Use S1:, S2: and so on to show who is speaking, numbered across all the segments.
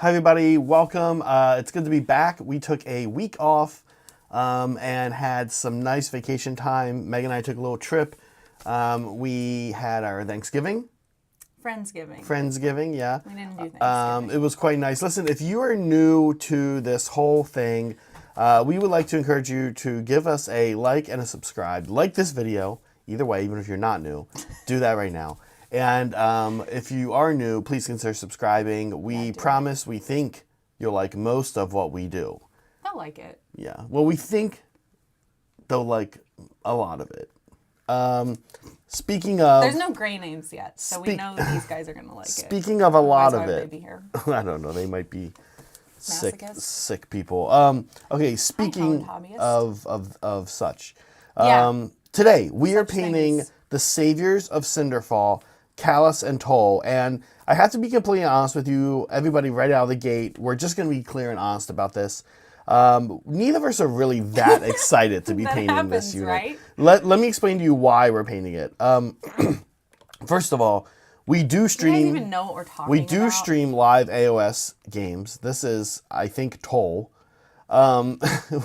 S1: Hi everybody, welcome. It's good to be back. We took a week off and had some nice vacation time. Meg and I took a little trip. We had our Thanksgiving.
S2: Friendsgiving,
S1: yeah.
S2: We didn't do Thanksgiving.
S1: It was quite nice. Listen, if you are new to this whole thing, we would like to encourage you to give us a like and a subscribe. Like this video, either way, even if you're not new, do that right now. And if you are new, please consider subscribing. We promise we think you'll like most of what we do.
S2: They'll like it.
S1: Yeah. Well, we think they'll like a lot of it. Speaking of...
S2: There's no gray names yet, so we know these guys are going to like it.
S1: Speaking of a lot of
S2: Why would
S1: it...
S2: they be here?
S1: I don't know. They might be sick people. Okay, speaking of such. Today, we are painting the Saviours of Cinderfall, Callus and Toll, and I have to be completely honest with you, everybody, right out of the gate. We're just going to be clear and honest about this. Neither of us are really that excited to be painting this unit.
S2: Right?
S1: Let me explain to you why we're painting it. First of all, we do stream.
S2: You guys even know what we're talking about?
S1: We do stream live AOS games. This is, I think, Toll.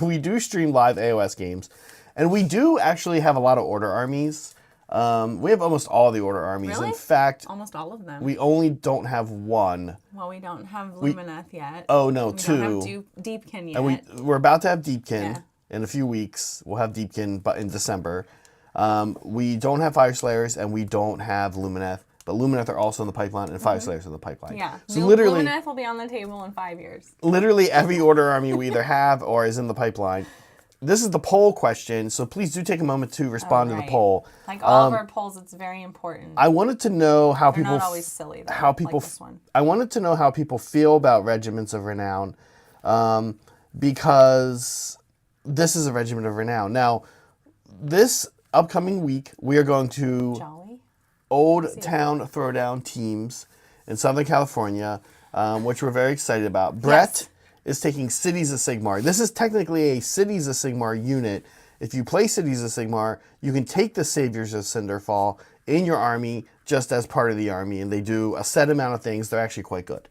S1: We do stream live AOS games, and we do actually have a lot of order armies. We have almost all the order armies.
S2: Really?
S1: In fact,
S2: almost all of them.
S1: We only don't have one.
S2: Well, we don't have Lumineth yet.
S1: Oh no,
S2: we
S1: two.
S2: We don't have Deepkin yet.
S1: And we're about to have Deepkin in a few weeks. We'll have Deepkin, but in December. We don't have Fire Slayers, and we don't have Lumineth. But Lumineth are also in the pipeline, and Fire Slayers are in the pipeline.
S2: Yeah.
S1: So literally,
S2: Lumineth will be on the table in 5 years.
S1: Literally every order army we either have or is in the pipeline. This is the poll question, so please do take a moment to respond to the poll.
S2: Like all of our polls, it's very important.
S1: I wanted to know how
S2: They're
S1: people...
S2: not always silly, though,
S1: how people...
S2: like this one.
S1: I wanted to know how people feel about Regiments of Renown, because this is a Regiment of Renown. Now, this upcoming week, we are going to Old Town Throwdown teams in Southern California, which we're very excited about. Brett is taking Cities of Sigmar. This is technically a Cities of Sigmar unit. If you play Cities of Sigmar, you can take the Saviours of Cinderfall in your army just as part of the army, and they do a set amount of things. They're actually quite good.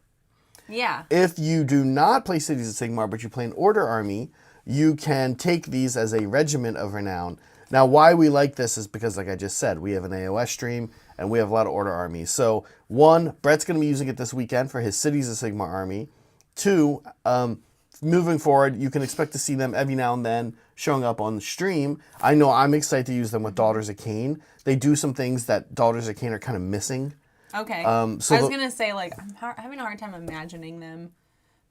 S2: Yeah.
S1: If you do not play Cities of Sigmar, but you play an Order army, you can take these as a Regiment of Renown. Now, why we like this is because, like I just said, we have an AOS stream, and we have a lot of Order armies. So, one, Brett's going to be using it this weekend for his Cities of Sigmar army. Two, moving forward, you can expect to see them every now and then showing up on the stream. I know I'm excited to use them with Daughters of Cain. They do some things that Daughters of Cain are kind of missing.
S2: Okay. So I was going to say, like, I'm having a hard time imagining them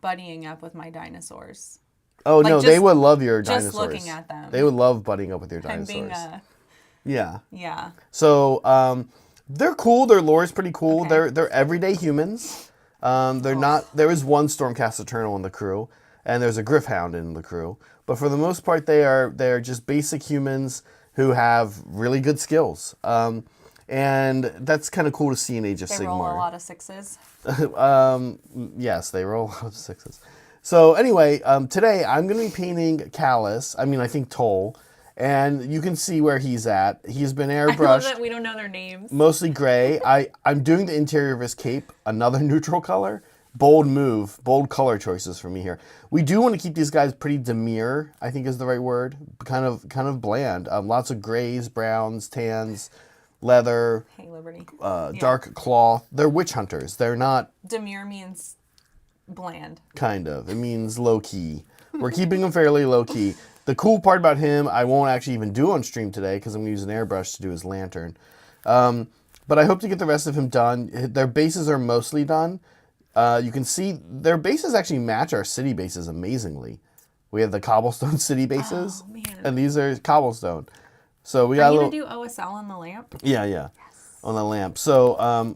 S2: buddying up with my dinosaurs.
S1: Oh, like, no, they would love your dinosaurs.
S2: Just looking at them.
S1: They would love buddying up with your dinosaurs. Yeah.
S2: Yeah.
S1: So, they're cool. Their lore is pretty cool. Okay. They're everyday humans. They're not. There is one Stormcast Eternal in the crew, and there's a Gryph-hound in the crew. But for the most part, they're just basic humans who have really good skills. And that's kind of cool to see in Age of Sigmar.
S2: They roll a lot of sixes.
S1: Yes, they roll a lot of sixes. So anyway, today I'm going to be painting Callus. I mean, I think Toll. And you can see where he's at. He's been airbrushed. I
S2: love that we don't know their names.
S1: Mostly gray. I'm doing the interior of his cape, another neutral color. Bold move, bold color choices for me here. We do want to keep these guys pretty demure, I think is the right word. Kind of bland. Lots of grays, browns, tans, leather, dark cloth. They're witch hunters. They're not...
S2: Demure means bland.
S1: Kind of. It means low-key. We're keeping them fairly low-key. The cool part about him, I won't actually even do on stream today because I'm going to use an airbrush to do his lantern. But I hope to get the rest of him done. Their bases are mostly done. You can see their bases actually match our city bases amazingly. We have the cobblestone city bases, and these are cobblestone. So we got.
S2: Are you gonna do OSL on the lamp?
S1: Yeah, yes. On the lamp. So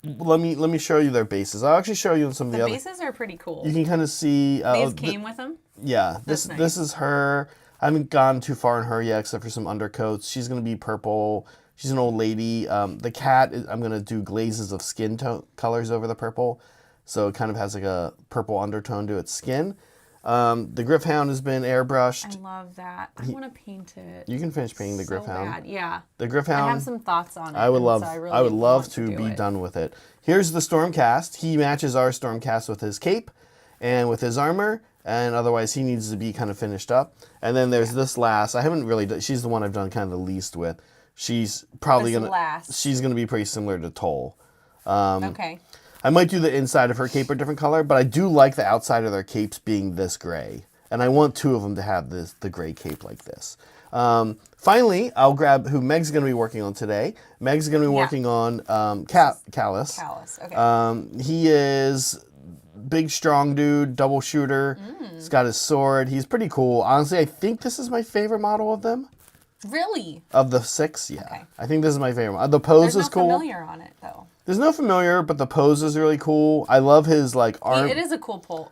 S1: let me show you their bases. I'll actually show you some of the other.
S2: The bases are pretty cool.
S1: You can kind of see.
S2: These came with them.
S1: Yeah, this is her. I haven't gone too far in her yet, except for some undercoats. She's gonna be purple. She's an old lady. The cat, I'm gonna do glazes of skin colors over the purple, so it kind of has like a purple undertone to its skin. The Griffhound has been airbrushed.
S2: I love that. I want to paint it.
S1: You can finish painting the
S2: So
S1: Griffhound.
S2: bad. Yeah.
S1: The Griffhound.
S2: I have some thoughts on it.
S1: I would love.
S2: So really
S1: I would love
S2: want
S1: to
S2: do
S1: be
S2: it.
S1: done with it. Here's the Stormcast. He matches our Stormcast with his cape and with his armor, and otherwise he needs to be kind of finished up. And then there's this lass. I haven't really. She's the one I've done kind of the least with. She's probably She's gonna be pretty similar to Toll.
S2: Okay.
S1: I might do the inside of her cape a different color, but I do like the outside of their capes being this gray. And I want two of them to have the gray cape like this. Finally, I'll grab who Meg's going to be working on today. Meg's going to be working on Callus.
S2: Callus, okay.
S1: He is big, strong dude, double shooter. He's got his sword. He's pretty cool. Honestly, I think this is my favorite model of them.
S2: Really?
S1: Of the 6, yeah.
S2: Okay.
S1: I think this is my favorite. The pose is cool.
S2: There's no familiar on it, though.
S1: There's no familiar, but the pose is really cool. I love his arm.
S2: It is a cool pose.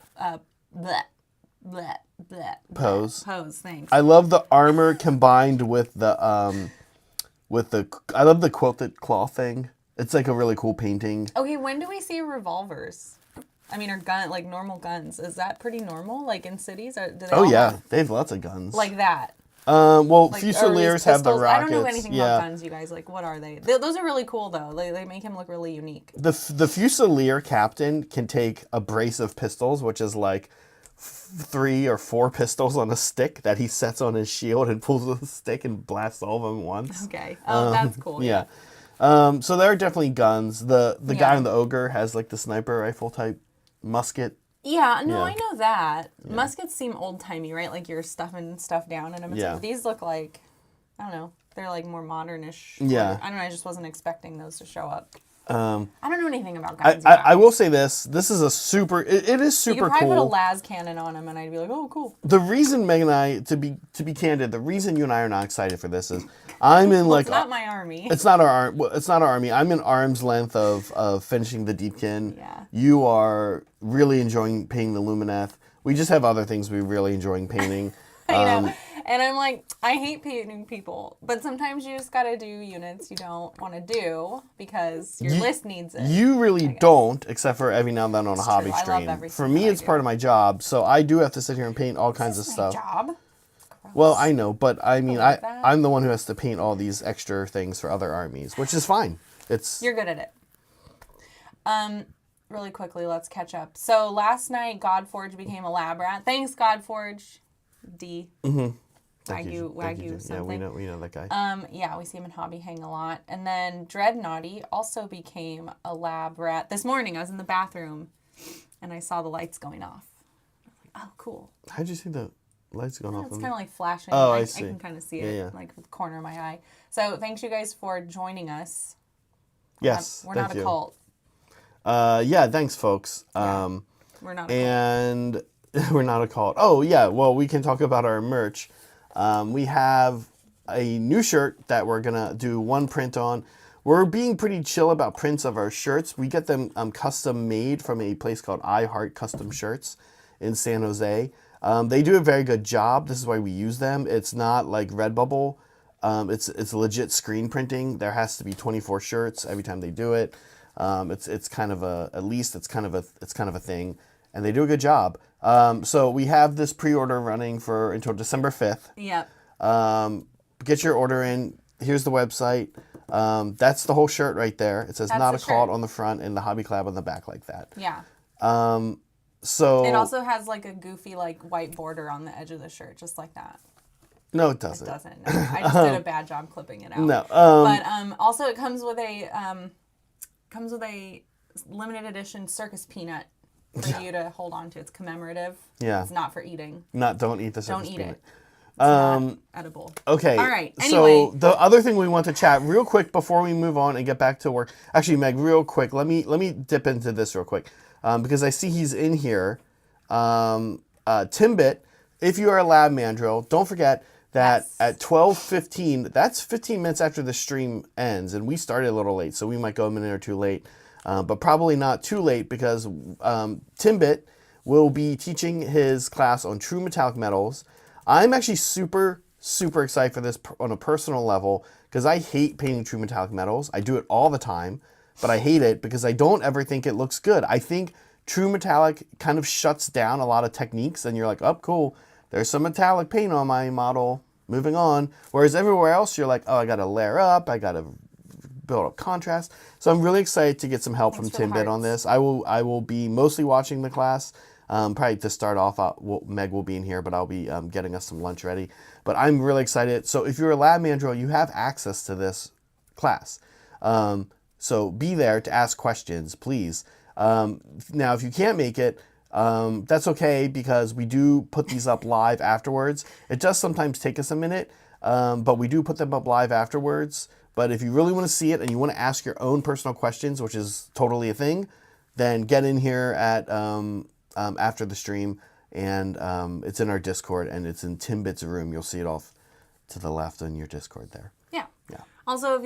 S2: Pose, thanks.
S1: I love the armor combined with the I love the quilted claw thing. It's like a really cool painting.
S2: Okay, when do we see revolvers? I mean, or normal guns. Is that pretty normal? Like in cities? Do they all have,
S1: they have lots of guns.
S2: like that.
S1: Fusiliers have the rockets.
S2: I don't know anything about guns, you guys. Like, what are they? Those are really cool, though. They make him look really unique.
S1: The Fusilier captain can take a brace of pistols, which is like 3 or 4 pistols on a stick that he sets on his shield and pulls with the stick and blasts all of them at once.
S2: Okay. Oh, that's cool.
S1: Yeah. So there are definitely guns. The guy in the ogre has like the sniper rifle type musket.
S2: Yeah, no, I know that. Yeah. Muskets seem old-timey, right? Like you're stuffing stuff down in them. Yeah. But these look like, I don't know, they're like more modernish.
S1: Yeah.
S2: I don't know, I just wasn't expecting those to show up. I don't know anything about guns.
S1: I will say this. This is a super, it is super cool.
S2: You could probably put a las cannon on him and I'd be like, oh, cool.
S1: The reason Meg and I, to be candid, the reason you and I are not excited for this is I'm in
S2: it's not my army.
S1: It's not our army. I'm in arm's length of finishing the Deepkin.
S2: Yeah.
S1: You are really enjoying painting the Lumineth. We just have other things we really enjoying painting.
S2: I know. And I'm like, I hate painting people, but sometimes you just gotta do units you don't want to do because your list needs it.
S1: You really don't, except for every now and then on a hobby stream.
S2: I love everything
S1: for me, it's part of my job, so I do have to sit here and paint all kinds of stuff.
S2: Job? Gross.
S1: Well, I know, but I mean, I'm the one who has to paint all these extra things for other armies, which is fine.
S2: You're good at it. Really quickly, let's catch up. So last night, Godforge became a lab rat. Thanks, Godforge. D.
S1: Mm-hmm.
S2: Wagyu something.
S1: Yeah, we know that guy.
S2: Yeah, we see him in Hobby Hang a lot. And then Dreadnoughty also became a lab rat. This morning, I was in the bathroom, and I saw the lights going off. I was like, oh, cool.
S1: How'd you see the lights going off?
S2: It's kind of like flashing.
S1: Oh, I see.
S2: I can kind of see it, like with the corner of my eye. So thanks, you guys, for joining us.
S1: Yes,
S2: we're not a cult.
S1: Yeah, thanks, folks.
S2: We're not a cult.
S1: And we're not a cult. Oh, yeah, well, we can talk about our merch. We have a new shirt that we're going to do one print on. We're being pretty chill about prints of our shirts. We get them custom made from a place called I Heart Custom Shirts in San Jose. They do a very good job. This is why we use them. It's not like Redbubble. It's legit screen printing. There has to be 24 shirts every time they do it. It's kind of it's kind of a thing, and they do a good job. So we have this pre-order running until December 5th.
S2: Yep.
S1: Get your order in. Here's the website. That's the whole shirt right there. It says "Not a Cult" on the front and the Hobby Collab on the back like that.
S2: Yeah.
S1: So
S2: it also has like a goofy like white border on the edge of the shirt, just like that.
S1: No, it doesn't.
S2: It doesn't. No. I just did a bad job clipping it out.
S1: No.
S2: But also it comes with a limited edition circus peanut for you to hold on to. It's commemorative.
S1: Yeah.
S2: It's not for eating.
S1: Don't eat the circus peanut.
S2: Don't eat it. It's not edible.
S1: Okay.
S2: All right. Anyway.
S1: So the other thing we want to chat real quick before we move on and get back to work. Actually, Meg, real quick. Let me dip into this real quick because I see he's in here. Timbit, if you are a lab mandrill, don't forget that at 12:15, that's 15 minutes after the stream ends, and we started a little late, so we might go a minute or two late, but probably not too late because Timbit will be teaching his class on true metallic metals. I'm actually super excited for this on a personal level because I hate painting true metallic metals. I do it all the time, but I hate it because I don't ever think it looks good. I think True metallic kind of shuts down a lot of techniques, and you're like, oh, cool, there's some metallic paint on my model, moving on. Whereas everywhere else, you're like, oh, I got to layer up, I got to build up contrast. So I'm really excited to get some help from Timbit on this. I will be mostly watching the class. Probably to start off, Meg will be in here, but I'll be getting us some lunch ready. But I'm really excited. So if you're a lab mandrill, you have access to this class. So be there to ask questions, please. Now, if you can't make it, that's okay, because we do put these up live afterwards. It does sometimes take us a minute, but we do put them up live afterwards. But if you really want to see it and you want to ask your own personal questions, which is totally a thing, then get in here at after the stream, and it's in our Discord, and it's in Timbit's room. You'll see it off to the left on your Discord there.
S2: Yeah. Also,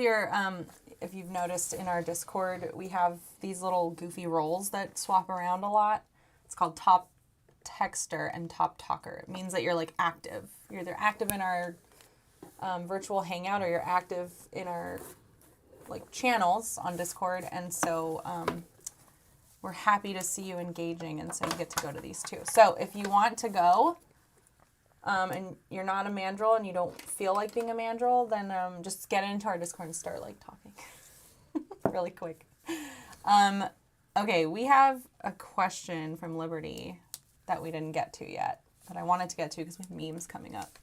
S2: if you've noticed in our Discord, we have these little goofy roles that swap around a lot. It's called top texter and top talker. It means that you're like active. You're either active in our virtual hangout, or you're active in our like channels on Discord, and so we're happy to see you engaging, and so you get to go to these too. So if you want to go, and you're not a mandrill and you don't feel like being a mandrill, then just get into our Discord and start like talking really quick. Okay, we have a question from Liberty that we didn't get to yet, that I wanted to get to because we have memes coming up.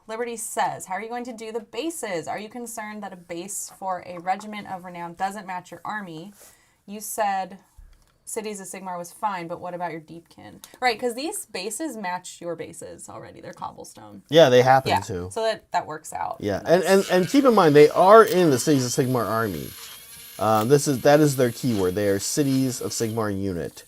S2: Liberty says, how are you going to do the bases? Are you concerned that a base for a regiment of renown doesn't match your army? You said Cities of Sigmar was fine, but what about your Deepkin? Right, because these bases match your bases already. They're cobblestone.
S1: Yeah, they happen to.
S2: So that works out.
S1: Yeah, and keep in mind, they are in the Cities of Sigmar army. That is their keyword. They are Cities of Sigmar unit.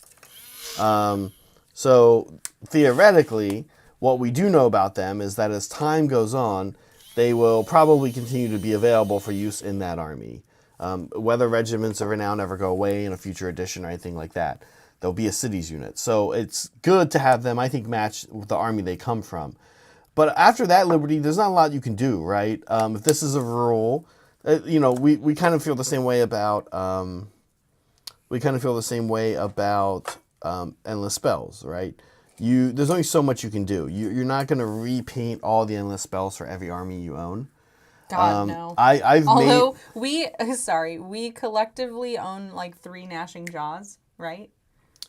S1: So theoretically, what we do know about them is that as time goes on, they will probably continue to be available for use in that army. Whether regiments of renown ever go away in a future edition or anything like that, they'll be a cities unit. So it's good to have them, I think, match with the army they come from. But after that, Liberty, there's not a lot you can do, right? If this is a rule, we kind of feel the same way about endless spells, right? There's only so much you can do. You're not going to repaint all the endless spells for every army you own.
S2: God, no. We collectively own like 3 gnashing jaws, right?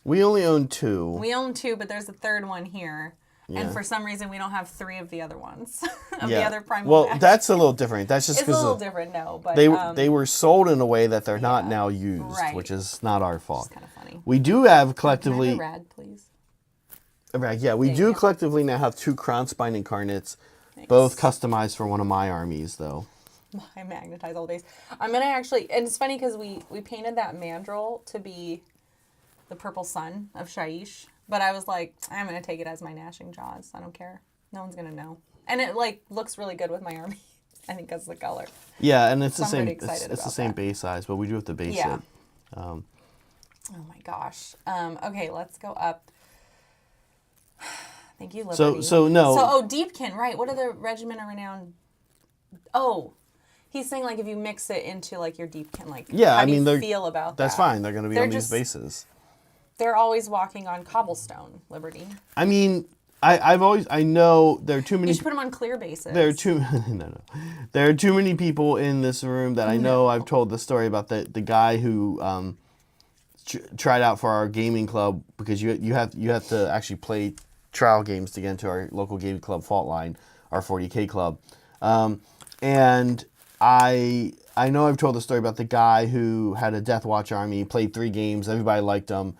S1: We only own 2.
S2: We own 2, but there's a third one here. Yeah. And for some reason, we don't have 3 of the other ones. The other primal
S1: Well, that's a little different. That's just because...
S2: It's a little different, no. But
S1: they were sold in a way that they're not now used, which is not our fault.
S2: It's kind of funny.
S1: We do have collectively...
S2: Can I have a rad, please?
S1: A rad, yeah. We do collectively now have 2 Crownspine Incarnates. Thanks. Both customized for one of my armies, though.
S2: I magnetize all days. I'm going to actually... And it's funny because we painted that mandrill to be the purple sun of Shaiish. But I was like, I'm going to take it as my gnashing jaws. I don't care. No one's going to know. And it looks really good with my army. I think that's the color.
S1: Yeah, and it's the same. It's the same base size, but we do have to base it.
S2: Oh my gosh. Okay, let's go up. Thank you, Liberty. Deepkin, right? What are the Regiment of Renown? Oh, he's saying if you mix it into your Deepkin, how do you feel about that?
S1: That's fine. They're going to be on these bases.
S2: They're always walking on cobblestone, Liberty.
S1: I mean, I know there are too many.
S2: You should put them on clear bases.
S1: There are There are too many people in this room that I know. I've told the story about the guy who tried out for our gaming club, because you have to actually play trial games to get into our local gaming club Fault Line, our 40K club, and I know I've told the story about the guy who had a Death Watch army, played 3 games, everybody liked him.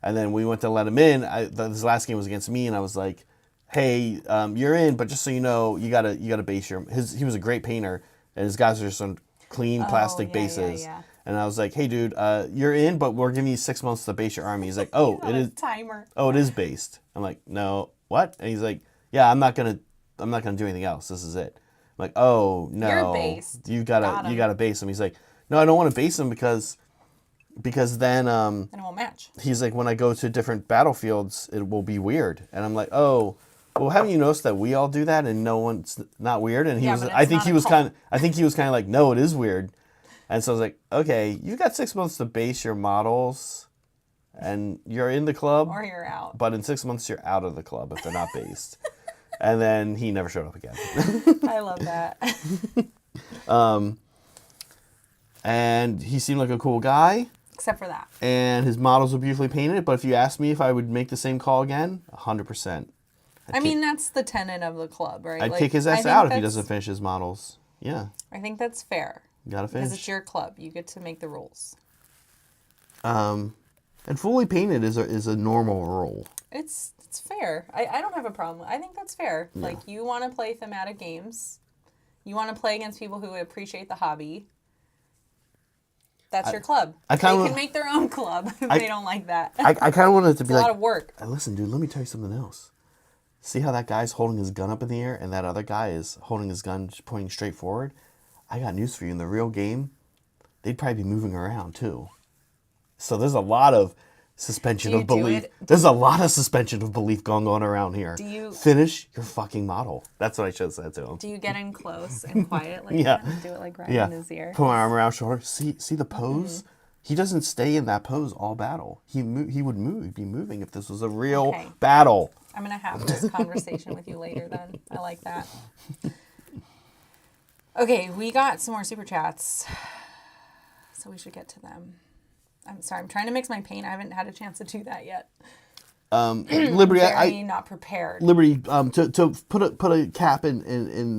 S1: And then we went to let him in. His last game was against me, and I was like, "Hey, you're in, but just so you know, you gotta base your." He was a great painter, and his guys are just on clean plastic bases. Yeah. And I was like, "Hey, dude, you're in, but we're giving you 6 months to base your army." He's like, "Oh, it is
S2: timer.
S1: Oh, it is based." I'm like, "No, what?" And he's like, "Yeah, I'm not gonna do anything else. This is it." I'm like, "Oh no,
S2: you're based.
S1: You gotta base him." He's like, "No, I don't want to base him because then
S2: it won't match."
S1: He's like, "When I go to different battlefields, it will be weird." And I'm like, "Oh, well, haven't you noticed that we all do that and no one's not weird?" And I think he was kind of like, "No, it is weird." And so I was like, "Okay, you got 6 months to base your models. and you're in the club.
S2: Or you're out.
S1: But in 6 months, you're out of the club if they're not based. And then he never showed up again.
S2: I love that.
S1: And he seemed like a cool guy.
S2: Except for that.
S1: And his models were beautifully painted. But if you asked me if I would make the same call again, 100%.
S2: I mean, that's the tenet of the club, right?
S1: I'd kick his ass out if he doesn't finish his models. Yeah.
S2: I think that's fair.
S1: You gotta finish.
S2: Because it's your club. You get to make the rules.
S1: And fully painted is a normal rule.
S2: It's fair. I don't have a problem. I think that's fair.
S1: Yeah.
S2: Like, you want to play thematic games. You want to play against people who appreciate the hobby. That's your club. They can make their own club if they don't like that.
S1: I kind of wanted it to be
S2: a lot of work.
S1: Listen, dude, let me tell you something else. See how that guy's holding his gun up in the air and that other guy is holding his gun pointing straight forward? I got news for you. In the real game, they'd probably be moving around too. So there's a lot of suspension of belief. There's a lot of suspension of belief going on around here.
S2: Do you
S1: finish your fucking model? That's what I should have said to him.
S2: Do you get in close and quiet like that? Do it like right in his ear.
S1: Put my arm around his shoulder. See the pose? Mm-hmm. He doesn't stay in that pose all battle. He would move. He'd be moving if this was a real battle.
S2: I'm going to have this conversation with you later then. I like that. Okay, we got some more super chats. So we should get to them. I'm sorry, I'm trying to mix my paint. I haven't had a chance to do that yet.
S1: Liberty,
S2: I'm not prepared.
S1: Liberty, to put a cap in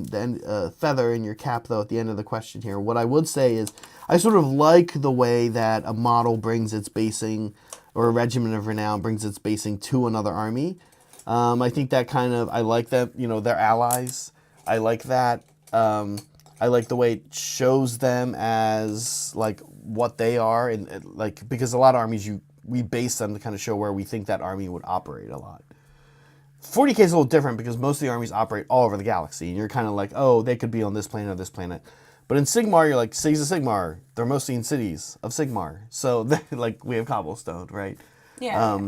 S1: the end, feather in your cap though at the end of the question here. What I would say is, I sort of like the way that a model brings its basing, or a regiment of renown brings its basing to another army. I think that I like that. They're allies. I like that. I like the way it shows them as like what they are, and like, because a lot of armies we base them to kind of show where we think that army would operate a lot. 40K is a little different because most of the armies operate all over the galaxy, and you're kind of like, oh, they could be on this planet or this planet. But in Sigmar, you're like, cities of Sigmar, they're mostly in cities of Sigmar. So like we have cobblestone, right?
S2: Yeah,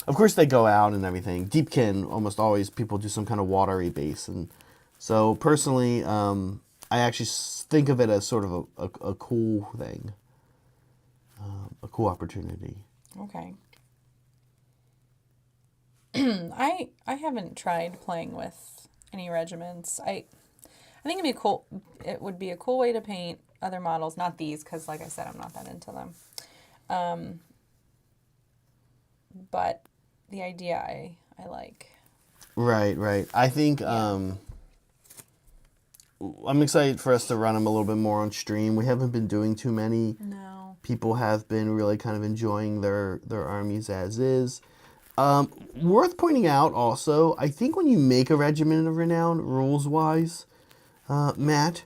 S1: Of course they go out and everything. Deepkin, almost always people do some kind of watery base, and so personally, I actually think of it as sort of a cool thing, a cool opportunity.
S2: Okay. I haven't tried playing with any regiments. I think it'd be cool. It would be a cool way to paint other models, not these, because like I said, I'm not that into them. But the idea I like.
S1: Right. I think I'm excited for us to run them a little bit more on stream. We haven't been doing too many.
S2: No.
S1: People have been really kind of enjoying their armies as is. Worth pointing out also, I think when you make a regiment of renown, rules-wise, Matt,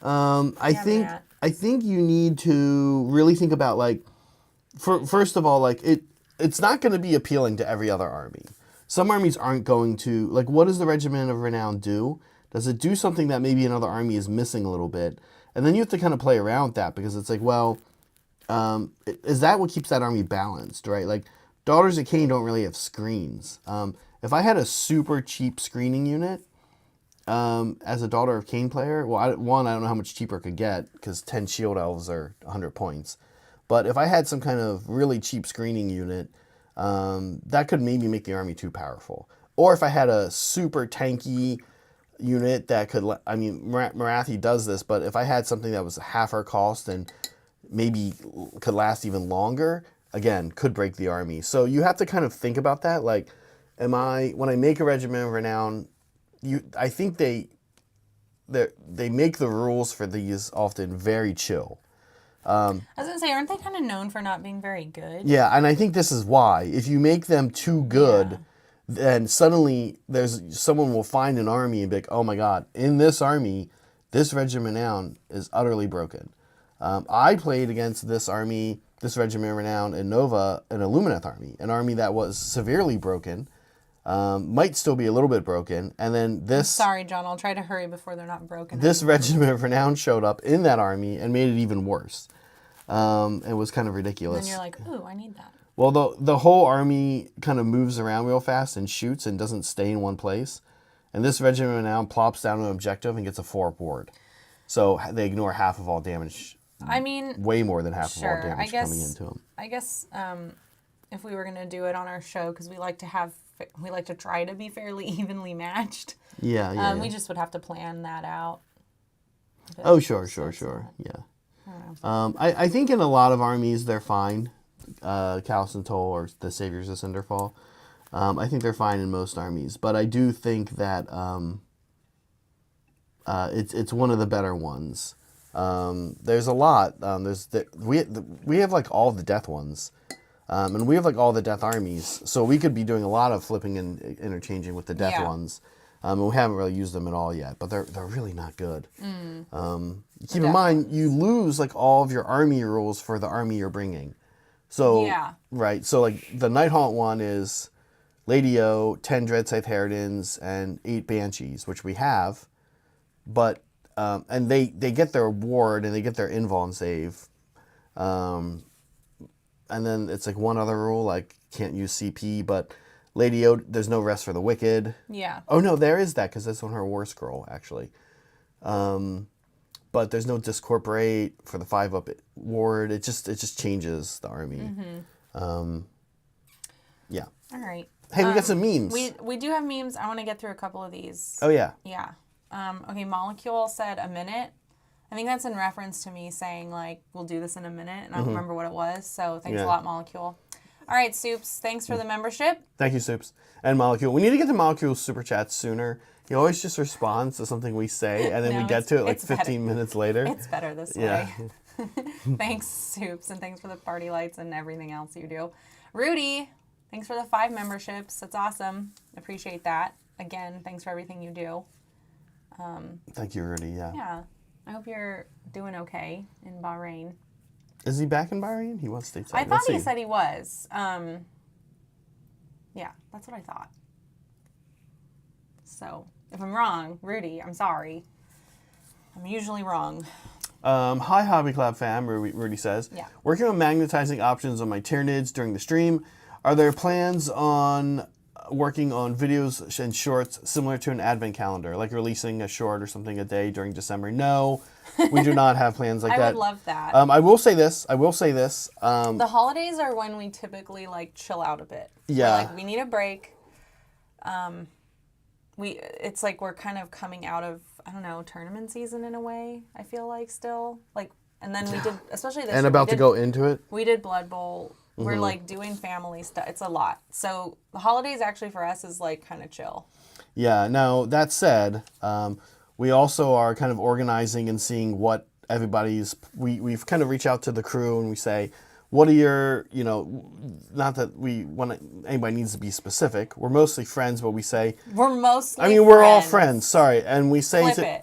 S1: I think you need to really think about, like, first of all, like, it's not going to be appealing to every other army. Some armies aren't going to, like, what does the regiment of renown do? Does it do something that maybe another army is missing a little bit? And then you have to kind of play around with that, because it's like, well, is that what keeps that army balanced, right? Like, Daughters of Cain don't really have screens. If I had a super cheap screening unit as a Daughter of Cain player, well, I don't know how much cheaper it could get, because 10 shield elves are 100 points. But if I had some kind of really cheap screening unit, that could maybe make the army too powerful. Or if I had a super tanky unit that could, I mean, Marathi does this, but if I had something that was half our cost and maybe could last even longer, again, could break the army. So you have to kind of think about that. Like, when I make a regiment of renown, I think they make the rules for these often very chill.
S2: I was going to say, aren't they kind of known for not being very good?
S1: Yeah, and I think this is why. If you make them too good, then suddenly someone will find an army and be like, oh my god, in this army, this regiment of renown is utterly broken. I played against this regiment of renown in Nova, an Illumineth army, an army that was severely broken, might still be a little bit broken, and then this...
S2: Sorry, John, I'll try to hurry before they're not broken.
S1: This regiment of renown showed up in that army and made it even worse. It was kind of ridiculous.
S2: And then you're like, ooh, I need that.
S1: Well, the whole army kind of moves around real fast and shoots and doesn't stay in one place. And this regiment of renown plops down an objective and gets a 4-up ward. So they ignore half of all damage.
S2: I mean...
S1: Way more than half of all damage coming into them.
S2: I guess if we were going to do it on our show, because we like to try to be fairly evenly matched.
S1: Yeah.
S2: We just would have to plan that out.
S1: Oh, sure. Yeah. I think in a lot of armies they're fine. Callus and Toll or the Saviours of Cinderfall. I think they're fine in most armies, but I do think that it's one of the better ones. There's a lot. We have like all the death ones, and we have like all the death armies. So we could be doing a lot of flipping and interchanging with the death ones. And we haven't really used them at all yet, but they're really not good. Keep in mind, you lose like all of your army rules for the army you're bringing. So right, so like the Nighthaunt one is Lady O, 10 Dreadscythe Harridans, and 8 Banshees, which we have, but and they get their ward and they get their invuln save, and then it's like one other rule like can't use CP, but Lady O, there's no rest for the wicked.
S2: Yeah.
S1: Oh no, there is that because that's on her war scroll actually. But there's no discorporate for the 5-up ward. It just changes the army. Yeah.
S2: All right.
S1: Hey, we got some memes.
S2: We do have memes. I want to get through a couple of these.
S1: Oh yeah.
S2: Yeah. Okay. Molecule said a minute. I think that's in reference to me saying like we'll do this in a minute, and I don't remember what it was. So thanks a lot, Molecule. All right, Soups. Thanks for the membership.
S1: Thank you, Soups. And Molecule. We need to get to Molecule's super chats sooner. He always just responds to something we say, and then we get to it like 15 minutes later.
S2: It's better this way. Thanks, Soups, and thanks for the party lights and everything else you do. Rudy, thanks for the 5 memberships. That's awesome. Appreciate that. Again, thanks for everything you do.
S1: Thank you, Rudy. Yeah.
S2: Yeah. I hope you're doing okay in Bahrain.
S1: Is he back in Bahrain? He was stateside.
S2: I thought he said he was. Yeah, that's what I thought. So, if I'm wrong, Rudy, I'm sorry. I'm usually wrong.
S1: Hi, Hobby Club fam, Rudy says.
S2: Yeah.
S1: Working on magnetizing options on my Tyranids during the stream. Are there plans on working on videos and shorts similar to an advent calendar, like releasing a short or something a day during December? No, we do not have plans like that.
S2: I would love that.
S1: I will say this.
S2: The holidays are when we typically like chill out a bit.
S1: Yeah.
S2: We're like we need a break. It's like we're kind of coming out of, I don't know, tournament season in a way, I feel like still. Like, and then we did, especially this year.
S1: And about to go into it?
S2: We did Blood Bowl. We're like doing family stuff. It's a lot. So the holidays actually for us is like kind of chill.
S1: Yeah. Now, that said, we also are kind of organizing and seeing what everybody's, we've kind of reached out to the crew and we say, what are your, not that we want anybody needs to be specific. We're mostly friends, but we say
S2: we're mostly.
S1: we're all friends. Sorry, and we say to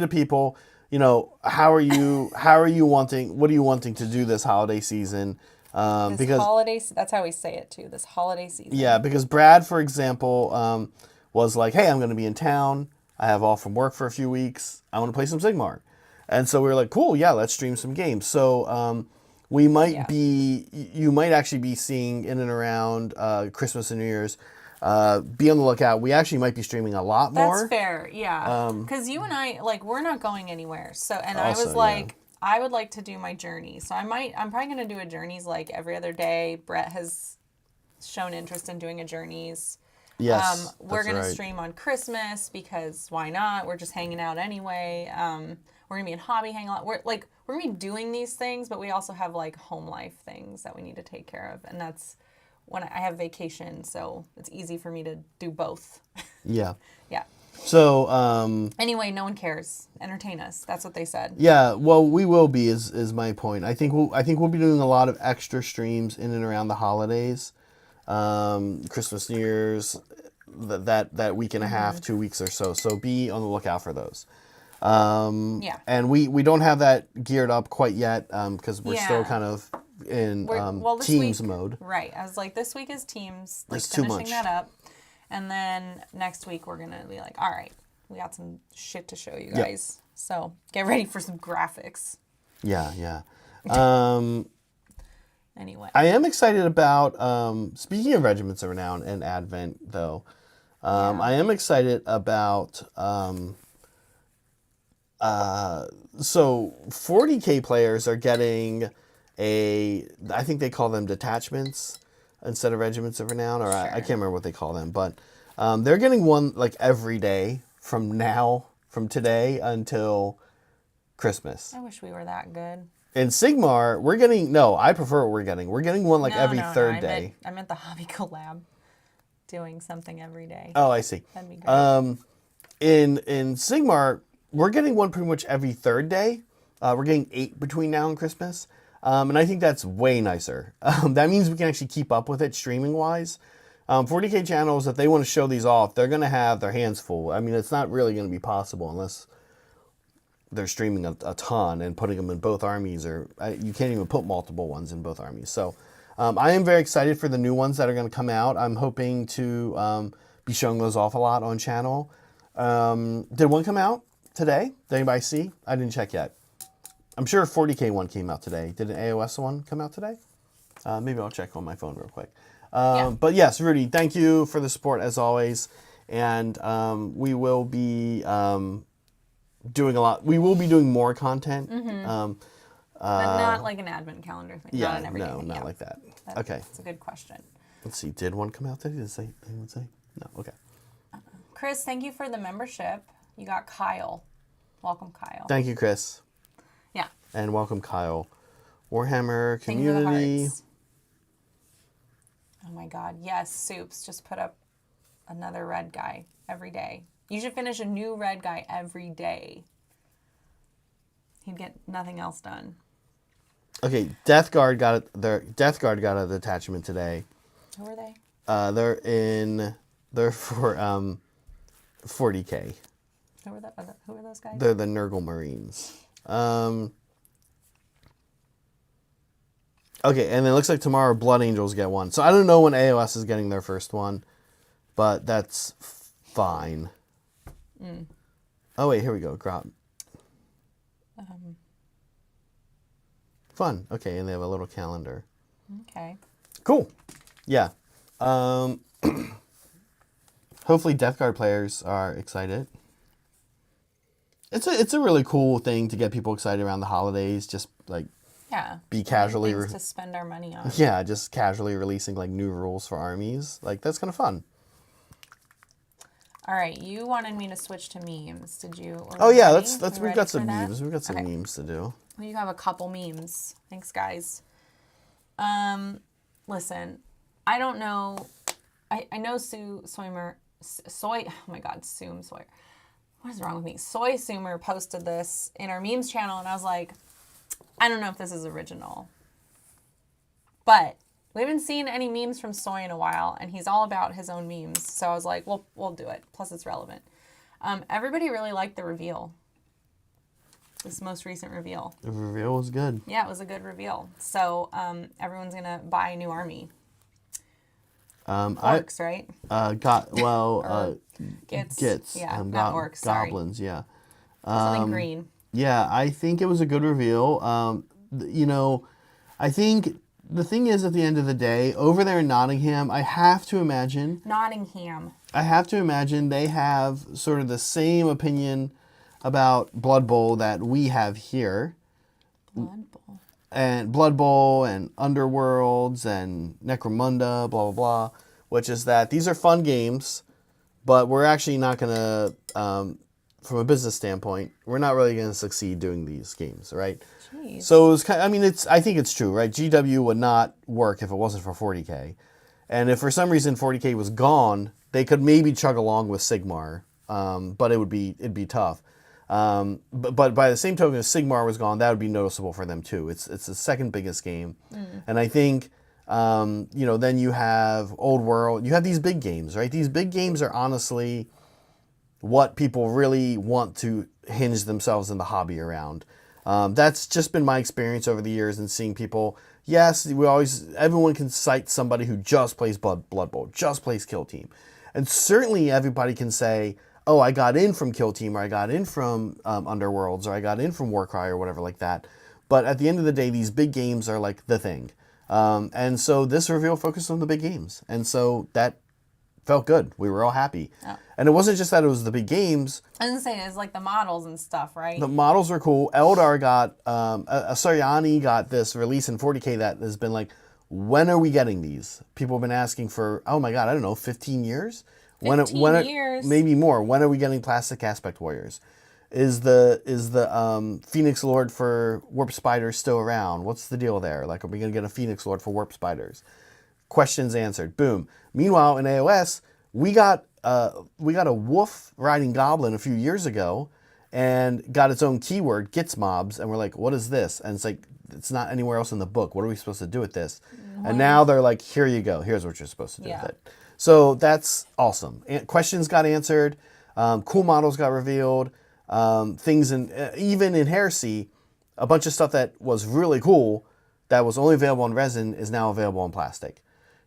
S1: people, how are you wanting? What are you wanting to do this holiday season?
S2: Because that's how we say it too. This holiday season.
S1: Yeah, because Brad, for example, was like, hey, I'm going to be in town. I have off from work for a few weeks. I want to play some Sigmar, and so we were like, cool, yeah, let's stream some games. So. We might you might actually be seeing in and around Christmas and New Year's. Be on the lookout. We actually might be streaming a lot more.
S2: That's fair, yeah. Because you and I, like, we're not going anywhere. So, and
S1: also,
S2: I was like, I would like to do my journey. So I'm probably going to do a journeys like every other day. Brett has shown interest in doing a journeys.
S1: Yes,
S2: we're going to stream on Christmas because why not? We're just hanging out anyway. We're going to be in hobby hangout. We're going to be doing these things, but we also have like home life things that we need to take care of. And that's when I have vacation. So it's easy for me to do both.
S1: Yeah.
S2: Yeah.
S1: So,
S2: anyway, no one cares. Entertain us. That's what they said.
S1: Yeah. Well, we will be is my point. I think we'll be doing a lot of extra streams in and around the holidays. Christmas, New Year's, that week and a half, 2 weeks or so. So be on the lookout for those. And we don't have that geared up quite yet because we're still kind of in teams mode.
S2: Right. I was like, this week is teams, like
S1: it's finishing
S2: that up. And then next week we're going to be like, all right, we got some shit to show you guys. Yep. So get ready for some graphics.
S1: Yeah.
S2: Anyway.
S1: I am excited about, speaking of Regiments of Renown and Advent, though, I am excited about, so 40K players are getting I think they call them detachments. instead of regiments of renown, or I
S2: Sure.
S1: can't remember what they call them, but they're getting one like every day from today until Christmas.
S2: I wish we were that good.
S1: In Sigmar, we're getting I prefer what we're getting. We're getting one like every third day.
S2: I meant the hobby collab doing something every day.
S1: Oh, I see.
S2: That'd be great.
S1: In Sigmar, we're getting one pretty much every third day. We're getting 8 between now and Christmas. And I think that's way nicer. That means we can actually keep up with it streaming wise. 40K channels, if they want to show these off, they're going to have their hands full. I mean, it's not really going to be possible unless they're streaming a ton and putting them in both armies, or you can't even put multiple ones in both armies. So I am very excited for the new ones that are going to come out. I'm hoping to be showing those off a lot on channel. Did one come out today? Did anybody see? I didn't check yet. I'm sure a 40K one came out today. Did an AOS one come out today? Maybe I'll check on my phone real quick. But yes, Rudy, thank you for the support as always. And we will be doing a lot. We will be doing more content.
S2: But not like an advent calendar thing.
S1: Yeah,
S2: Not an everyday
S1: no,
S2: thing.
S1: not like that. Okay.
S2: That's a good question.
S1: Let's see. Did one come out today? Did anyone say? No. Okay.
S2: Chris, thank you for the membership. You got Kyle. Welcome, Kyle.
S1: Thank you, Chris.
S2: Yeah.
S1: And welcome, Kyle. Warhammer
S2: Thank you for the
S1: community.
S2: hearts. Oh my God. Yes, Soups. Just put up another red guy every day. You should finish a new red guy every day. He'd get nothing else done.
S1: Okay, Death Guard got a detachment today.
S2: Who are they?
S1: They're for 40K.
S2: Who are those guys?
S1: They're the Nurgle Marines. Okay, and it looks like tomorrow Blood Angels get one. So I don't know when AOS is getting their first one, but that's fine. Oh wait, here we go. Grot. Fun. Okay, and they have a little calendar.
S2: Okay.
S1: Cool. Yeah. Hopefully Death Guard players are excited. It's a really cool thing to get people excited around the holidays. Just like be casually
S2: Things to spend our money on.
S1: yeah, just casually releasing like new rules for armies. Like that's kind of fun.
S2: All right, you wanted me to switch to memes. Did you?
S1: Oh yeah,
S2: ready?
S1: let's
S2: You
S1: we've
S2: ready
S1: got some
S2: for that?
S1: memes. We've got some
S2: Okay.
S1: memes to do.
S2: You have a couple memes. Thanks, guys. Listen, I don't know. I know Sue Soymer. Oh my God, Sue Sawyer. What is wrong with me? Soy Sumer posted this in our memes channel, and I was like, I don't know if this is original. But we haven't seen any memes from Soy in a while, and he's all about his own memes. So I was like, we'll do it. Plus, it's relevant. Everybody really liked the reveal. This most recent reveal.
S1: The reveal was good.
S2: Yeah, it was a good reveal. So everyone's going to buy a new army. Orcs, right?
S1: Gits.
S2: Yeah, not orcs, sorry.
S1: Goblins, yeah.
S2: Something green.
S1: Yeah, I think it was a good reveal. I think the thing is, at the end of the day, over there in Nottingham, I have to imagine they have sort of the same opinion about Blood Bowl that we have here.
S2: Blood Bowl.
S1: And Blood Bowl and Underworlds and Necromunda, blah, blah, blah, which is that these are fun games, but we're actually not going to, from a business standpoint, we're not really going to succeed doing these games, right?
S2: Jeez.
S1: So it was kind of, I think it's true, right? GW would not work if it wasn't for 40K. And if for some reason 40K was gone, they could maybe chug along with Sigmar, but it'd be tough. But by the same token, if Sigmar was gone, that would be noticeable for them too. It's the second biggest game. And I think, then you have Old World, you have these big games, right? These big games are honestly what people really want to hinge themselves in the hobby around. That's just been my experience over the years and seeing people, yes, everyone can cite somebody who just plays Blood Bowl, just plays Kill Team. And certainly everybody can say, oh, I got in from Kill Team, or I got in from Underworlds, or I got in from Warcry, or whatever like that. But at the end of the day, these big games are like the thing. And so this reveal focused on the big games. And so that felt good. We were all happy. Oh. And it wasn't just that it was the big games.
S2: I was going to say, it's like the models and stuff, right?
S1: The models were cool. Eldar got, Asaryani got this release in 40K that has been like When are we getting these? People have been asking for, oh my God, I don't know, 15 years?
S2: 15 years.
S1: Maybe more. When are we getting plastic aspect warriors? Is the Phoenix Lord for warp spiders still around? What's the deal there? Like, are we gonna get a Phoenix Lord for warp spiders? Questions answered. Boom. Meanwhile, in AOS, we got a wolf riding goblin a few years ago, and got its own keyword, gets mobs, and we're like, what is this? And it's like, it's not anywhere else in the book. What are we supposed to do with this? And now they're like, here you go. Here's what you're supposed to do with it. So that's awesome. Questions got answered. Cool models got revealed. Things even in Heresy, a bunch of stuff that was really cool that was only available in resin is now available in plastic.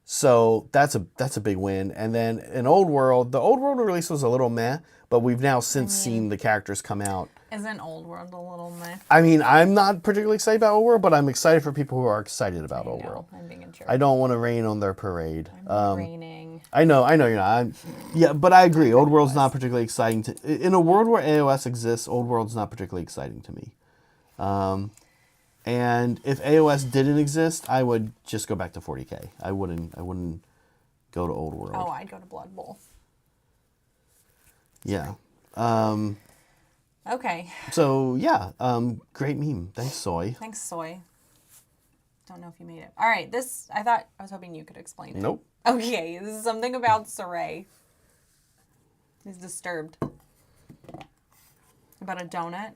S1: So that's a big win. And then in Old World, the Old World release was a little meh, but we've now since seen the characters come out.
S2: Isn't Old World a little meh?
S1: I mean, I'm not particularly excited about Old World, but I'm excited for people who are excited about Old World.
S2: I'm being a jerk.
S1: I don't want to rain on their parade.
S2: I'm raining.
S1: I know you're not. Yeah, but I agree. Old World's not particularly exciting. In a world where AOS exists, Old World's not particularly exciting to me. And if AOS didn't exist, I would just go back to 40K. I wouldn't go to Old World.
S2: Oh, I'd go to Blood Bowl.
S1: Yeah.
S2: Okay.
S1: So yeah, great meme. Thanks, Soy.
S2: Thanks, Soy. Don't know if you made it. All right, I was hoping you could explain it.
S1: Nope.
S2: Okay, this is something about Saray. He's disturbed. About a donut.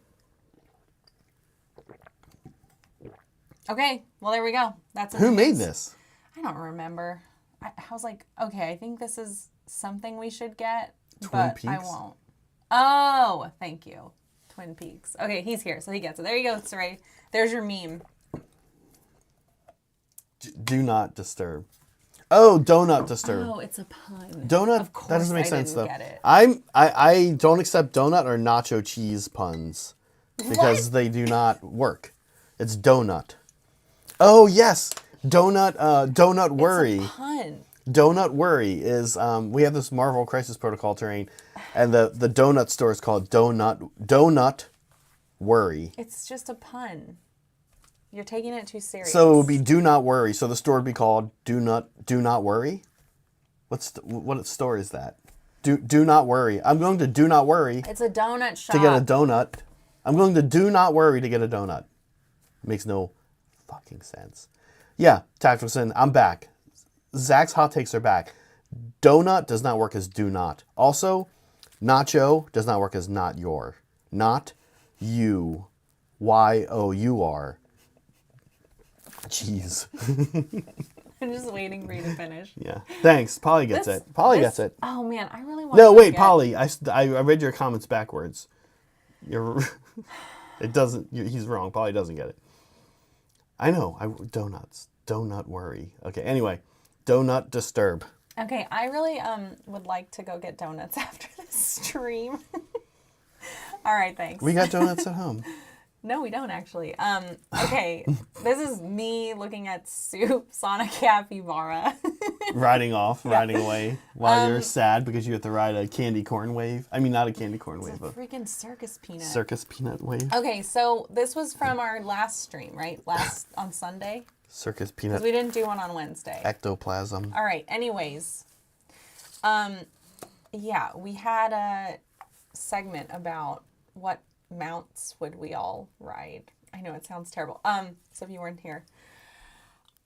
S2: Okay, well, there we go. That's
S1: Who made this?
S2: I don't remember. I was like, okay, I think this is something we should get,
S1: Twin
S2: but I
S1: Peaks?
S2: won't. Oh, thank you. Twin Peaks. Okay, he's here, so he gets it. There you go, Saray. There's your meme.
S1: Do not disturb. Oh, donut disturb.
S2: Oh, it's a pun.
S1: Donut.
S2: Of course
S1: that doesn't make
S2: I
S1: sense
S2: didn't
S1: though.
S2: get it.
S1: I don't accept donut or nacho cheese puns because they do not work. It's donut. Oh yes, donut. Donut worry.
S2: It's a pun.
S1: Donut worry is we have this Marvel Crisis Protocol terrain, and the donut store is called Donut Worry.
S2: It's just a pun. You're taking it too serious.
S1: So it would be do not worry. So the store would be called Do Not Worry. What store is that? Do not worry. I'm going to Do Not Worry
S2: It's a donut shop.
S1: to get a donut. I'm going to Do Not Worry to get a donut. Makes no fucking sense. Yeah, Tacticalson, I'm back. Zach's hot takes are back. Donut does not work as do not. Also, nacho does not work as not your. Not you. Y-O-U-R. Jeez.
S2: I'm just waiting for you to finish.
S1: Yeah. Thanks. Polly gets it. Polly gets it.
S2: Oh man, I really want.
S1: No,
S2: to
S1: wait,
S2: get...
S1: Polly. I read your comments backwards. It doesn't. He's wrong. Polly doesn't get it. I know. Donuts. Donut worry. Okay. Anyway, donut disturb.
S2: Okay, I really would like to go get donuts after this stream. All right, thanks.
S1: We got donuts at home.
S2: No, we don't actually. Okay, this is me looking at Soups on a capybara.
S1: Riding away while you're sad because you have to ride a candy corn wave. I mean, not a candy corn wave, but
S2: Freaking circus peanut.
S1: circus peanut wave.
S2: Okay, so this was from our last stream, right? On Sunday?
S1: Circus
S2: Because
S1: peanut
S2: we didn't do one on Wednesday.
S1: ectoplasm.
S2: All right, anyways. Yeah, we had a segment about what mounts would we all ride. I know it sounds terrible. So if you weren't here.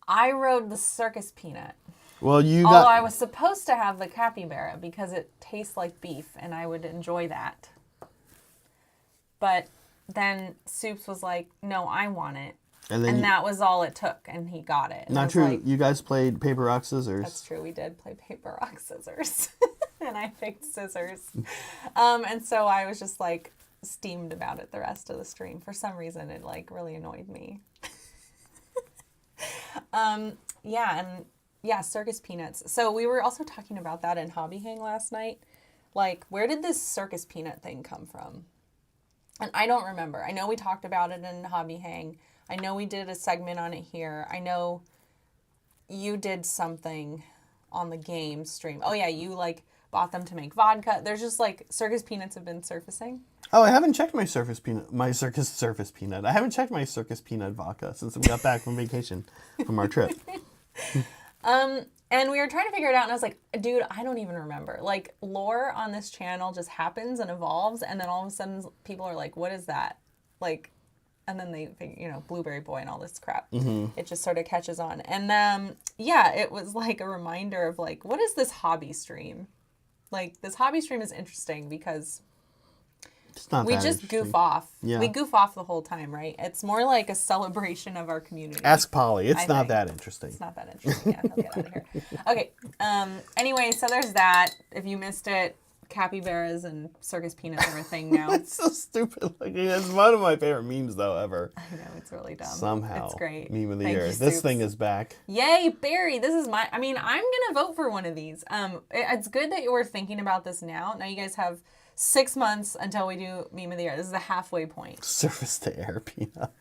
S2: I rode the circus peanut.
S1: Well,
S2: Although I was supposed to have the capybara because it tastes like beef and I would enjoy that. But then Soups was like, no, I want it. And that was all it took, and he got it. And
S1: not true. Like, you guys played paper, rock, scissors.
S2: That's true. We did play paper, rock, scissors. And I picked scissors. And so I was just like steamed about it the rest of the stream. For some reason, it like really annoyed me. Yeah, circus peanuts. So we were also talking about that in Hobby Hang last night. Like, where did this circus peanut thing come from? And I don't remember. I know we talked about it in Hobby Hang. I know we did a segment on it here. I know you did something on the game stream. Oh yeah, you like bought them to make vodka. There's just like circus peanuts have been surfacing.
S1: Oh, I haven't checked my circus peanut. I haven't checked my circus peanut vodka since we got back from vacation from our trip.
S2: And we were trying to figure it out, and I was like, dude, I don't even remember. Like, lore on this channel just happens and evolves, and then all of a sudden people are like, what is that? Like, and then they figure, Blueberry Boy and all this crap. It just sort of catches on. And yeah, it was like a reminder of like, what is this hobby stream? Like, this hobby stream is interesting because we just goof off.
S1: Yeah.
S2: We goof off the whole time, right? It's more like a celebration of our community.
S1: Ask Polly. It's not that interesting.
S2: It's not that interesting. Yeah, he'll get out of here. Okay. Anyway, so there's that. If you missed it, capybaras and circus peanuts are a thing now.
S1: It's so stupid looking. It's one of my favorite memes, though, ever.
S2: I know, it's really dumb.
S1: Somehow.
S2: It's great.
S1: Meme of the
S2: Thank
S1: year.
S2: you,
S1: This
S2: Soups.
S1: thing is back.
S2: Yay, Barry. This is I'm going to vote for one of these. It's good that you were thinking about this now. Now you guys have 6 months until we do meme of the year. This is the halfway point.
S1: Surface to air peanut.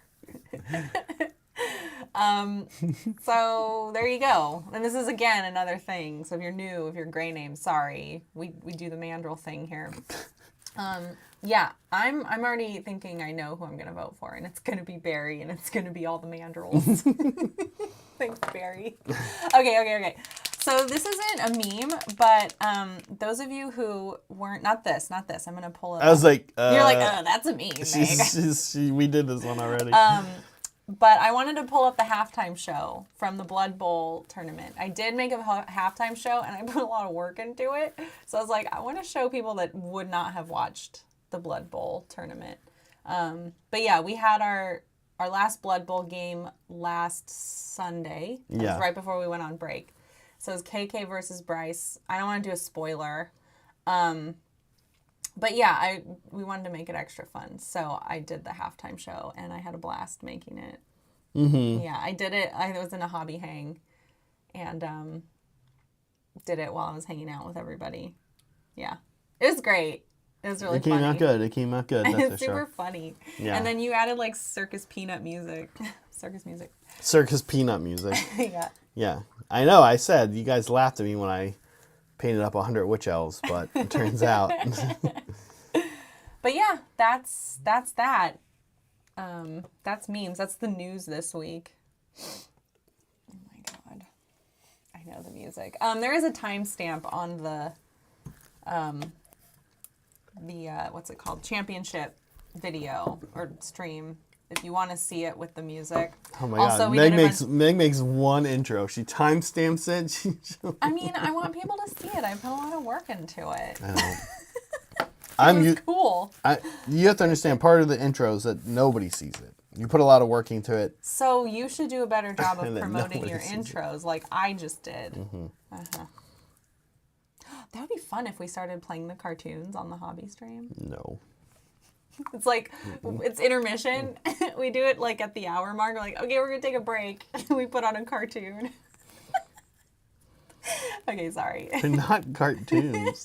S2: So there you go. And this is again another thing. So if you're new, if you're gray name, sorry. We do the mandrill thing here. Yeah, I'm already thinking I know who I'm gonna vote for, and it's gonna be Barry, and it's gonna be all the mandrills. Thanks, Barry. Okay. So this isn't a meme, but those of you who weren't not this. I'm gonna pull it.
S1: I was like,
S2: you're like, oh, that's a meme. Meg.
S1: We did this one already.
S2: But I wanted to pull up the halftime show from the Blood Bowl tournament. I did make a halftime show, and I put a lot of work into it. So I was like, I want to show people that would not have watched the Blood Bowl tournament. But yeah, we had our last Blood Bowl game last Sunday. It was right before we went on break. So it was KK versus Bryce. I don't want to do a spoiler. But yeah, we wanted to make it extra fun. So I did the halftime show, and I had a blast making it. Mm-hmm. Yeah, I did it. I was in a hobby hang, and did it while I was hanging out with everybody. Yeah. It was great. It was really funny.
S1: It came out good. That's
S2: It's super funny.
S1: Yeah.
S2: And then you added like circus peanut music. Circus music.
S1: Circus peanut music.
S2: Yeah.
S1: Yeah. I know. I said you guys laughed at me when I painted up 100 witch elves, but it turns out.
S2: But yeah, that's that. That's memes. That's the news this week. Oh my god. I know the music. There is a timestamp on the what's it called? Championship video or stream. If you want to see it with the music.
S1: Oh my
S2: also,
S1: god. Meg makes one intro. She timestamps it.
S2: I mean, I want people to see it. I put a lot of work into it.
S1: I know.
S2: It was cool.
S1: You have to understand, part of the intro is that nobody sees it. You put a lot of work into it.
S2: So you should do a better job of
S1: And then
S2: promoting
S1: nobody
S2: your
S1: sees
S2: intros like I just did. Mm-hmm. That would be fun if we started playing the cartoons on the hobby stream.
S1: No.
S2: It's like, it's intermission. We do it like at the hour mark. We're like, okay, we're going to take a break. We put on a cartoon. Okay, sorry.
S1: They're not cartoons.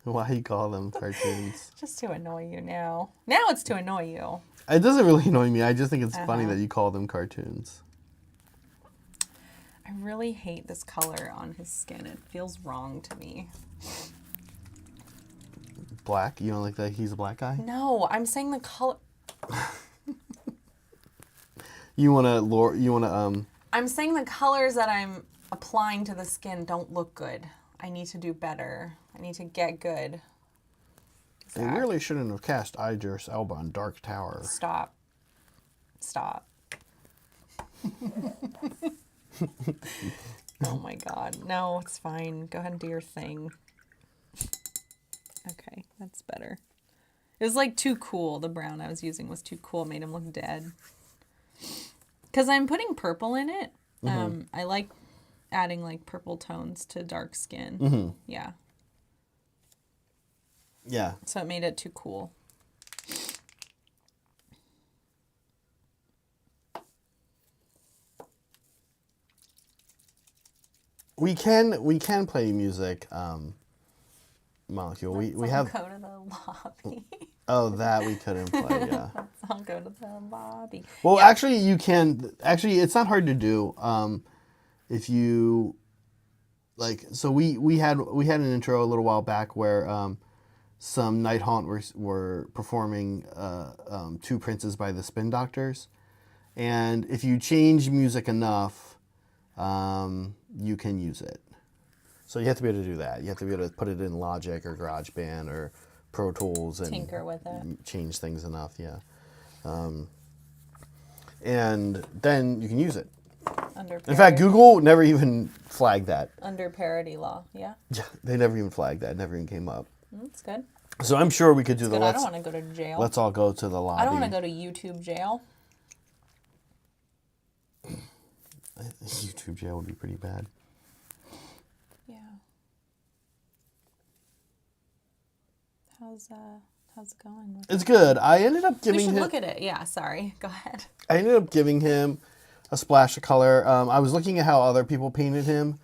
S1: Why you call them cartoons?
S2: Just to annoy you now. Now it's to annoy you.
S1: It doesn't really annoy me. I just think it's funny that you call them cartoons.
S2: I really hate this color on his skin. It feels wrong to me.
S1: Black? You don't like that he's a black guy?
S2: No, I'm saying the color. I'm saying the colors that I'm applying to the skin don't look good. I need to do better. I need to get good.
S1: They really shouldn't have cast Idris Elba on Dark Tower.
S2: Stop. Oh my god. No, it's fine. Go ahead and do your thing. Okay, that's better. It was like too cool. The brown I was using was too cool. It made him look dead. Because I'm putting purple in it. Mm-hmm. I like adding like purple tones to dark skin. Mm-hmm. Yeah.
S1: Yeah.
S2: So it made it too cool.
S1: We can play music, Molecule. We have
S2: Go to the lobby.
S1: Oh, that we couldn't play, yeah.
S2: I'll go to the lobby.
S1: Well,
S2: yeah.
S1: actually, you can. Actually, it's not hard to do. If you like, so we had an intro a little while back where some Night Haunt were performing Two Princes by the Spin Doctors, and if you change music enough, you can use it. So you have to be able to do that. You have to be able to put it in Logic or GarageBand or Pro Tools and
S2: Tinker with it.
S1: change things enough, yeah. And then you can use it. In fact, Google never even flagged that.
S2: Under parody law, yeah.
S1: Yeah, they never even flagged that. It never even came up.
S2: That's good.
S1: So I'm sure we could do
S2: I don't want to go to jail.
S1: Let's all go to the lobby.
S2: I don't want to go to YouTube jail.
S1: YouTube jail would be pretty bad.
S2: Yeah. How's it going?
S1: It's good. I ended up giving him...
S2: We should look at it. Yeah, sorry. Go ahead.
S1: I ended up giving him a splash of color. I was looking at how other people painted him.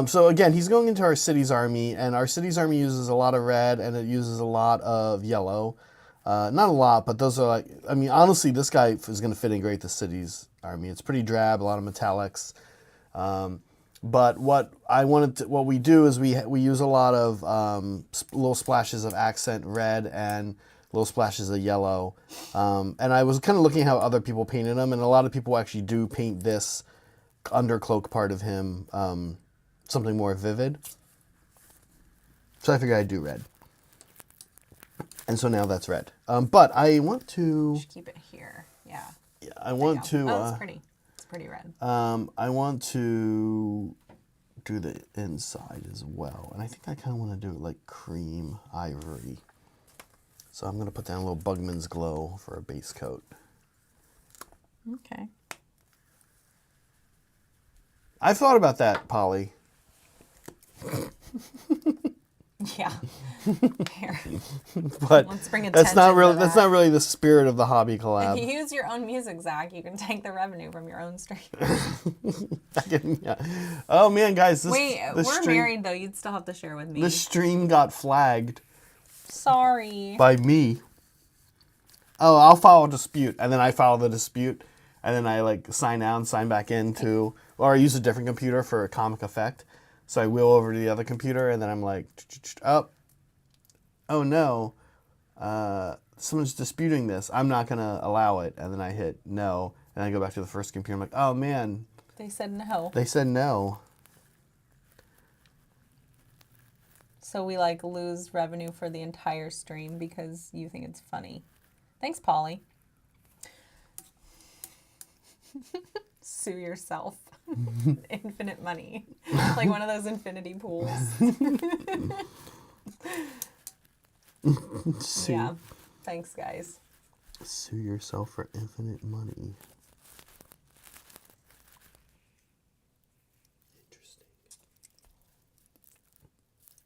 S1: So again, he's going into our city's army, and our city's army uses a lot of red, and it uses a lot of yellow. Not a lot, but those are like... I mean, honestly, this guy is going to fit in great the city's army. It's pretty drab, a lot of metallics. But what we do is we use a lot of little splashes of accent red and little splashes of yellow. And I was kind of looking at how other people painted him, and a lot of people actually do paint this undercloak part of him something more vivid. So I figured I'd do red. And so now that's red. But I want to...
S2: You should keep it here. Yeah.
S1: Yeah, I want to...
S2: Oh, it's pretty. It's pretty red.
S1: I want to do the inside as well. And I think I kind of want to do it like cream ivory. So I'm going to put down a little Bugman's Glow for a base coat.
S2: Okay.
S1: I've thought about that, Polly.
S2: Yeah. Here.
S1: But
S2: let's bring
S1: that's not really
S2: that.
S1: That's not really the spirit of the hobby collab.
S2: If you use your own music, Zach, you can take the revenue from your own stream.
S1: Yeah. Oh man, guys,
S2: we're married though. You'd still have to share with me.
S1: The stream got flagged.
S2: Sorry.
S1: By me. Oh, I'll file a dispute, and then I file the dispute, and then I like sign out and sign back into, or I use a different computer for a comic effect. So I wheel over to the other computer, and then I'm like, oh no, someone's disputing this. I'm not gonna allow it. And then I hit no, and I go back to the first computer. I'm like, oh man.
S2: They said no.
S1: They said no.
S2: So we like lose revenue for the entire stream because you think it's funny. Thanks, Polly. Sue yourself. Infinite money. Like one of those infinity pools. Yeah. Thanks, guys.
S1: Sue yourself for infinite money.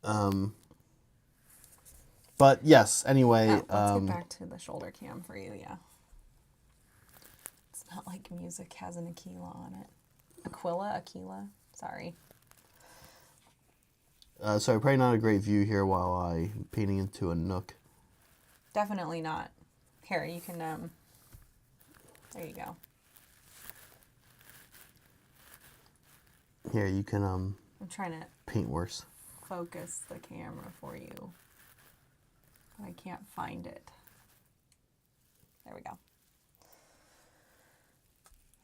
S1: Interesting. But yes, anyway.
S2: Let's get back to the shoulder cam for you, yeah. It's not like music has an Aquila on it. Aquila? Sorry.
S1: Sorry, probably not a great view here while I'm painting into a nook.
S2: Definitely not. Here, you can, there you go.
S1: Here, you can,
S2: I'm trying to
S1: paint worse.
S2: Focus the camera for you. I can't find it. There we go.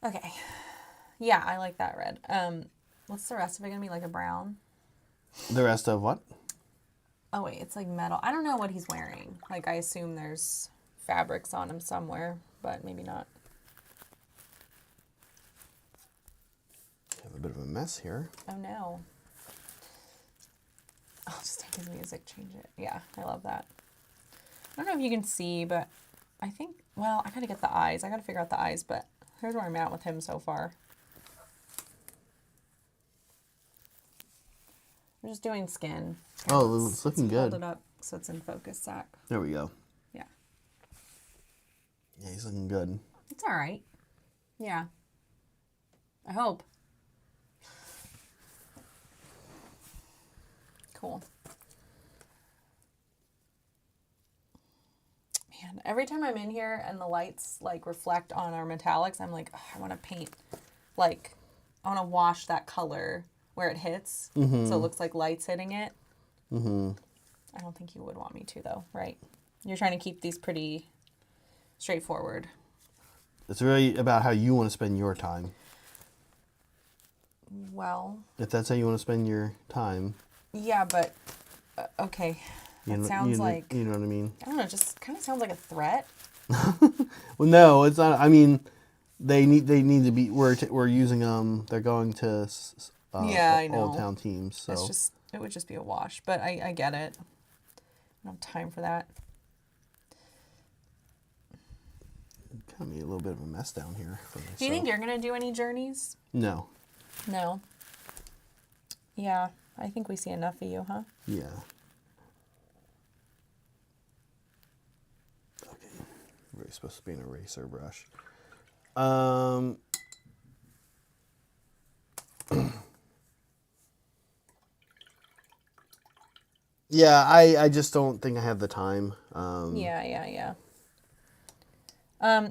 S2: Okay. Yeah, I like that red. What's the rest of it gonna be? Like a brown?
S1: The rest of what?
S2: Oh wait, it's like metal. I don't know what he's wearing. Like I assume there's fabrics on him somewhere, but maybe not.
S1: Have a bit of a mess here.
S2: Oh no. I'll just take his music, change it. Yeah, I love that. I don't know if you can see, but I think, well, I gotta get the eyes. I gotta figure out the eyes, but here's where I'm at with him so far. I'm just doing skin.
S1: Oh, it's looking good.
S2: Hold it up so it's in focus, Zach.
S1: There we go.
S2: Yeah.
S1: Yeah, he's looking good.
S2: It's all right. Yeah. I hope. Cool. Man, every time I'm in here and the lights like reflect on our metallics, I'm like, oh, I want to paint, like, I want to wash that color where it hits, so it looks like light's hitting it. I don't think you would want me to, though, right? You're trying to keep these pretty straightforward.
S1: It's really about how you want to spend your time.
S2: Well,
S1: If that's how you want to spend your time.
S2: yeah, but okay. That sounds like,
S1: you know what I mean.
S2: I don't know, just kind of sounds like a threat.
S1: Well, no, it's not. I mean, they need to be. We're using them. They're going to
S2: Yeah, I
S1: Old
S2: know.
S1: Town teams. So
S2: It would just be a wash, but I get it. I don't have time for that.
S1: kind of made a little bit of a mess down here for myself.
S2: Do you think you're gonna do any journeys?
S1: No.
S2: No. Yeah, I think we see enough of you, huh?
S1: Yeah. Okay. We're supposed to be an eraser brush. Yeah, I just don't think I have the time.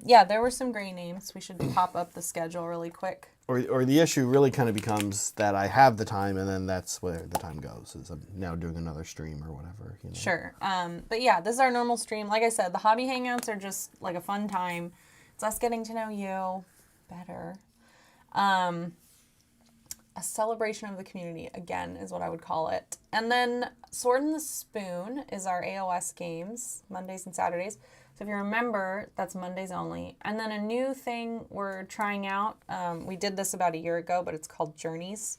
S2: Yeah, there were some gray names. We should pop up the schedule really quick.
S1: Or the issue really kind of becomes that I have the time, and then that's where the time goes. Is I'm now doing another stream or whatever. You know?
S2: Sure. But yeah, this is our normal stream. Like I said, the hobby hangouts are just like a fun time. It's us getting to know you better. A celebration of the community, again, is what I would call it. And then Sword and the Spoon is our AOS games, Mondays and Saturdays. So if you remember, that's Mondays only. And then a new thing we're trying out, we did this about a year ago, but it's called Journeys.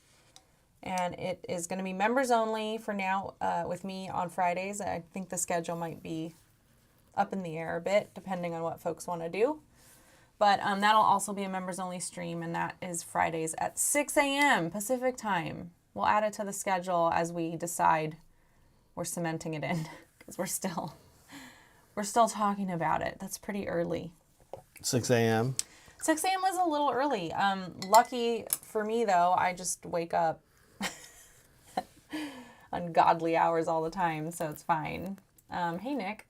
S2: And it is going to be members only for now with me on Fridays. I think the schedule might be up in the air a bit, depending on what folks want to do. But that'll also be a members only stream, and that is Fridays at 6 a.m. Pacific time. We'll add it to the schedule as we decide we're cementing it in, because we're still talking about it. That's pretty early.
S1: 6 a.m.
S2: 6 a.m. is a little early. Lucky for me, though, I just wake up ungodly hours all the time, so it's fine. Hey, Nick.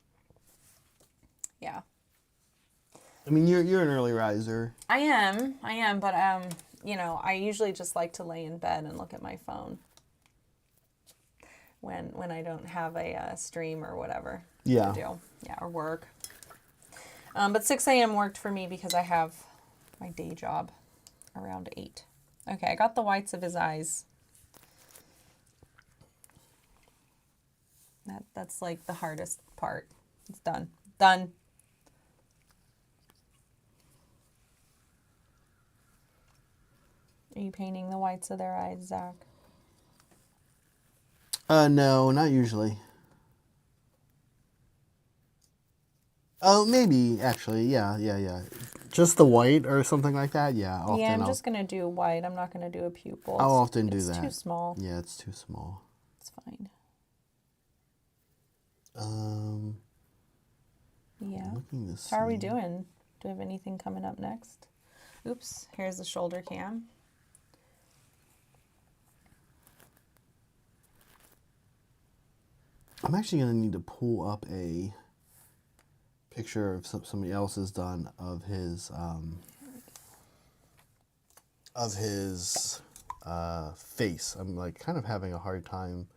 S2: Yeah.
S1: I mean, you're an early riser.
S2: I am, but I usually just like to lay in bed and look at my phone when I don't have a stream or whatever to do. Yeah, or work. But 6 a.m. worked for me because I have my day job around 8. Okay, I got the whites of his eyes. That's like the hardest part. It's done. Done. Are you painting the whites of their eyes, Zach?
S1: No, not usually. Oh, maybe, actually. Yeah. Just the white or something like that? Yeah, often
S2: Yeah, I'm just going to do white. I'm not going to do a pupil.
S1: I'll often do that.
S2: It's too small.
S1: Yeah, it's too small.
S2: It's fine. Yeah.
S1: Looking to
S2: How are we doing? Do we have anything coming up next? Oops, here's the shoulder cam.
S1: I'm actually going to need to pull up a picture of somebody else has done of his face. I'm like kind of having a hard time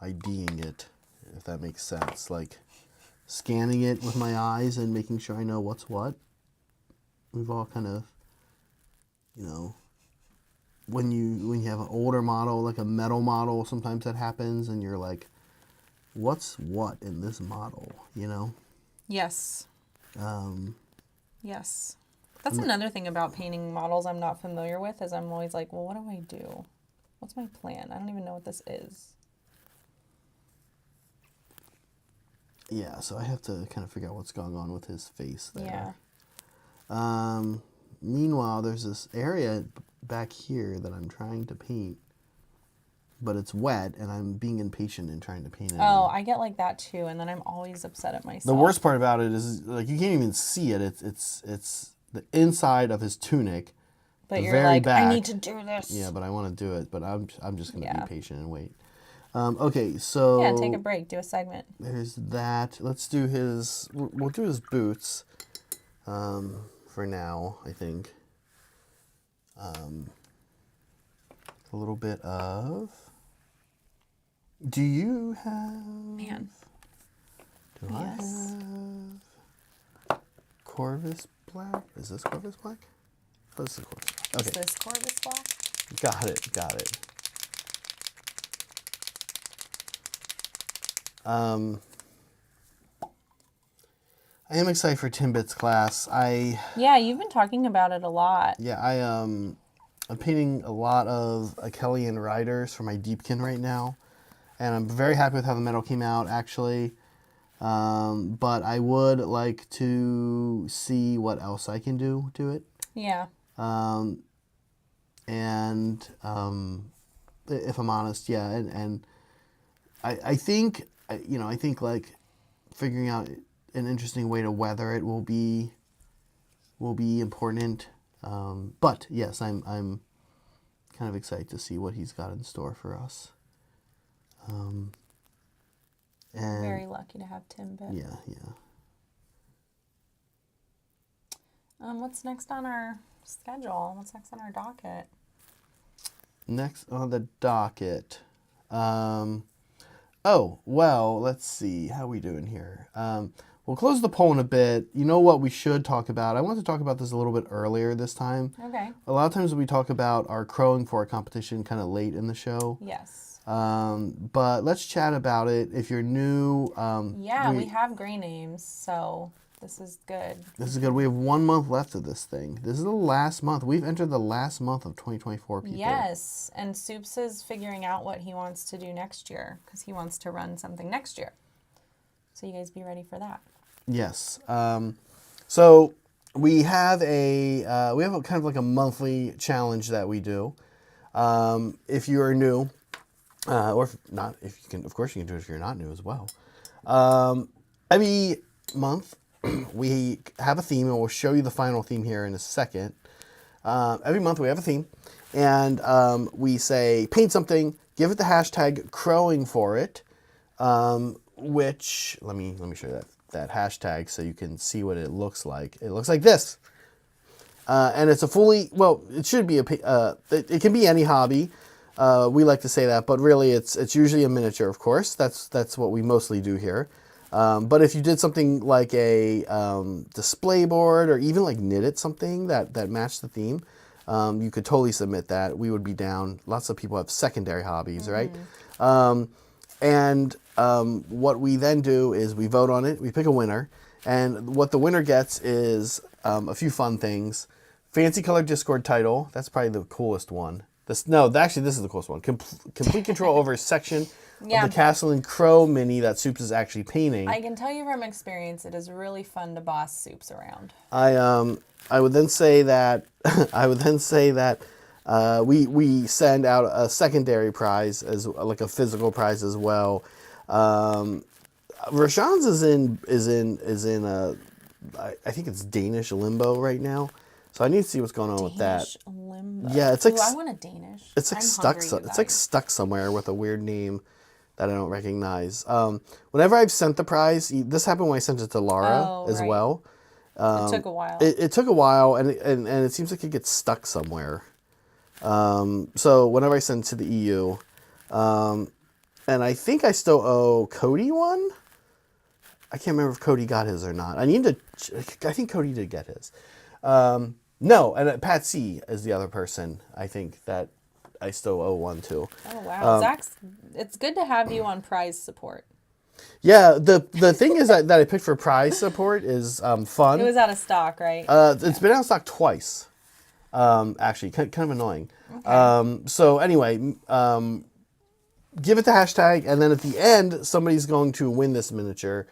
S1: IDing it, if that makes sense. Like scanning it with my eyes and making sure I know what's what. We've all kind of, when you have an older model, like a metal model, sometimes that happens, and you're like, what's what in this model,
S2: Yes. Yes. That's another thing about painting models I'm not familiar with, is I'm always like, well, what do I do? What's my plan? I don't even know what this is.
S1: Yeah, so I have to kind of figure out what's going on with his face there.
S2: Yeah.
S1: Meanwhile, there's this area back here that I'm trying to paint, but it's wet, and I'm being impatient in trying to paint it.
S2: Oh, I get like that too, and then I'm always upset at myself.
S1: The worst part about it is, like, you can't even see it. It's the inside of his tunic.
S2: But you're like, back. I need to do this.
S1: Yeah, but I want to do it, but I'm just going to be patient and wait. Okay, so...
S2: Yeah, take a break. Do a segment.
S1: There's that. Let's do his... We'll do his boots for now, I think. A little bit of... Do you have...
S2: Man.
S1: Do I have... Corvus Black? Is this Corvus Black? Oh, this is Corvus. Okay.
S2: Is this Corvus Black?
S1: Got it. Got it. I am excited for Timbit's class.
S2: Yeah, you've been talking about it a lot.
S1: Yeah, I'm painting a lot of Achillean riders for my Deepkin right now, and I'm very happy with how the metal came out actually. But I would like to see what else I can do to it.
S2: Yeah.
S1: If I'm honest, yeah, and I think I think like figuring out an interesting way to weather it will be important. But yes, I'm kind of excited to see what he's got in store for us. And
S2: Very lucky to have Timbit.
S1: yeah, yeah.
S2: What's next on our schedule? What's next on our docket?
S1: Next on the docket. Oh, well, let's see. How are we doing here? We'll close the poll in a bit. You know what we should talk about? I wanted to talk about this a little bit earlier this time.
S2: Okay.
S1: A lot of times we talk about our crowing for a competition kind of late in the show.
S2: Yes.
S1: But let's chat about it. If you're new...
S2: yeah, we have gray names, so this is good.
S1: This is good. We have 1 month left of this thing. This is the last month. We've entered the last month of 2024, people.
S2: Yes, and Soups is figuring out what he wants to do next year because he wants to run something next year. So you guys be ready for that.
S1: Yes. So we have a kind of like a monthly challenge that we do. If you are new, or if not, if you can, of course you can do it if you're not new as well. Every month we have a theme, and we'll show you the final theme here in a second. Every month we have a theme, and we say paint something, give it the hashtag crowing for it, which let me show you that hashtag so you can see what it looks like. It looks like this. And it's a fully, well, it should be it can be any hobby. We like to say that, but really it's usually a miniature, of course. That's what we mostly do here. But if you did something like a display board or even like knitted something that matched the theme, you could totally submit that. We would be down. Lots of people have secondary hobbies, right? What we then do is we vote on it. We pick a winner. And what the winner gets is a few fun things. Fancy colored Discord title. That's probably the coolest one. Actually, this is the coolest one. Complete control over a section of the Castle and Crow mini that Soups is actually painting.
S2: I can tell you from experience, it is really fun to boss Soups around.
S1: I would then say that we send out a secondary prize as like a physical prize as well. Rashawn's is in I think it's Danish limbo right now. So I need to see what's going on with that.
S2: Danish limbo.
S1: Yeah, it's like
S2: I want a Danish.
S1: It's like stuck somewhere with a weird name that I don't recognize. Whenever I've sent the prize, this happened when I sent it to Laura as well.
S2: It took a while.
S1: It took a while, and it seems like it gets stuck somewhere. So whenever I send it to the EU, and I think I still owe Cody one. I can't remember if Cody got his or not. I think Cody did get his. No, and Pat C is the other person I think that I still owe one to.
S2: Oh wow, Zach's! It's good to have you on prize support.
S1: Yeah, the thing is that I picked for prize support is fun.
S2: It was out of stock, right?
S1: It's been out of stock twice. Actually, kind of annoying.
S2: Okay.
S1: So anyway, give it the hashtag, and then at the end, somebody's going to win this miniature.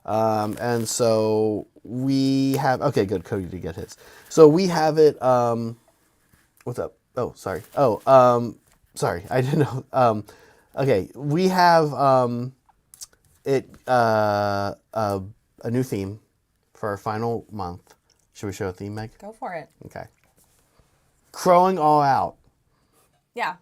S1: And so we have, okay, good. Cody did get his. So we have it, what's up? Oh, sorry. Oh, sorry. I didn't know. Okay. We have, a new theme for our final month. Should we show a theme, Meg?
S2: Go for it.
S1: Okay. Crowing all out.
S2: Yeah.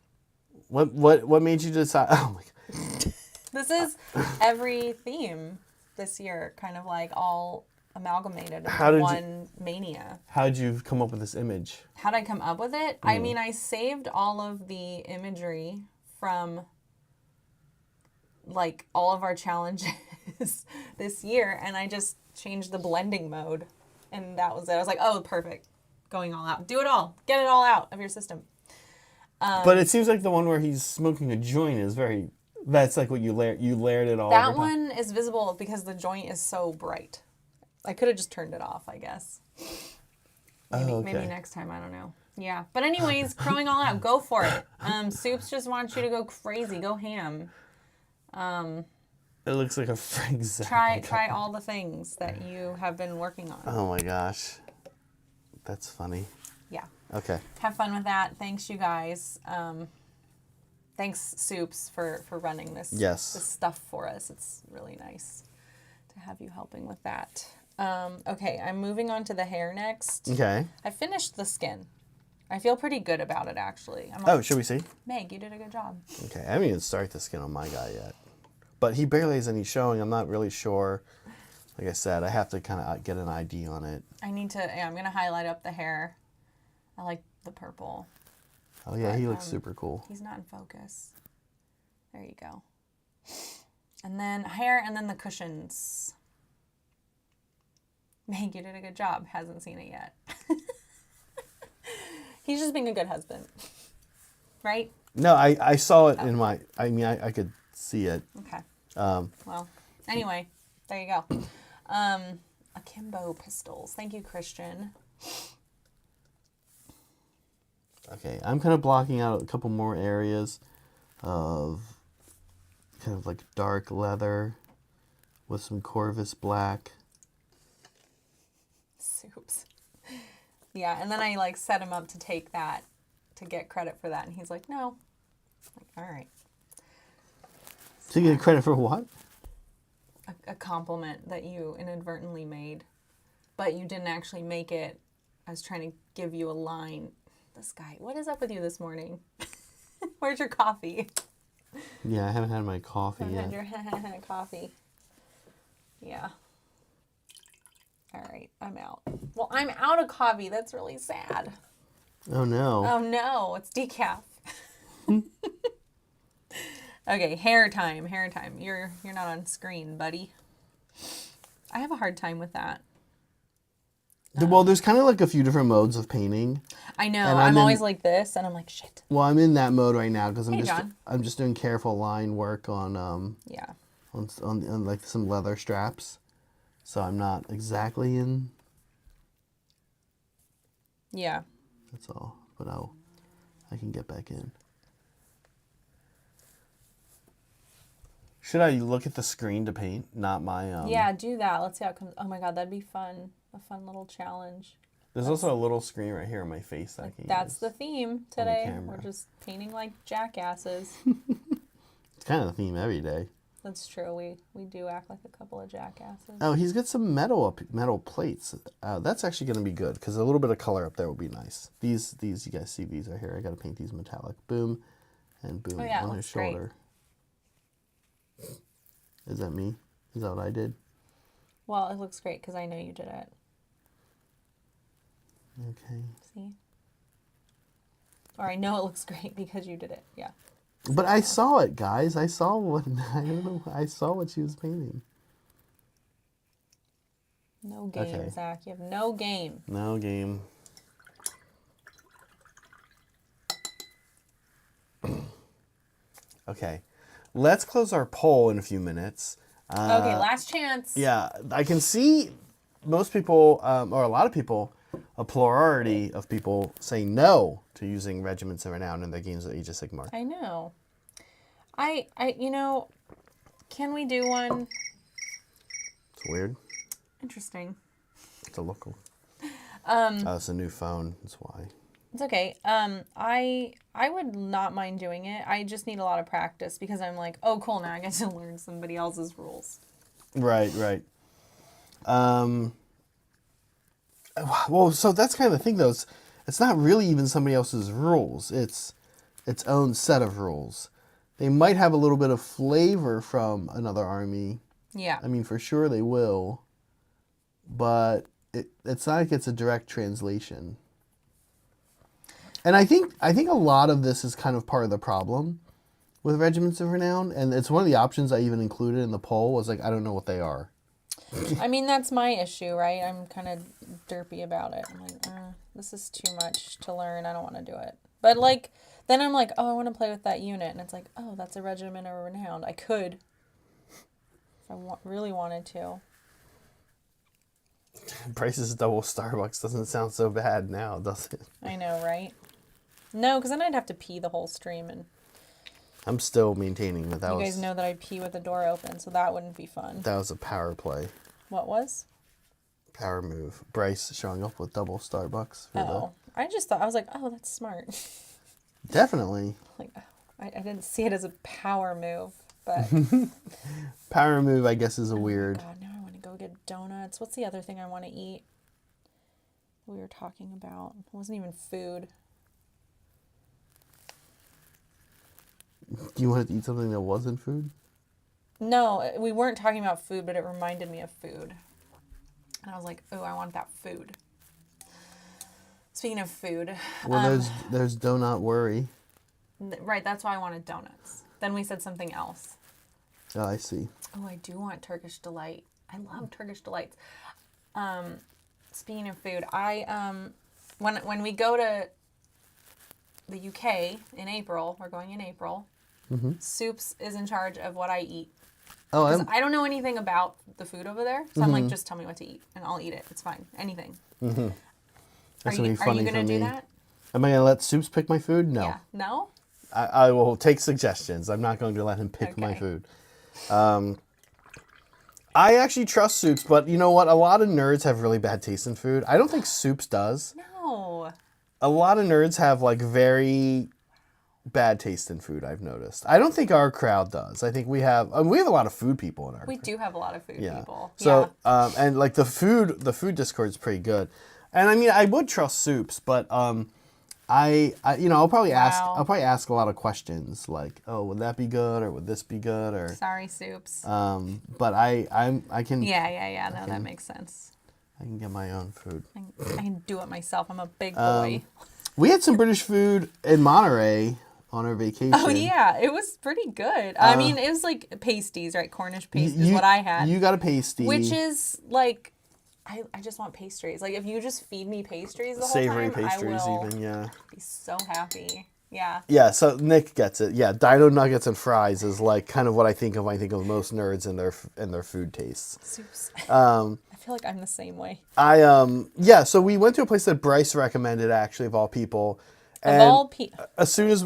S1: What made you decide? Oh my God.
S2: This is every theme this year, kind of like all amalgamated into one mania.
S1: How did you come up with this image?
S2: How did I come up with it? I mean, I saved all of the imagery from like all of our challenges this year, and I just changed the blending mode, and that was it. I was like, oh, perfect. Going all out. Do it all. Get it all out of your system.
S1: But it seems like the one where he's smoking a joint is very. That's like what you layered it all.
S2: That
S1: over top.
S2: one is visible because the joint is so bright. I could have just turned it off, I guess. Maybe next time, I don't know. Yeah. But anyways, crowing all out, go for it. Soups just wants you to go crazy, go ham.
S1: It looks like a Frank Zappa.
S2: Try all the things that you have been working on.
S1: Oh my gosh. That's funny.
S2: Yeah.
S1: Okay.
S2: Have fun with that. Thanks, you guys. Thanks, Soups, for running this stuff for us. It's really nice to have you helping with that. Okay, I'm moving on to the hair next.
S1: Okay.
S2: I finished the skin. I feel pretty good about it, actually.
S1: Should we see?
S2: Meg, you did a good job.
S1: Okay, I haven't even started the skin on my guy yet. But he barely has any showing. I'm not really sure. Like I said, I have to kind of get an ID on it.
S2: I'm going to highlight up the hair. I like the purple.
S1: Oh, yeah, he looks super cool.
S2: He's not in focus. There you go. And then hair, and then the cushions. Meg, you did a good job. Hasn't seen it yet. He's just being a good husband. Right?
S1: No, I saw it in my... I mean, I could see it.
S2: Okay. Well, anyway, there you go. Akimbo pistols. Thank you, Christian.
S1: Okay, I'm kind of blocking out a couple more areas of kind of like dark leather with some Corvus black.
S2: Soups. Yeah, and then I like set him up to take that, to get credit for that, and he's like, no. I'm like, all right.
S1: So you get credit for what?
S2: A compliment that you inadvertently made, but you didn't actually make it. I was trying to give you a line. This guy, what is up with you this morning? Where's your coffee?
S1: Yeah, I haven't had my coffee yet.
S2: Had your coffee. Yeah. All right, I'm out. Well, I'm out of coffee. That's really sad.
S1: Oh no.
S2: Oh no, it's decaf. Okay, hair time. You're not on screen, buddy. I have a hard time with that.
S1: Well, there's kind of like a few different modes of painting.
S2: I know. I'm always like this, and I'm like, shit.
S1: Well, I'm in that mode right now because
S2: John.
S1: I'm just doing careful line work on on like some leather straps, so I'm not exactly in.
S2: Yeah.
S1: That's all, but I can get back in. Should I look at the screen to paint, not my
S2: Yeah, do that. Let's see how it comes. Oh my god, that'd be fun. A fun little challenge.
S1: There's also a little screen right here on my face that I can
S2: That's
S1: use
S2: the theme today.
S1: camera.
S2: We're just painting like jackasses.
S1: It's kind of the theme every day.
S2: That's true. We do act like a couple of jackasses.
S1: Oh, he's got some metal plates. That's actually going to be good because a little bit of color up there would be nice. These you guys see these right here. I got to paint these metallic. Boom, and boom on his shoulder. Great. Is that me? Is that what I did?
S2: Well, it looks great because I know you did it.
S1: Okay.
S2: See? Or I know it looks great because you did it. Yeah.
S1: But I saw it, guys. I saw what I don't know. I saw what she was painting.
S2: No game, Zach. You have no game.
S1: No game. Okay. Let's close our poll in a few minutes.
S2: Okay, last chance.
S1: Yeah, I can see most people, or a lot of people, a plurality of people saying no to using regiments of renown in their games of Age of Sigmar.
S2: I know. Can we do one?
S1: It's weird.
S2: Interesting.
S1: It's a local. It's a new phone. That's why.
S2: It's okay. I would not mind doing it. I just need a lot of practice because I'm like, oh, cool, now I get to learn somebody else's rules.
S1: Right. Well, so that's kind of the thing, though. It's not really even somebody else's rules. It's its own set of rules. They might have a little bit of flavor from another army.
S2: Yeah.
S1: I mean, for sure they will. But it's not like it's a direct translation. And I think a lot of this is kind of part of the problem with Regiments of Renown. And it's one of the options I even included in the poll was like, I don't know what they are.
S2: I mean, that's my issue, right? I'm kind of derpy about it. I'm like, this is too much to learn. I don't want to do it. But, like, Then I'm like, oh, I want to play with that unit. And it's like, oh, that's a regiment or renowned. I could. If I really wanted to.
S1: Bryce's double Starbucks doesn't sound so bad now, does it?
S2: I know, right? No, because then I'd have to pee the whole stream. And
S1: I'm still maintaining that
S2: you guys know that I pee with the door open, so that wouldn't be fun.
S1: That was a power play.
S2: What was?
S1: Power move. Bryce showing up with double Starbucks.
S2: I just thought, I was like, oh, that's smart.
S1: Definitely.
S2: Like, oh, I didn't see it as a power move, but.
S1: Power move, I guess, is a weird.
S2: God, now I want to go get donuts. What's the other thing I want to eat? We were talking about. It wasn't even food.
S1: Do you want to eat something that wasn't food?
S2: No, we weren't talking about food, but it reminded me of food. And I was like, oh, I want that food. Speaking of food.
S1: Well, there's donut worry.
S2: Right, that's why I wanted donuts. Then we said something else.
S1: Oh, I see.
S2: Oh, I do want Turkish Delight. I love Turkish Delights. Speaking of food, when we go to the UK in April, we're going in April, Soups is in charge of what I eat.
S1: Oh,
S2: Because I don't know anything about the food over there, so I'm like, just tell me what to eat, and I'll eat it. It's fine. Anything.
S1: That's
S2: Are you
S1: funny
S2: going to do that?
S1: Am I going to let Soups pick my food? No.
S2: Yeah. No?
S1: I will take suggestions. I'm not going to let him pick my food. I actually trust Soups, but you know what? A lot of nerds have really bad taste in food. I don't think Soups does.
S2: No.
S1: A lot of nerds have like very bad taste in food, I've noticed. I don't think our crowd does. I think we have a lot of food people in our
S2: We do have a lot of food people.
S1: So, and like the food Discord is pretty good. And I mean, I would trust Soups, but I I'll probably ask a lot of questions like, oh, would that be good, or would this be good, or
S2: Sorry, Soups.
S1: but I can
S2: No, that makes sense.
S1: I can get my own food.
S2: I can do it myself. I'm a big boy.
S1: We had some British food in Monterey on our vacation.
S2: Oh yeah, it was pretty good. I mean, it was like pasties, right? Cornish pasties is what I had.
S1: You got a pasty,
S2: which is like, I just want pastries. Like if you just feed me pastries the whole
S1: savory
S2: time,
S1: pastries,
S2: I will
S1: even
S2: be so happy. Yeah.
S1: Yeah, so Nick gets it. Yeah, dino nuggets and fries is like kind of what I think of most nerds in their food tastes.
S2: Soups. I feel like I'm the same way.
S1: So we went to a place that Bryce recommended, actually, of all people. And
S2: of all people.
S1: As soon as,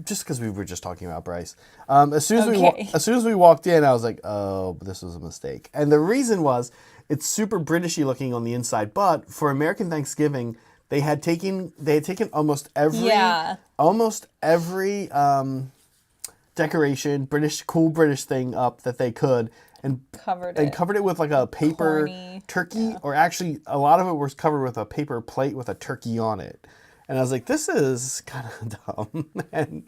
S1: just because we were just talking about Bryce. As soon as we walked in, I was like, oh, this was a mistake. And the reason was, it's super Britishy looking on the inside, but for American Thanksgiving, they had taken almost every decoration, cool British thing up that they could, and covered it with like a paper turkey, or actually a lot of it was covered with a paper plate with a turkey on it. And I was like, this is kind of dumb. And,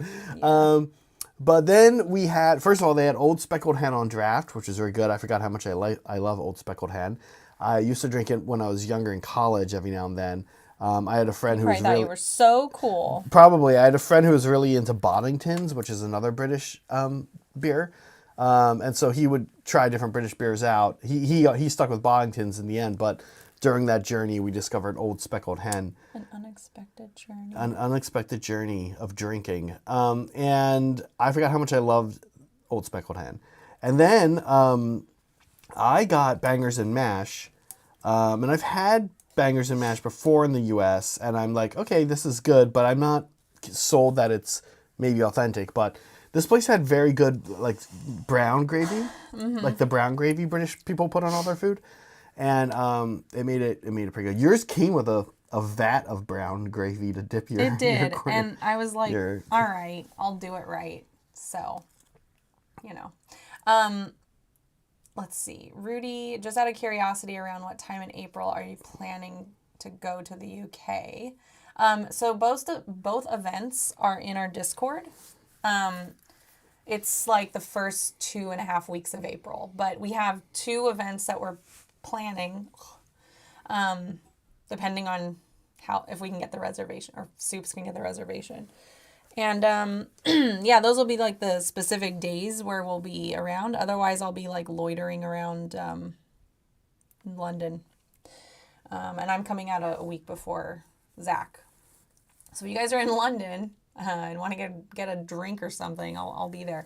S1: but then we had, first of all, they had Old Speckled Hen on draft, which is very good. I forgot how much I love Old Speckled Hen. I used to drink it when I was younger in college every now and then. I had a friend who was really...
S2: you were so cool.
S1: Probably. I had a friend who was really into Boddingtons, which is another British beer. And so he would try different British beers out. He stuck with Boddingtons in the end, but during that journey, we discovered Old Speckled Hen.
S2: An unexpected journey.
S1: An unexpected journey of drinking. And I forgot how much I loved Old Speckled Hen. And then I got Bangers and Mash. And I've had Bangers and Mash before in the U.S. And I'm like, okay, this is good, but I'm not sold that it's maybe authentic. But this place had very good, like, brown gravy. Like the brown gravy British people put on all their food. And it made it pretty good. Yours came with a vat of brown gravy to dip your...
S2: It did, and I was like, all right, I'll do it right. So, let's see. Rudy, just out of curiosity, around what time in April are you planning to go to the UK? So both events are in our Discord. It's like the first 2.5 weeks of April, but we have 2 events that we're planning, depending on if we can get the reservation, or Soups can get the reservation. And those will be like the specific days where we'll be around. Otherwise, I'll be like loitering around London. And I'm coming out a week before Zach. So if you guys are in London, and want to get a drink or something, I'll be there.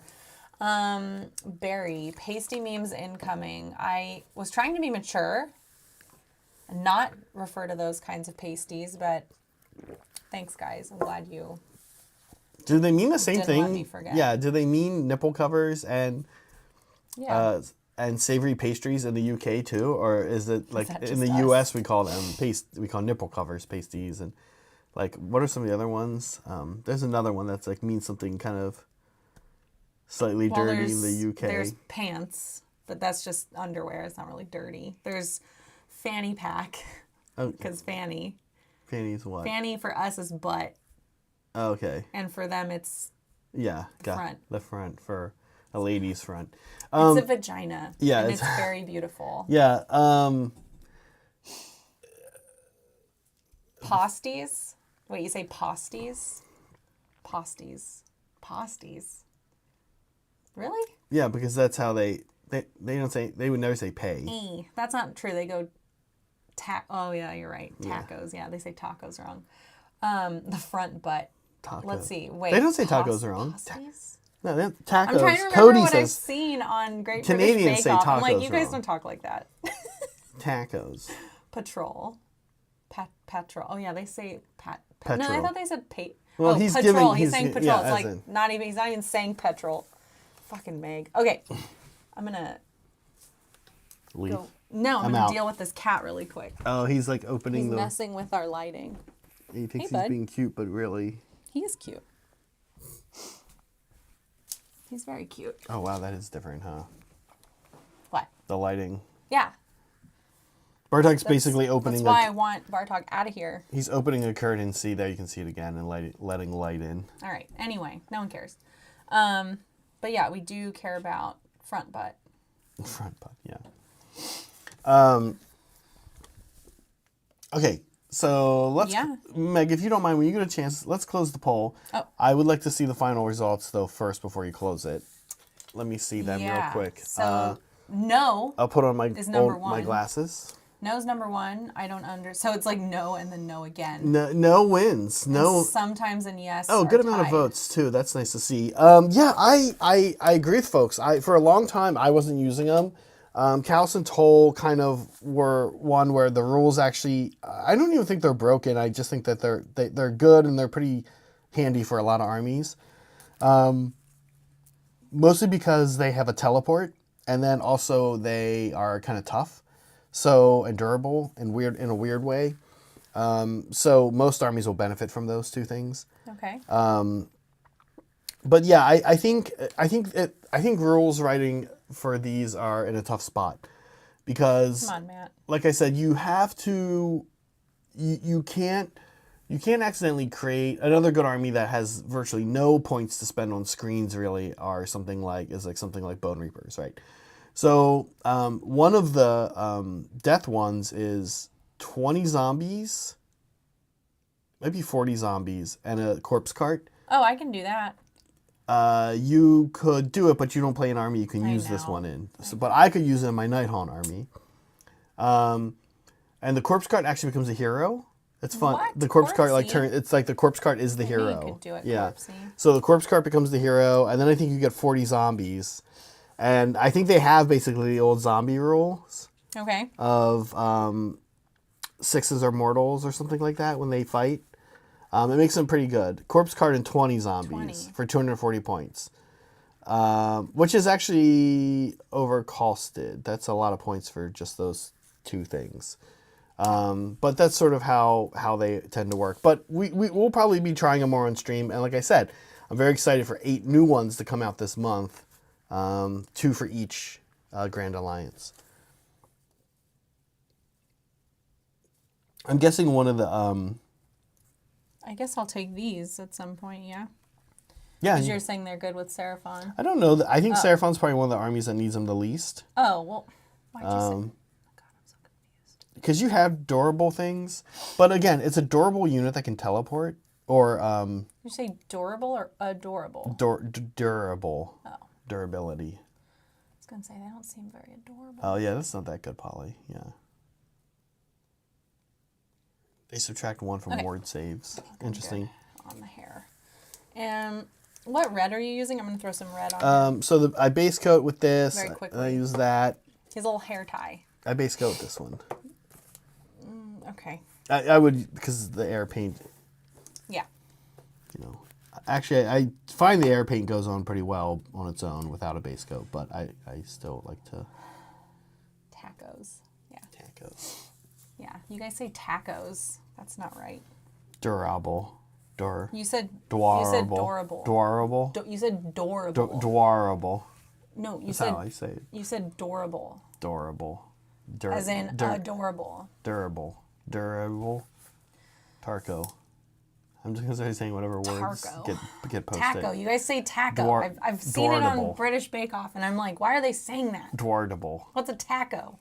S2: Barry, pasty memes incoming. I was trying to be mature and not refer to those kinds of pasties, but thanks, guys. I'm glad you.
S1: Do they mean the same
S2: Didn't
S1: thing?
S2: let me forget.
S1: Yeah. Do they mean nipple covers and
S2: Yeah.
S1: and savory pastries in the UK too, or is it like
S2: that
S1: in
S2: just
S1: the
S2: us?
S1: US we call them we call nipple covers pasties, and like what are some of the other ones? There's another one that's like means something kind of slightly dirty in the UK.
S2: There's pants, but that's just underwear. It's not really dirty. There's fanny pack, because fanny.
S1: Fanny's what?
S2: Fanny for us is butt,
S1: Oh, okay.
S2: and for them it's
S1: Yeah, got
S2: front.
S1: the front for a lady's front.
S2: it's a vagina.
S1: yeah,
S2: and
S1: it's-
S2: it's very beautiful.
S1: Yeah.
S2: Posties. Wait, you say posties? Posties. Really?
S1: Yeah, because that's how they don't say, they would never say pay.
S2: That's not true. They go oh yeah, you're right. Tacos. Yeah, they say tacos wrong. The front butt.
S1: Tacos.
S2: Let's see. Wait.
S1: They don't say tacos wrong.
S2: Posties?
S1: No, tacos.
S2: I'm trying to remember
S1: Cody
S2: what I've
S1: says
S2: seen on Great
S1: Canadians
S2: British
S1: say
S2: Bake Off. I'm like,
S1: tacos
S2: you guys
S1: wrong.
S2: don't talk like that.
S1: tacos.
S2: Patrol. Patrol. Oh yeah, they say
S1: Petrol.
S2: No, I thought they said
S1: Well,
S2: oh,
S1: he's
S2: patrol.
S1: giving-
S2: He's
S1: he's-
S2: saying patrol.
S1: yeah,
S2: it's
S1: as
S2: like
S1: in-
S2: not even. He's not even saying petrol. Fucking Meg. Okay, I'm gonna
S1: Leaf.
S2: go. No, I'm
S1: I'm
S2: gonna
S1: out.
S2: deal with this cat really quick.
S1: Oh, he's like opening
S2: He's
S1: the.
S2: messing with our lighting.
S1: He thinks
S2: Hey,
S1: he's
S2: bud.
S1: being cute, but really.
S2: He is cute. He's very cute.
S1: Oh wow, that is different, huh?
S2: What?
S1: The lighting.
S2: Yeah.
S1: Bartok's basically opening.
S2: That's why I want Bartok out of here.
S1: He's opening a curtain. See, there you can see it again, and letting light in.
S2: All right. Anyway, no one cares. But yeah, we do care about front butt.
S1: Front butt, yeah. Okay, so let's.
S2: Yeah.
S1: Meg, if you don't mind, when you get a chance, let's close the poll.
S2: Oh.
S1: I would like to see the final results though first before you close it. Let me see them real quick.
S2: So no,
S1: I'll put on my
S2: is number
S1: my
S2: one.
S1: glasses.
S2: no's number one. I don't So it's like no and then no again.
S1: No wins. No.
S2: And sometimes and yes.
S1: Oh,
S2: are
S1: good amount of
S2: tied.
S1: votes too. That's nice to see. Yeah, I agree with folks. For a long time I wasn't using them. Callus and Toll kind of were one where the rules actually. I don't even think they're broken. I just think that they're good and they're pretty handy for a lot of armies. Mostly because they have a teleport, and then also they are kind of tough, and durable and in a weird way. So most armies will benefit from those two things.
S2: Okay.
S1: But yeah, I think rules writing for these are in a tough spot because,
S2: Come on, Matt.
S1: like I said, you have to, you can't accidentally create another good army that has virtually no points to spend on screens. Really, are something like Bone Reapers, right? So one of the death ones is 20 zombies, maybe 40 zombies, and a corpse cart.
S2: Oh, I can do that.
S1: You could do it, but you don't play an army you can
S2: I
S1: use this
S2: know.
S1: one in. So, but I could use it in my Nighthaunt army. And the corpse cart actually becomes a hero. It's fun.
S2: What?
S1: The corpse cart
S2: Corpsey?
S1: it's like the corpse cart is the
S2: Maybe you
S1: hero.
S2: could do it,
S1: yeah.
S2: Corpsey.
S1: So the corpse cart becomes the hero, and then I think you get 40 zombies. And I think they have basically the old zombie rules
S2: Okay.
S1: of sixes are mortals or something like that when they fight. It makes them pretty good. Corpse cart and 20 zombies
S2: 20.
S1: for 240 points. Which is actually overcosted. That's a lot of points for just those two things. But that's sort of how they tend to work. But we'll probably be trying them more on stream. And like I said, I'm very excited for 8 new ones to come out this month. 2 for each Grand Alliance. I'm guessing one of the...
S2: I guess I'll take these at some point, yeah?
S1: yeah,
S2: Because you're saying they're good with Seraphon.
S1: I don't know. I think Seraphon's probably one of the armies that needs them the least.
S2: Oh, well, why'd you say... God, I'm so confused.
S1: Because you have durable things. But again, it's a durable unit that can teleport. Or
S2: You say durable or adorable?
S1: durable.
S2: Oh.
S1: Durability.
S2: I was going to say, they don't seem very adorable.
S1: Oh, yeah, that's not that good, Polly. Yeah. They subtract 1 from
S2: Okay.
S1: ward saves.
S2: I'm
S1: Interesting.
S2: good on the hair. And what red are you using? I'm going to throw some red on him.
S1: So I base coat with this.
S2: Very quickly.
S1: I use that.
S2: His little hair tie.
S1: I base coat with this one.
S2: Okay.
S1: I would, because the air paint,
S2: Yeah.
S1: you know. Actually, I find the air paint goes on pretty well on its own without a base coat, but I still like to...
S2: Tacos. Yeah.
S1: Tacos.
S2: Yeah. You guys say tacos. That's not right.
S1: Durable.
S2: You said
S1: Dwarable.
S2: You said dorable.
S1: Dwarable.
S2: You said dorable.
S1: Dwarable.
S2: No, you
S1: That's
S2: said
S1: how I say it.
S2: You said durable.
S1: Durable.
S2: As in adorable.
S1: Durable. Durable. Tarco. I'm just gonna start saying whatever words
S2: Tarco.
S1: get posted.
S2: Taco. You guys say taco. I've seen it on British Bake Off, and I'm like, why are they saying that?
S1: Dwardable.
S2: What's a taco?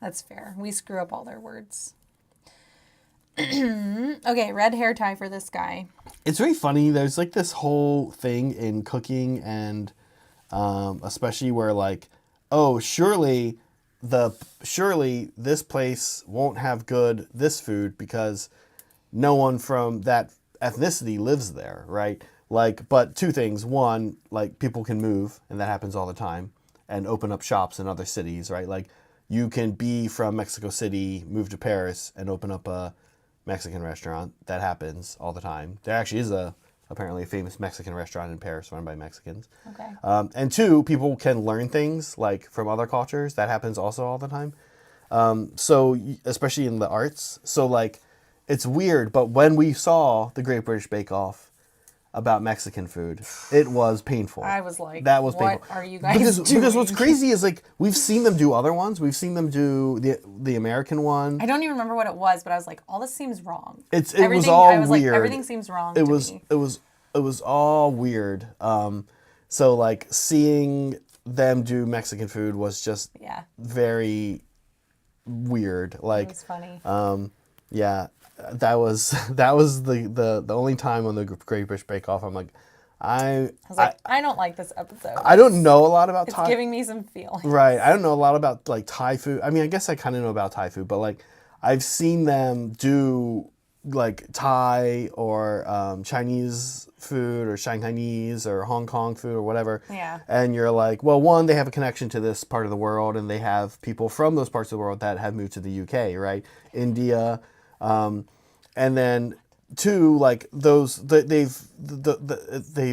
S2: That's fair. We screw up all their words. Okay, red hair tie for this guy.
S1: It's very funny. There's like this whole thing in cooking, and especially where like, oh, surely this place won't have this food because no one from that ethnicity lives there, right? Like, but two things. One, like people can move, and that happens all the time, and open up shops in other cities, right? Like you can be from Mexico City, move to Paris, and open up a Mexican restaurant. That happens all the time. There actually is apparently a famous Mexican restaurant in Paris run by Mexicans.
S2: Okay.
S1: And two, people can learn things like from other cultures. That happens also all the time. So especially in the arts. So like, it's weird, but when we saw the Great British Bake Off about Mexican food, it was painful.
S2: I was like,
S1: that was
S2: what
S1: painful.
S2: are you guys doing?
S1: Because what's crazy is like we've seen them do other ones. We've seen them do the American one.
S2: I don't even remember what it was, but I was like, all this seems wrong.
S1: It was all weird.
S2: Like, everything seems wrong.
S1: It was all weird. So like seeing them do Mexican food was just very weird. Like
S2: it was funny.
S1: Yeah. That was the only time on the Great British Bake Off I'm like, I
S2: don't like this episode.
S1: I don't know a lot about
S2: it's
S1: Thai.
S2: giving me some feelings.
S1: Right. I don't know a lot about like Thai food. I mean, I guess I kind of know about Thai food, but like I've seen them do like Thai or Chinese food or Shanghainese or Hong Kong food or whatever.
S2: Yeah.
S1: And you're like, well, one, they have a connection to this part of the world, and they have people from those parts of the world that have moved to the UK, right? India. And then two, like they've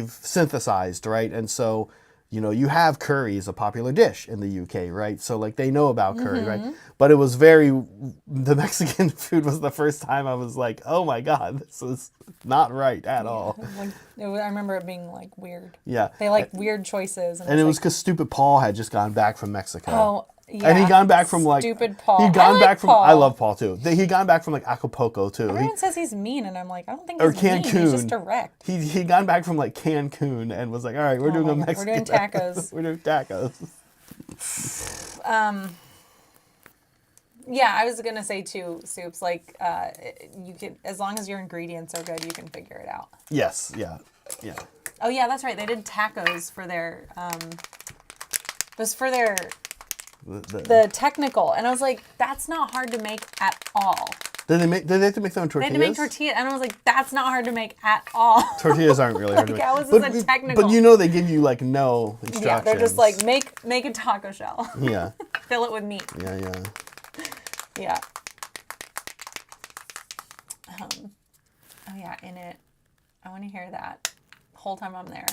S1: synthesized, right? And so, you know, you have curry is a popular dish in the UK, right? So like they know about curry, right? But it was the Mexican food was the first time I was like, oh my God, this is not right at all.
S2: I remember it being like weird.
S1: Yeah.
S2: They like weird choices.
S1: And it was because stupid Paul had just gone back from Mexico.
S2: Oh, yeah.
S1: And he'd gone back from like
S2: stupid Paul.
S1: He'd gone back from
S2: Paul.
S1: I love Paul too. He'd gone back from like Acapulco too.
S2: Everyone says he's mean, and I'm like, I don't think
S1: Or
S2: he's mean.
S1: Cancun.
S2: He's just direct.
S1: He'd gone back from like Cancun and was like, all right, we're doing a Mexican.
S2: We're doing tacos.
S1: We're doing tacos.
S2: Yeah, I was gonna say too, soups. Like, you can, as long as your ingredients are good, you can figure it out.
S1: Yes. Yeah. Yeah.
S2: Oh yeah, that's right. They did tacos for their. It was for their. The technical, and I was like, that's not hard to make at all.
S1: Did they have to make them in tortillas?
S2: They had to make tortillas, and I was like, that's not hard to make at all.
S1: Tortillas aren't really hard to make.
S2: How is this a technical?
S1: But you know they give you like no instructions.
S2: Yeah, they're just like, make a taco shell.
S1: Yeah.
S2: Fill it with meat.
S1: Yeah.
S2: Yeah. Oh yeah, in it. I want to hear that the whole time I'm there.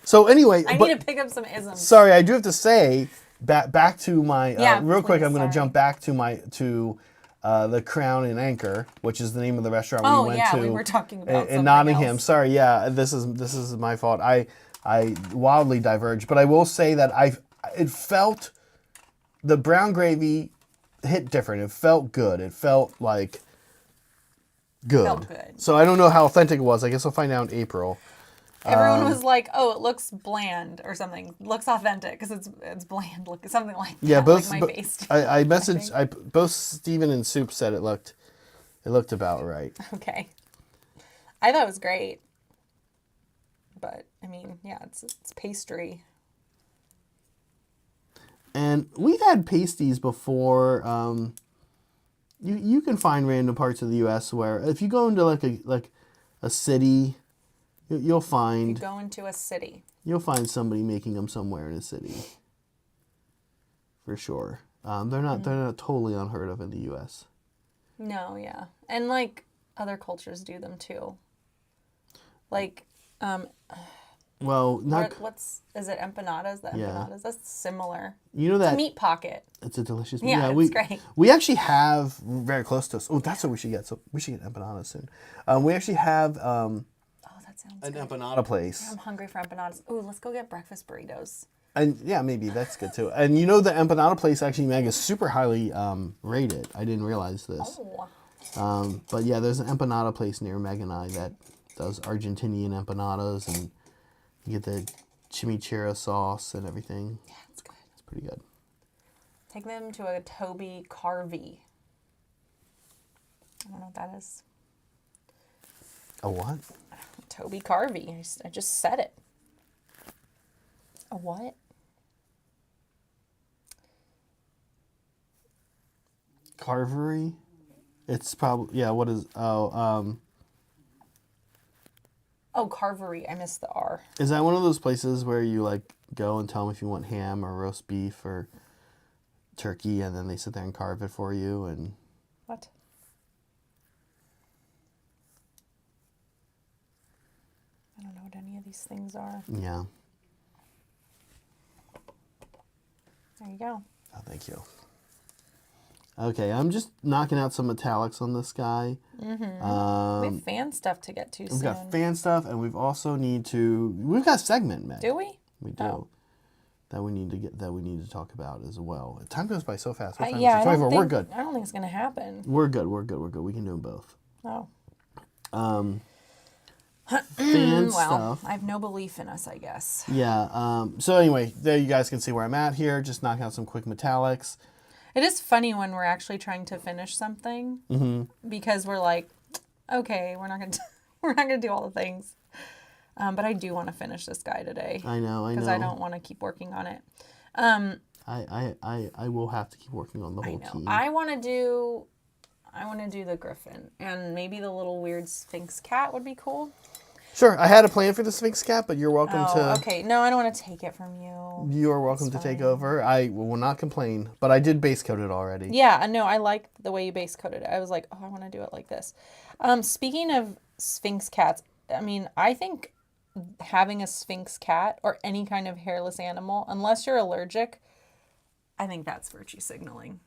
S1: So anyway,
S2: I need to pick up some isms.
S1: Sorry, I do have to say back to my real quick. I'm going to jump back to the Crown and Anchor, which is the name of the restaurant we went to.
S2: We were talking about
S1: in Nottingham. Else. Sorry, yeah, this is my fault. I wildly diverged, but I will say that it felt the brown gravy hit different. It felt good. It felt like good.
S2: Felt good.
S1: So I don't know how authentic it was. I guess I'll find out in April.
S2: Everyone was like, "Oh, it looks bland or something. Looks authentic because it's bland. Look, something like that."
S1: Yeah, both.
S2: Like my face.
S1: I messaged. Both Steven and Soup said it looked about right.
S2: Okay, I thought it was great, but I mean, yeah, it's pastry.
S1: And we've had pasties before. You can find random parts of the U.S. where if you go into like a city. You'll
S2: You
S1: find
S2: go into a city.
S1: somebody making them somewhere in a city. For sure. They're not totally unheard of in the U.S.
S2: No, yeah. And like other cultures do them too. Like,
S1: Well, not
S2: is it empanadas? The
S1: Yeah.
S2: empanadas? That's similar.
S1: you know
S2: It's
S1: that
S2: a meat pocket.
S1: it's a delicious.
S2: Yeah,
S1: we,
S2: it's great.
S1: We actually have very close to us. Oh, that's what we should get. So we should get empanadas soon. We actually have
S2: Oh, that sounds
S1: an
S2: good.
S1: empanada place.
S2: I'm hungry for empanadas. Ooh, let's go get breakfast burritos.
S1: And yeah, maybe that's good too. And you know, the empanada place actually, Meg, is super highly rated. I didn't realize this.
S2: Oh.
S1: But yeah, there's an empanada place near Meg and I that does Argentinian empanadas, and you get the chimichurri sauce and everything.
S2: Yeah, it's good.
S1: It's pretty good.
S2: Take them to a Toby Carvey. I don't know what that is.
S1: A what?
S2: Toby Carvey. I just said it. A what?
S1: Carvery? It's probably, yeah, what is,
S2: Oh, Carvery. I missed the R.
S1: is that one of those places where you like go and tell them if you want ham or roast beef or turkey, and then they sit there and carve it for you? And
S2: What? I don't know what any of these things are.
S1: yeah.
S2: There you go.
S1: Oh, thank you. Okay, I'm just knocking out some metallics on this guy.
S2: We have fan stuff to get to soon.
S1: We've got fan stuff, and we've got segment, Meg.
S2: Do we?
S1: We do.
S2: Oh.
S1: That we need to talk about as well. Time goes by so fast. What time
S2: Yeah,
S1: is it? 24. We're good.
S2: I don't think it's going to happen.
S1: We're good. We can do them both.
S2: Oh.
S1: Fan
S2: Well,
S1: stuff.
S2: I have no belief in us, I guess.
S1: Yeah. So anyway, there you guys can see where I'm at here. Just knocking out some quick metallics.
S2: It is funny when we're actually trying to finish something because we're like, okay, we're not gonna do all the things. But I do want to finish this guy today.
S1: I know.
S2: Because I don't want to keep working on it.
S1: I will have to keep working on the whole team.
S2: I want to do the griffin, and maybe the little weird sphinx cat would be cool.
S1: Sure. I had a plan for the Sphinx cat, but you're welcome to.
S2: Okay. No, I don't want to take it from you.
S1: You are welcome to take over. I will not complain, but I did base coat it already.
S2: Yeah, no, I like the way you base coated it. I was like, oh, I want to do it like this. Speaking of sphinx cats, I mean, I think having a sphinx cat or any kind of hairless animal, unless you're allergic, I think that's virtue signaling.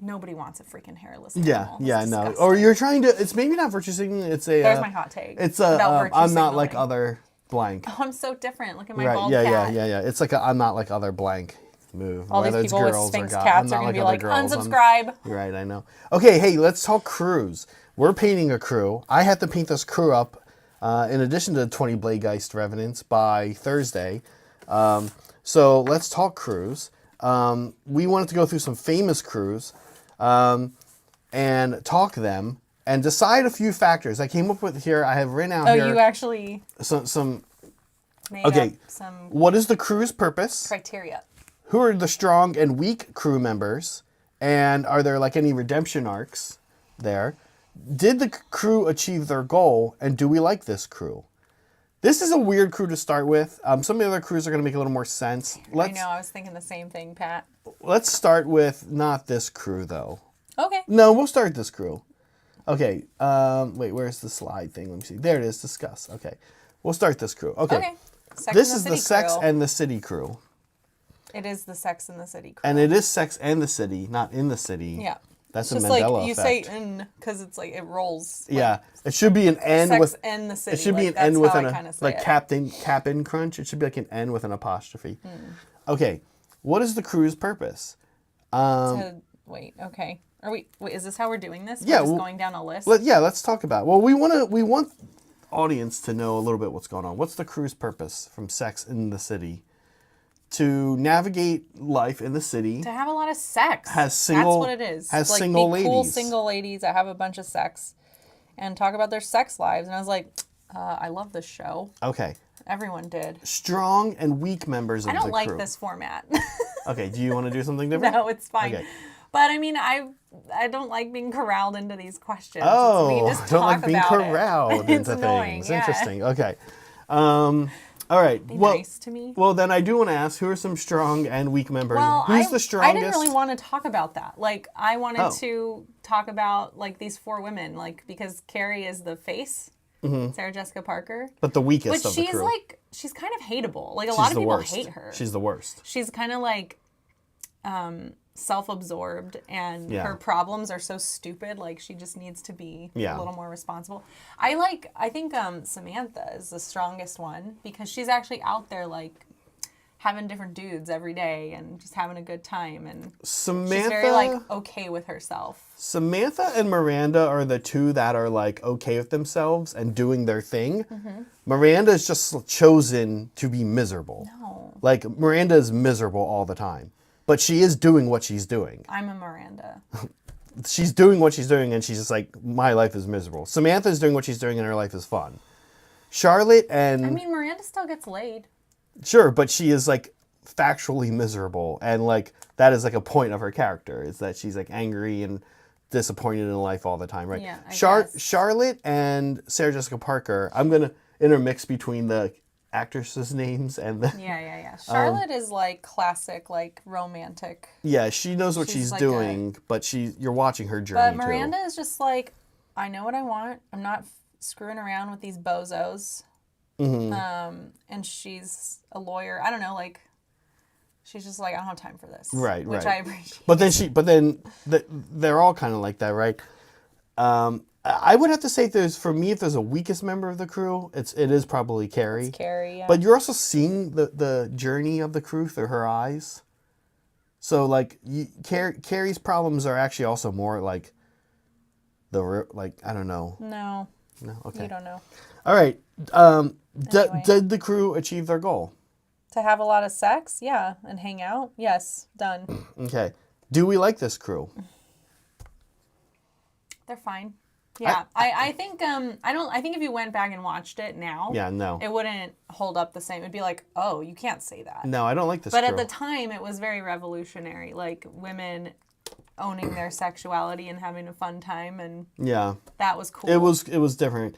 S2: Nobody wants a freaking hairless animal.
S1: Yeah,
S2: It's
S1: no.
S2: disgusting.
S1: Or you're trying to. It's maybe not virtue signaling. It's a.
S2: There's my hot take.
S1: It's
S2: about
S1: a.
S2: virtue
S1: I'm not like
S2: signaling.
S1: other blank.
S2: Oh, I'm so different. Look at my
S1: Right.
S2: bald
S1: Yeah.
S2: cat.
S1: Yeah. It's like a I'm not like other blank move.
S2: All these
S1: Whether it's
S2: people with
S1: girls or
S2: sphinx
S1: guys.
S2: cats
S1: I'm
S2: are
S1: not
S2: going to be
S1: other
S2: like,
S1: girls.
S2: unsubscribe.
S1: Right. I know. Okay. Hey, let's talk crews. We're painting a crew. I have to paint this crew up. In addition to 20 Bladegeist Revenants by Thursday. So let's talk crews. We wanted to go through some famous crews and talk them and decide a few factors. I came up with here. I have written out
S2: Oh,
S1: here
S2: you actually
S1: some.
S2: made
S1: Okay.
S2: up some
S1: What is the crew's purpose?
S2: criteria.
S1: Who are the strong and weak crew members? And are there like any redemption arcs there? Did the crew achieve their goal? And do we like this crew? This is a weird crew to start with. Some of the other crews are going to make a little more sense.
S2: I know. I was thinking the same thing, Pat.
S1: Let's start with not this crew, though.
S2: Okay.
S1: No, we'll start this crew. Okay. Wait, where's the slide thing? Let me see. There it is. Discuss. Okay. We'll start this crew. Okay.
S2: Okay.
S1: This is the Sex and the City crew.
S2: It is the Sex and the City crew.
S1: And it is Sex and the City, not in the city.
S2: Yeah.
S1: That's
S2: It's
S1: a
S2: just
S1: Mandela
S2: like you
S1: effect.
S2: say "n" because it's like it rolls.
S1: Yeah. It should be an N
S2: Sex
S1: with.
S2: and the City.
S1: It should be
S2: like,
S1: an N
S2: that's
S1: with
S2: how
S1: an
S2: I kinda say
S1: like
S2: it.
S1: Captain Crunch. It should be like an N with an apostrophe.
S2: Hmm.
S1: Okay. What is the crew's purpose?
S2: Wait. Okay. Wait. Is this how we're doing this?
S1: Yeah,
S2: We're just
S1: well,
S2: going down a list.
S1: Let's talk about it. Well, we want audience to know a little bit what's going on. What's the crew's purpose from Sex in the City? To navigate life in the city.
S2: To have a lot of sex.
S1: Has single-
S2: That's what it is.
S1: has
S2: like,
S1: single
S2: be cool
S1: ladies.
S2: single ladies that have a bunch of sex, and talk about their sex lives. And I was like, I love this show.
S1: Okay.
S2: Everyone did.
S1: Strong and weak members of
S2: I
S1: the
S2: don't like
S1: crew.
S2: this format.
S1: Okay, do you want to do something different?
S2: No, it's fine.
S1: Okay.
S2: But I mean, I don't like being corralled into these questions.
S1: Oh,
S2: We just
S1: I don't like
S2: talk
S1: being
S2: about
S1: corralled
S2: it.
S1: into
S2: annoying,
S1: things.
S2: yeah.
S1: Interesting. Okay. All right.
S2: Be
S1: well,
S2: nice to me.
S1: Well, then I do want to ask, who are some strong and weak members?
S2: Well,
S1: Who's the
S2: I
S1: strongest?
S2: didn't really want to talk about that. Like, I wanted
S1: Oh.
S2: to talk about, like, these 4 women. Like, because Carrie is the face. Sarah Jessica Parker.
S1: But the weakest
S2: But
S1: of the crew.
S2: she's, like, she's kind of hateable. Like, a lot of
S1: the
S2: people
S1: worst.
S2: hate her.
S1: She's the worst.
S2: She's kind of, like, self-absorbed, and
S1: Yeah.
S2: her problems are so stupid. Like, she just needs to be
S1: Yeah.
S2: a little more responsible. I think Samantha is the strongest one, because she's actually out there, like, having different dudes every day and just having a good time, and
S1: Samantha,
S2: she's very, like, okay with herself.
S1: Samantha and Miranda are the two that are like okay with themselves and doing their thing. Miranda is just chosen to be miserable.
S2: No,
S1: Like, Miranda is miserable all the time, but she is doing what she's doing.
S2: I'm a Miranda.
S1: She's doing what she's doing, and she's just like, my life is miserable. Samantha is doing what she's doing, and her life is fun. Charlotte and
S2: I mean, Miranda still gets laid.
S1: sure, but she is like factually miserable, and like that is like a point of her character, is that she's like angry and disappointed in life all the time, right?
S2: Yeah, I guess.
S1: Charlotte and Sarah Jessica Parker. I'm gonna intermix between the actresses' names and the
S2: Yeah. Charlotte is, like, classic, like, romantic.
S1: yeah. She knows what
S2: She's
S1: she's
S2: like
S1: doing, but you're watching her journey
S2: But
S1: too.
S2: Miranda is just like, I know what I want. I'm not screwing around with these bozos. And she's a lawyer. I don't know, like, she's just like, I don't have time for this.
S1: Right,
S2: Which
S1: right.
S2: I appreciate.
S1: But then they're all kind of like that, right? I would have to say, if there's a weakest member of the crew, it is probably Carrie.
S2: It's Carrie, yeah.
S1: But you're also seeing the journey of the crew through her eyes. So like, Carrie's problems are actually also more like I don't know.
S2: No,
S1: Okay.
S2: you don't know.
S1: All right.
S2: Anyway.
S1: Did the crew achieve their goal?
S2: To have a lot of sex, yeah, and hang out, yes, done.
S1: Okay. Do we like this crew?
S2: They're fine. Yeah, I think I think if you went back and watched it now,
S1: Yeah. No.
S2: it wouldn't hold up the same. It'd be like, oh, you can't say that.
S1: No, I don't like this
S2: But
S1: crew.
S2: at the time, it was very revolutionary. Like, women owning their sexuality and having a fun time, and
S1: yeah.
S2: that was cool.
S1: It was different.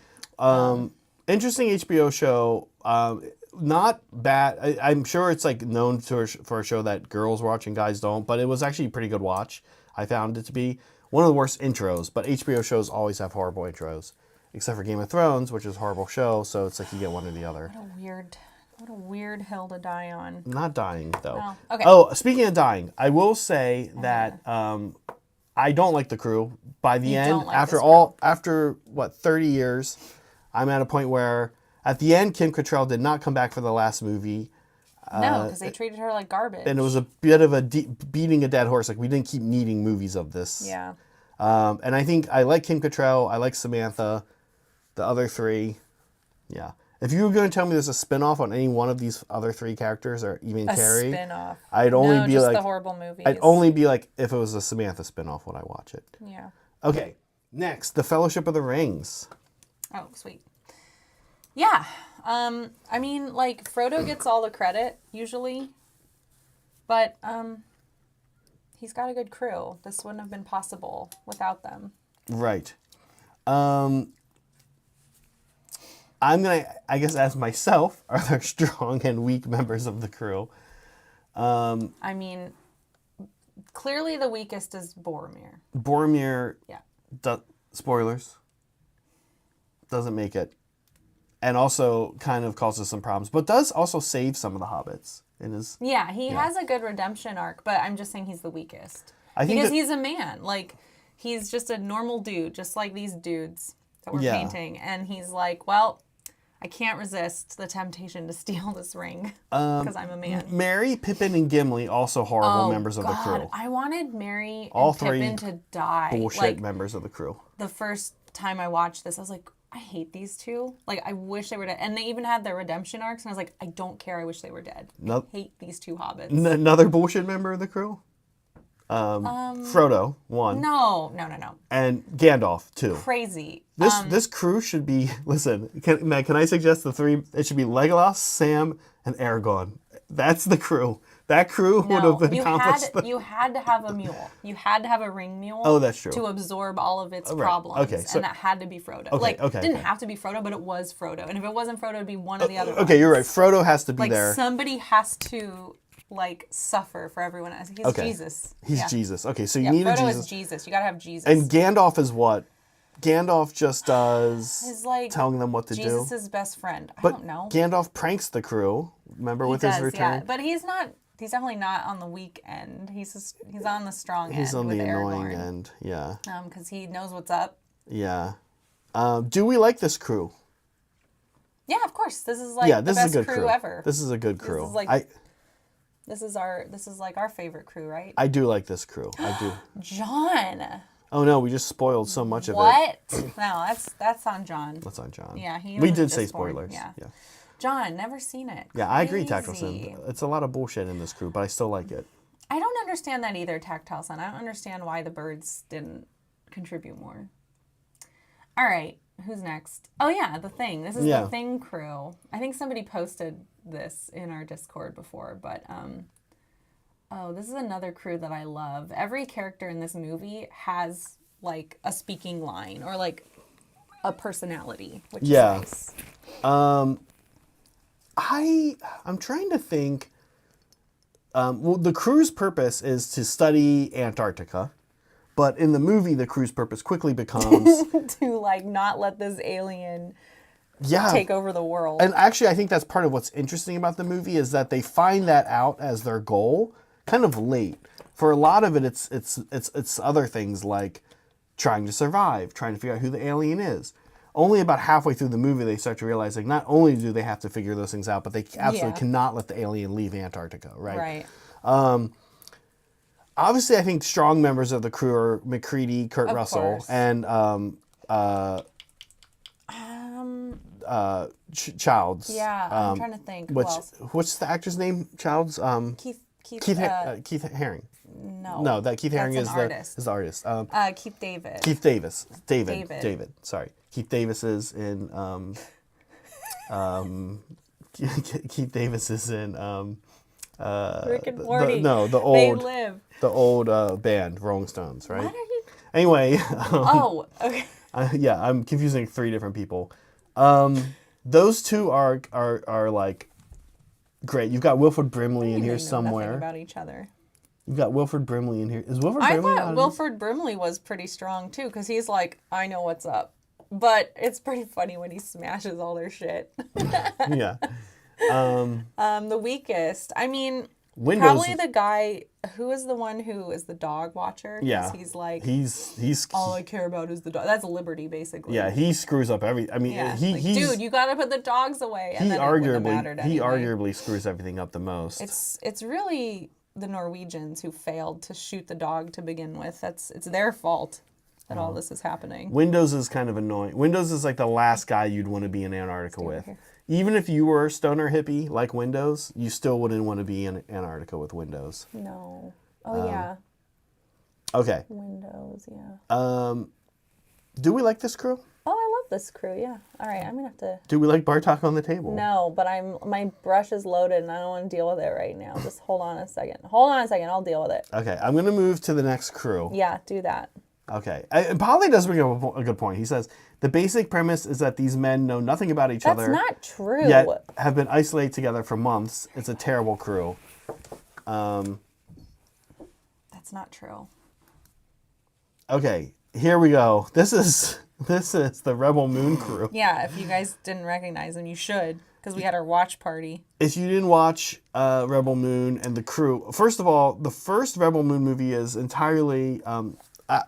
S1: Interesting HBO show. Not bad. I'm sure it's like known for a show that girls watch and guys don't, but it was actually a pretty good watch. I found it to be one of the worst intros, but HBO shows always have horrible intros, except for Game of Thrones, which is a horrible show. So it's like you get one or the other.
S2: What a weird hill to die on.
S1: Not dying though.
S2: Oh, okay.
S1: Oh, speaking of dying, I will say that I don't like the crew. By the end,
S2: don't like
S1: after what 30 years, I'm at a point where at the end, Kim Cattrall did not come back for the last movie.
S2: No, because they treated her like garbage.
S1: And it was a bit of a beating a dead horse. Like, we didn't keep needing movies of this.
S2: Yeah.
S1: And I think I like Kim Cattrall. I like Samantha. The other 3, yeah. If you were going to tell me there's a spinoff on any one of these other 3 characters, or even Carrie,
S2: Spin-off.
S1: I'd only
S2: No,
S1: be
S2: just
S1: like
S2: the horrible movies.
S1: I'd only be like if it was a Samantha spinoff would I watch it.
S2: Yeah.
S1: Okay. Next, The Fellowship of the Rings.
S2: Oh, sweet. Yeah. I mean, like, Frodo gets all the credit, usually. But, he's got a good crew. This wouldn't have been possible without them.
S1: Right. I'm going to, I guess, ask myself, are there strong and weak members of the crew?
S2: I mean, clearly the weakest is Boromir.
S1: Boromir,
S2: Yeah.
S1: spoilers, doesn't make it. And also kind of causes some problems, but does also save some of the hobbits in his...
S2: Yeah, he has a good redemption arc, but I'm just saying he's the weakest.
S1: I think
S2: because
S1: that-
S2: he's a man. Like, he's just a normal dude, just like these dudes that we're painting. And he's like, well, I can't resist the temptation to steal this ring because I'm a man.
S1: Merry, Pippin, and Gimli, also horrible members of the crew.
S2: I wanted Merry
S1: All
S2: and
S1: 3
S2: Pippin to die.
S1: Bullshit
S2: Like,
S1: members of the crew.
S2: the first time I watched this, I was like, I hate these two. Like, I wish they were dead. And they even had their redemption arcs, and I was like, I don't care. I wish they were dead.
S1: No,
S2: I hate these 2 hobbits.
S1: another bullshit member of the crew? Frodo, 1.
S2: No.
S1: And Gandalf, 2.
S2: Crazy.
S1: This crew should be... Listen, Meg, can I suggest the 3? It should be Legolas, Sam, and Aragorn. That's the crew. That crew would have been
S2: you
S1: accomplished.
S2: you had to have a mule. You had to have a ring mule.
S1: Oh, that's true.
S2: To absorb all of its
S1: Right.
S2: problems.
S1: Okay, so-
S2: and that had to be Frodo.
S1: Okay,
S2: didn't have to be Frodo, but it was Frodo. And if it wasn't Frodo, it'd be one of the other ones.
S1: Okay, you're right. Frodo has to be
S2: Like
S1: there.
S2: somebody has to suffer for everyone else. He's Jesus.
S1: He's
S2: Yeah.
S1: Jesus. Okay, so you
S2: Yeah,
S1: need a
S2: Frodo
S1: Jesus.
S2: is Jesus. You gotta have Jesus.
S1: And Gandalf is what? Gandalf just does
S2: He's like
S1: telling them what to do.
S2: Jesus' best friend. I
S1: But
S2: don't know.
S1: Gandalf pranks the crew. Remember with his return?
S2: Yeah. But he's not. He's definitely not on the weak end. He's on the strong end.
S1: He's on
S2: with
S1: the annoying
S2: Aragorn.
S1: end. Yeah.
S2: Because he knows what's up.
S1: Yeah. Do we like this crew?
S2: Yeah, of course. This is like
S1: Yeah,
S2: the
S1: this
S2: best
S1: is a good
S2: crew
S1: crew.
S2: ever.
S1: This is a good crew.
S2: is like- This is like our favorite crew, right?
S1: I do like this crew. I do.
S2: John.
S1: Oh no, we just spoiled so much of it.
S2: What? No, that's on John.
S1: That's on John.
S2: Yeah, he
S1: We
S2: was
S1: did say
S2: just born.
S1: spoilers.
S2: Yeah.
S1: Yeah.
S2: John, never seen it.
S1: Yeah, I agree,
S2: Crazy.
S1: Tactile Sin. It's a lot of bullshit in this crew, but I still like it.
S2: I don't understand that either, Tactile Sun. I don't understand why the birds didn't contribute more. All right, who's next? Oh yeah, the Thing. This is
S1: Yeah.
S2: the Thing crew. I think somebody posted this in our Discord before, but oh, this is another crew that I love. Every character in this movie has like a speaking line or like a personality, which is nice.
S1: I'm trying to think. Well, the crew's purpose is to study Antarctica, but in the movie, the crew's purpose quickly becomes
S2: To like not let this alien
S1: yeah.
S2: take over the world.
S1: And actually, I think that's part of what's interesting about the movie is that they find that out as their goal kind of late. For a lot of it, it's other things like trying to survive, trying to figure out who the alien is. Only about halfway through the movie, they start to realize like not only do they have to figure those things out, but they absolutely cannot let the alien leave Antarctica, right?
S2: Right.
S1: Obviously, I think strong members of the crew are McCready, Kurt
S2: Of
S1: Russell,
S2: course.
S1: and Childs.
S2: Yeah, I'm trying to think. Who else?
S1: What's the actor's name? Childs.
S2: Keith
S1: Keith Haring.
S2: no.
S1: No, that Keith Haring
S2: That's
S1: is
S2: an
S1: the
S2: artist.
S1: Keith David.
S2: Keith Davis.
S1: David. Sorry, Keith Davis is in. Keith Davis is in.
S2: Rick and Morty.
S1: The old band Rolling Stones, right?
S2: What are you?
S1: Anyway.
S2: Oh, okay.
S1: Yeah, I'm confusing three different people. Those two are like great. You've got Wilford Brimley in
S2: They
S1: here
S2: know nothing
S1: somewhere.
S2: about each other.
S1: You've got Wilford Brimley in here. Is Wilford
S2: I
S1: Brimley?
S2: thought Wilford Brimley was pretty strong too, because he's like, I know what's up. But it's pretty funny when he smashes all their shit.
S1: Yeah.
S2: The weakest. I mean,
S1: Windows.
S2: probably the guy who is the one who is the dog watcher. 'Cause
S1: Yeah.
S2: He's like,
S1: He's
S2: all I care about is the dog. That's Liberty, basically.
S1: yeah. He screws up every. I mean,
S2: Yeah. Like,
S1: he's
S2: dude, you gotta put the dogs away. And
S1: he
S2: then it wouldn't have mattered anyway.
S1: arguably screws everything up the most.
S2: It's really the Norwegians who failed to shoot the dog to begin with. It's their fault that all this is happening.
S1: Windows is kind of annoying. Windows is like the last guy you'd want to be in Antarctica with.
S2: here.
S1: Even if you were a stoner hippie like Windows, you still wouldn't want to be in Antarctica with Windows.
S2: No. Oh yeah.
S1: Okay.
S2: Windows, yeah.
S1: Do we like this crew?
S2: Oh, I love this crew, yeah. All right, I'm gonna have to.
S1: Do we like Bartok on the table?
S2: No, but my brush is loaded and I don't want to deal with it right now. Just hold on a second. Hold on a second. I'll deal with it.
S1: Okay, I'm going to move to the next crew.
S2: Yeah, do that.
S1: Okay. And Polly does bring up a good point. He says, the basic premise is that these men know nothing about each
S2: That's
S1: other.
S2: not true.
S1: Yet have been isolated together for months. It's a terrible crew.
S2: That's not true.
S1: Okay, here we go. This is the Rebel Moon crew.
S2: Yeah, if you guys didn't recognize them, you should, because we had our watch party.
S1: If you didn't watch Rebel Moon and the crew, first of all, the first Rebel Moon movie is entirely.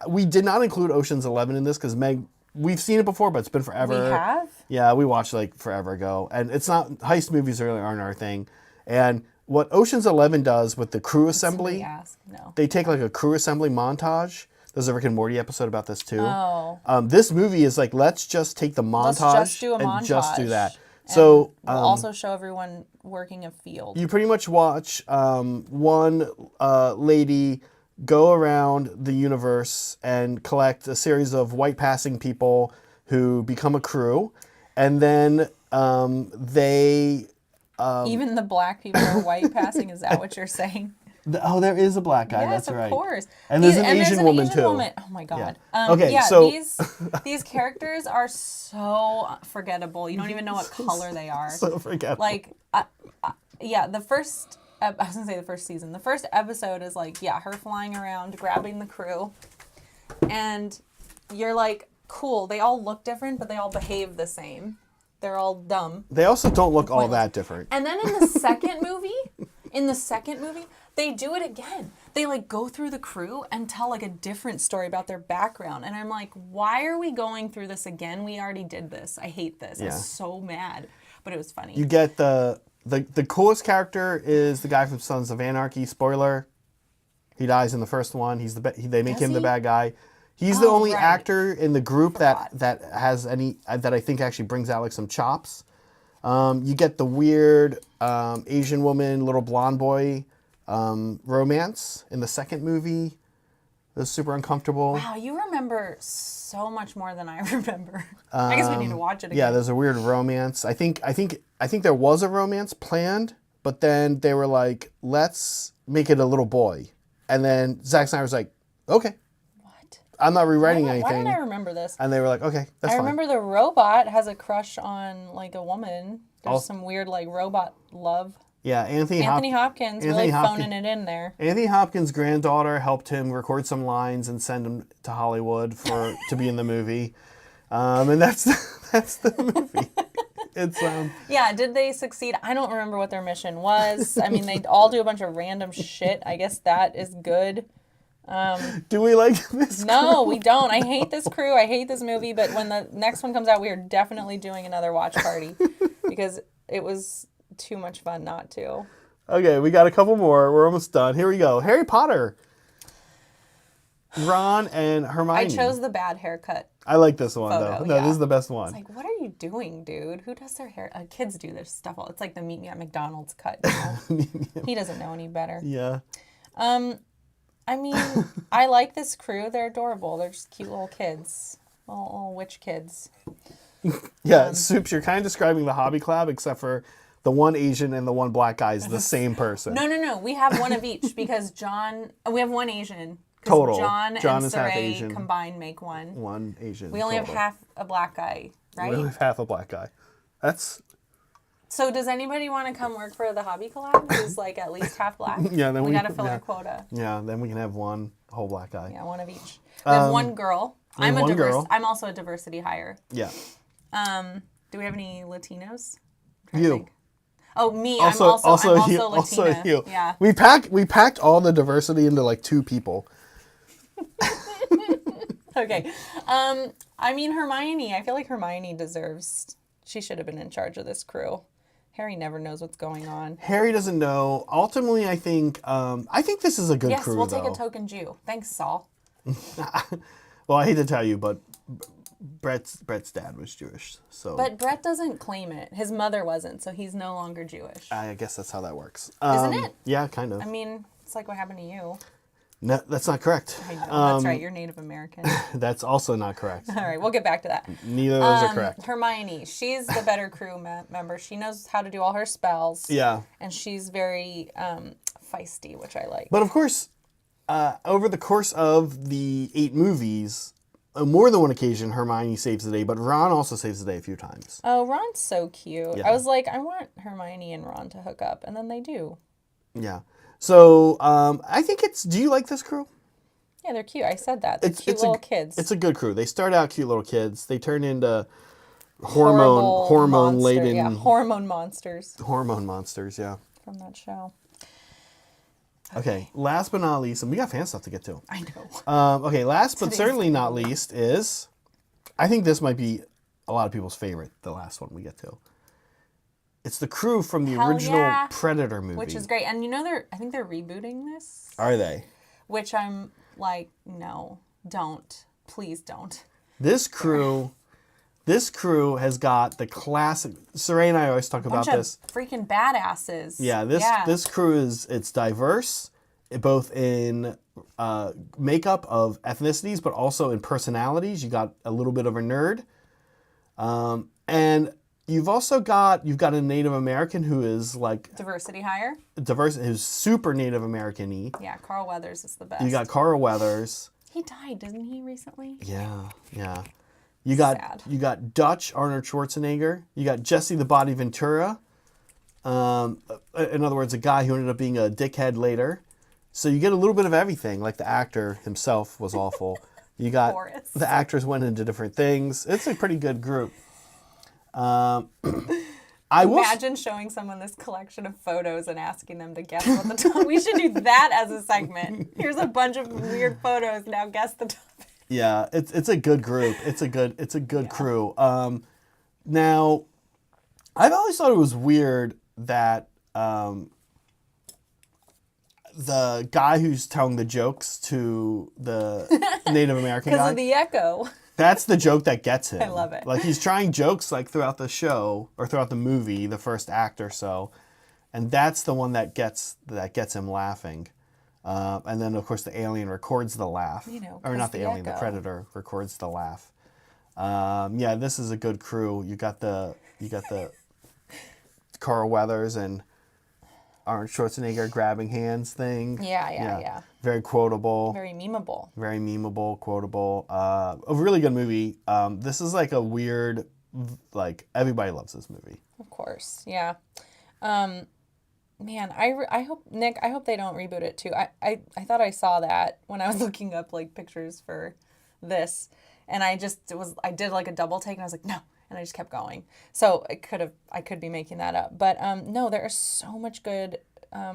S1: We did not include Ocean's 11 in this because Meg. We've seen it before, but it's been forever.
S2: We have?
S1: Yeah, we watched like forever ago, and it's not heist movies really aren't our thing. And what Ocean's 11 does with the crew assembly,
S2: Somebody asked. No.
S1: they take like a crew assembly montage. There's a Rick and Morty episode about this too.
S2: Oh.
S1: This movie is like, let's just take the montage
S2: Let's just do a
S1: and
S2: montage.
S1: just do that.
S2: And
S1: So
S2: we'll also show everyone working a field.
S1: you pretty much watch one lady go around the universe and collect a series of white passing people who become a crew, and then they
S2: Even the black people are white passing. Is that what you're saying?
S1: Oh, there is a black guy.
S2: Yes,
S1: That's right.
S2: of course.
S1: And there's an Asian woman too.
S2: Oh my god.
S1: Okay,
S2: yeah,
S1: so
S2: these characters are so forgettable. You don't even know what color they are.
S1: So forgettable.
S2: Like, yeah, the first. I was gonna say the first season. The first episode is like, yeah, her flying around, grabbing the crew, and you're like, cool. They all look different, but they all behave the same. They're all dumb.
S1: They also don't look all that different.
S2: And then in the second movie, they do it again. They like go through the crew and tell like a different story about their background. And I'm like, why are we going through this again? We already did this. I hate this.
S1: Yeah.
S2: I'm so mad. But it was funny.
S1: You get the coolest character is the guy from Sons of Anarchy. Spoiler. He dies in the first one. They make him the bad guy. He's the only actor in the group that has any that I think actually brings out like some chops. You get the weird Asian woman, little blonde boy romance in the second movie. It was super uncomfortable.
S2: Wow, you remember so much more than I remember. I guess we need to watch it again.
S1: Yeah, there's a weird romance. I think there was a romance planned, but then they were like, let's make it a little boy. And then Zack Snyder was like, okay. I'm not rewriting anything.
S2: Why did I remember this?
S1: And they were like, okay, that's fine.
S2: I remember the robot has a crush on like a woman. There's some weird like robot love.
S1: Yeah, Anthony
S2: Hopkins really phoning it in there.
S1: Anthony Hopkins' granddaughter helped him record some lines and send him to Hollywood to be in the movie. And that's the movie. It's
S2: Yeah, did they succeed? I don't remember what their mission was. I mean, they all do a bunch of random shit. I guess that is good.
S1: Do we like this?
S2: No, we don't. I hate this crew. I hate this movie. But when the next one comes out, we are definitely doing another watch party because it was too much fun not to.
S1: Okay, we got a couple more. We're almost done. Here we go. Harry Potter. Ron and Hermione.
S2: I chose the bad haircut.
S1: I like this one
S2: photo,
S1: though. No,
S2: yeah.
S1: this is the best one.
S2: It's like, what are you doing, dude? Who does their hair? Kids do this stuff all. It's like the meet me at McDonald's cut. You know? He doesn't know any better.
S1: Yeah.
S2: I mean, I like this crew. They're adorable. They're just cute little kids. Little witch kids.
S1: Yeah, Soups, you're kind of describing the Hobby Club, except for the one Asian and the one black guy is the same person.
S2: No. We have one of each because we have one Asian.
S1: Total.
S2: John and
S1: is half
S2: Saray
S1: Asian.
S2: combined make one.
S1: One Asian.
S2: We only have half a black guy, right?
S1: We only have half a black guy.
S2: So does anybody want to come work for the Hobby Collab who's like at least half black?
S1: Yeah, then
S2: we got to fill our quota.
S1: Yeah, then we can have one whole black guy.
S2: Yeah, one of each. We have one girl. I'm also a diversity hire.
S1: Yeah.
S2: Do we have any Latinos?
S1: You.
S2: Oh, me.
S1: Also,
S2: I'm also
S1: you.
S2: Latina.
S1: Also you.
S2: Yeah.
S1: We packed all the diversity into like 2 people.
S2: Okay. I mean, Hermione. I feel like Hermione deserves. She should have been in charge of this crew. Harry never knows what's going on.
S1: Harry doesn't know. Ultimately, I think this is a good crew.
S2: Yes, we'll take a token Jew. Thanks, Saul.
S1: Well, I hate to tell you, but Brett's dad was Jewish, so.
S2: But Brett doesn't claim it. His mother wasn't, so he's no longer Jewish.
S1: I guess that's how that works.
S2: Isn't it?
S1: Yeah, kind of.
S2: I mean, it's like what happened to you.
S1: No, that's not correct.
S2: I know, that's right. You're Native American.
S1: That's also not correct.
S2: All right, we'll get back to that.
S1: Neither of those are correct.
S2: Hermione, she's the better crew member. She knows how to do all her spells.
S1: Yeah.
S2: And she's very feisty, which I like.
S1: But of course, over the course of the 8 movies, on more than one occasion, Hermione saves the day, but Ron also saves the day a few times.
S2: Oh, Ron's so cute.
S1: Yeah.
S2: I was like, I want Hermione and Ron to hook up, and then they do.
S1: Yeah. So, I think do you like this crew?
S2: Yeah, they're cute. I said that. They're cute little kids.
S1: It's a good crew. They start out cute little kids. They turn into hormone-laden...
S2: Yeah, hormone monsters.
S1: Hormone monsters, yeah.
S2: From that show.
S1: Okay, last but not least, and we got fan stuff to get to.
S2: I know.
S1: Okay, last but certainly not least is... I think this might be a lot of people's favorite, the last one we get to. It's the crew from the original Predator movie.
S2: Which is great. And you know, I think they're rebooting this.
S1: Are they?
S2: Which I'm like, no, don't. Please don't.
S1: This crew has got the classic... Saray and I always talk about this.
S2: Freaking badasses.
S1: Yeah, this crew it's diverse, both in makeup of ethnicities, but also in personalities. You got a little bit of a nerd. And You've got a Native American who is like
S2: Diversity hire.
S1: diverse, who's super Native American-y.
S2: Yeah, Carl Weathers is the best.
S1: You got Carl Weathers.
S2: He died, didn't he, recently?
S1: Yeah.
S2: Sad.
S1: You got Dutch Arnold Schwarzenegger. You got Jesse the Body Ventura. In other words, a guy who ended up being a dickhead later. So you get a little bit of everything. Like the actor himself was awful. You got
S2: Boris.
S1: the actors went into different things. It's a pretty good group.
S2: Imagine showing someone this collection of photos and asking them to guess what the topic. We should do that as a segment. Here's a bunch of weird photos. Now guess the topic.
S1: Yeah, it's a good group. It's a good crew. Now, I've always thought it was weird that the guy who's telling the jokes to the Native American guy.
S2: Because of the echo.
S1: That's the joke that gets him.
S2: I love it.
S1: Like he's trying jokes like throughout the show or throughout the movie, the first act or so, and that's the one that gets him laughing. And then of course the alien records the laugh, or not the alien, the predator records the laugh. Yeah, this is a good crew. You got the Carl Weathers and Arnold Schwarzenegger grabbing hands thing.
S2: Yeah.
S1: Very quotable.
S2: Very memeable.
S1: Very memeable, quotable. A really good movie. This is like a weird, like everybody loves this movie.
S2: Of course, yeah. Man, I hope Nick. I hope they don't reboot it too. I thought I saw that when I was looking up like pictures for this, and I did like a double take, and I was like, no. And I just kept going. So I could be making that up. But no, there is so much good